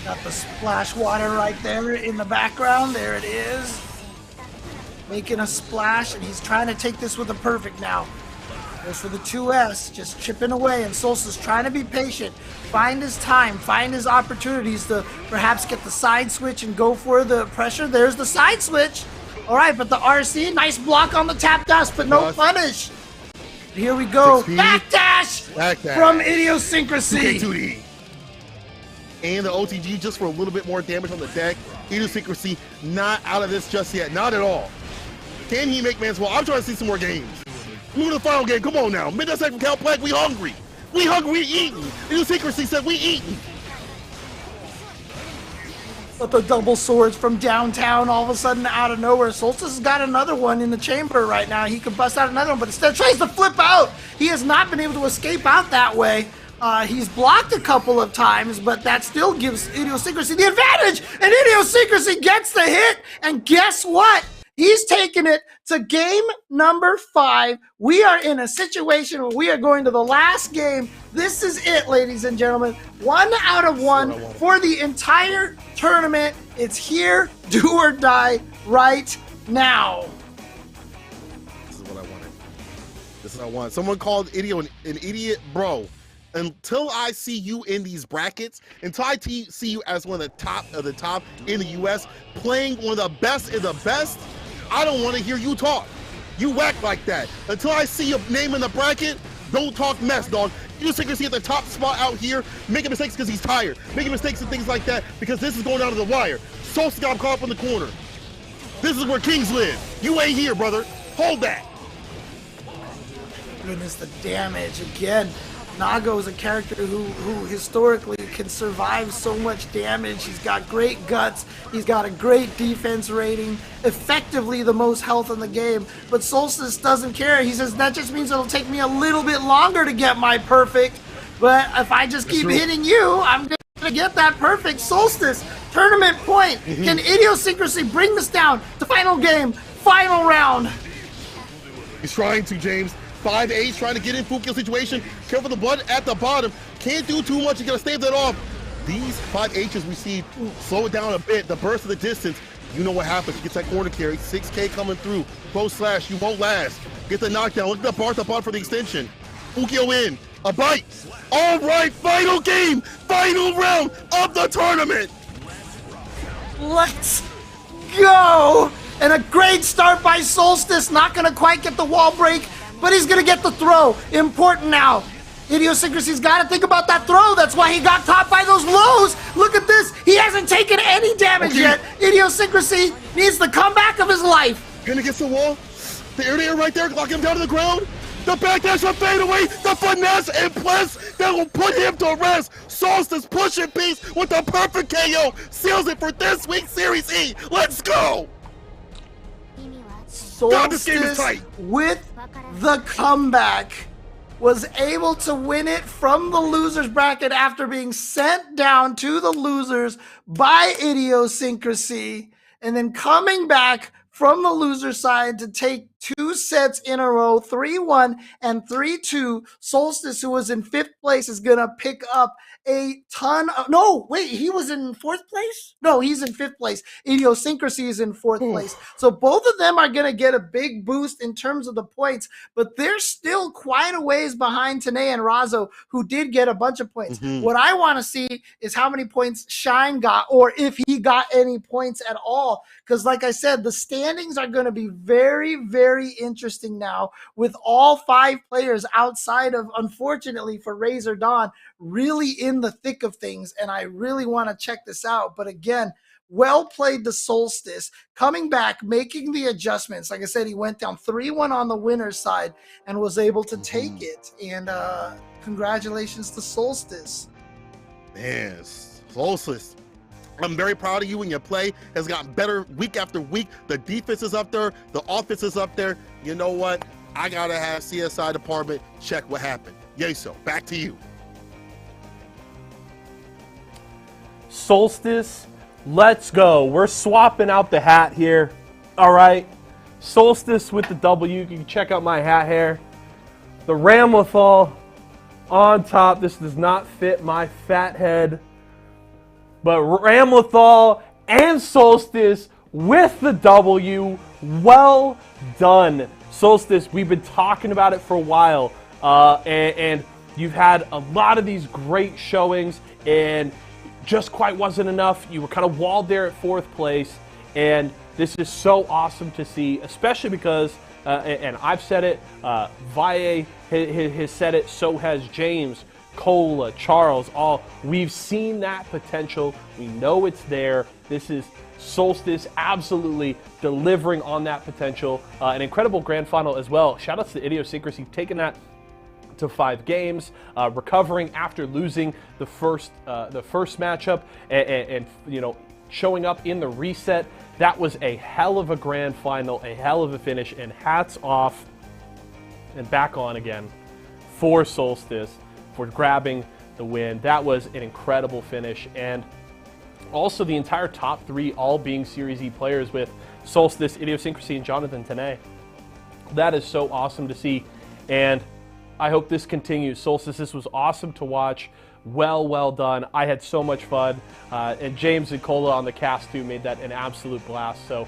Got the splash water right there in the background. There it is. Making a splash, and he's trying to take this with a perfect now. Goes for the 2S, just chipping away, and Solstice trying to be patient, find his time, find his opportunities to perhaps get the side switch and go for the pressure. There's the side switch. All right, but the RC, nice block on the tap dash, but no punish. Here we go, backdash from Idiosyncrasy. 2K2D. And the OTG just for a little bit more damage on the deck. Idiosyncrasy not out of this just yet, not at all. Can he make man's well? I'm trying to see some more games. Move to the final game. Come on now. Midnight Second Cal Plague, we hungry. We hungry, we eating. Idiosyncrasy said we eating. But the double swords from downtown all of a sudden out of nowhere. Solstice has got another one in the chamber right now. He could bust out another one, but instead tries to flip out. He has not been able to escape out that way. He's blocked a couple of times, but that still gives Idiosyncrasy the advantage. And Idiosyncrasy gets the hit. And guess what? He's taking it to game number 5. We are in a situation where we are going to the last game. This is it, ladies and gentlemen. 1 out of 1 for the entire tournament. It's here, do or die right now. This is what I wanted. This is what I want. Someone called Idio an idiot, bro. Until I see you in these brackets, until I see you as one of the top in the US, playing one of the best in the best, I don't want to hear you talk. You whack like that. Until I see your name in the bracket, don't talk mess, dog. You just think at the top spot out here, making mistakes because he's tired, making mistakes and things like that because this is going down to the wire. Solstice got him caught up in the corner. This is where kings live. You ain't here, brother. Hold that. Goodness, the damage again. Nago is a character who historically can survive so much damage. He's got great guts. He's got a great defense rating. Effectively the most health in the game. But Solstice doesn't care. He says, that just means it'll take me a little bit longer to get my perfect. But if I just keep hitting you, I'm going to get that perfect. Solstice, tournament point. Can Idiosyncrasy bring this down to final game, final round? He's trying to, James. 5-8, trying to get in Fukio situation. Careful the blood at the bottom. Can't do too much. You gotta stave that off. These 5Hs we see slow it down a bit. The burst of the distance. You know what happens. He gets that corner carry. 6K coming through. Pro slash. You won't last. Get the knockdown. Look at the bar to bar for the extension. Fukio in. A bite. All right. Final game. Final round of the tournament. Let's go. And a great start by Solstice. Not gonna quite get the wall break, but he's going to get the throw. Important now. Idiosyncrasy's got to think about that throw. That's why he got caught by those lows. Look at this. He hasn't taken any damage yet. Idiosyncrasy needs the comeback of his life. Gonna get the wall. The air right there. Lock him down to the ground. The backdash will fade away. The finesse and plus that will put him to rest. Solstice pushing piece with the perfect KO. Seals it for this week's Series E. Let's go. God, this game is tight. With the comeback, was able to win it from the losers bracket after being sent down to the losers by Idiosyncrasy, and then coming back from the loser side to take 2 sets in a row, 3-1 and 3-2. Solstice, who was in 5th place, is going to pick up a ton of... No, wait, he was in 4th place? No, he's in 5th place. Idiosyncrasy is in 4th place. So both of them are going to get a big boost in terms of the points, but they're still quite a ways behind Tanae and Razo, who did get a bunch of points. What I want to see is how many points Shine got, or if he got any points at all, because like I said, the standings are going to be very, very very interesting now with all 5 players outside of, unfortunately for Razor Dawn, really in the thick of things. And I really want to check this out. But again, well played the Solstice, coming back, making the adjustments. Like I said, he went down 3-1 on the winner's side and was able to take it. And congratulations to Solstice. Man, Solstice, I'm very proud of you, and your play has gotten better week after week. The defense is up there. The offense is up there. You know what? I got to have CSI department check what happened. Yeso, back to you. Solstice, let's go. We're swapping out the hat here. All right. Solstice with the W. You can check out my hat here. The Ramlethal on top. This does not fit my fat head. But Ramlethal and Solstice with the W. Well done, Solstice. We've been talking about it for a while. And you've had a lot of these great showings, and just quite wasn't enough. You were kind of walled there at 4th place. And this is so awesome to see, especially because, and I've said it, Valle has said it, so has James, Cola, Charles, all. We've seen that potential. We know it's there. This is Solstice absolutely delivering on that potential. An incredible grand final as well. Shout out to Idiosyncrasy, taking that to 5 games, recovering after losing the first matchup, and you know, showing up in the reset. That was a hell of a grand final, a hell of a finish, and hats off and back on again for Solstice for grabbing the win. That was an incredible finish, and also the entire top 3 all being Series E players with Solstice, Idiosyncrasy, and Jonathan Tanay. That is so awesome to see, and I hope this continues. Solstice, this was awesome to watch. Well done. I had so much fun, and James and Cola on the cast too made that an absolute blast. So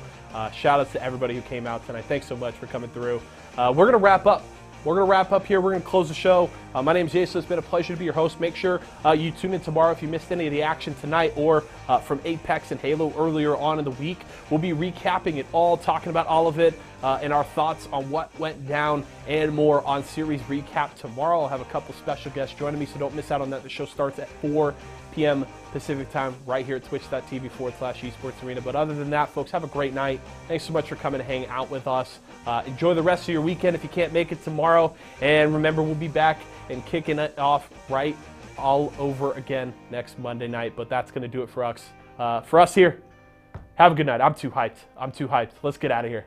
shout outs to everybody who came out tonight. Thanks so much for coming through. We're going to wrap up. We're going to wrap up here. We're going to close the show. My name is Jason. It's been a pleasure to be your host. Make sure you tune in tomorrow if you missed any of the action tonight or from Apex and Halo earlier on in the week. We'll be recapping it all, talking about all of it, and our thoughts on what went down and more on Series Recap tomorrow. I'll have a couple special guests joining me, so don't miss out on that. The show starts at 4 p.m. Pacific time right here at twitch.tv/esports arena. But other than that, folks, have a great night. Thanks so much for coming to hang out with us. Enjoy the rest of your weekend if you can't make it tomorrow. And remember, we'll be back and kicking it off right all over again next Monday night. But that's going to do it for us here. Have a good night. I'm too hyped. Let's get out of here.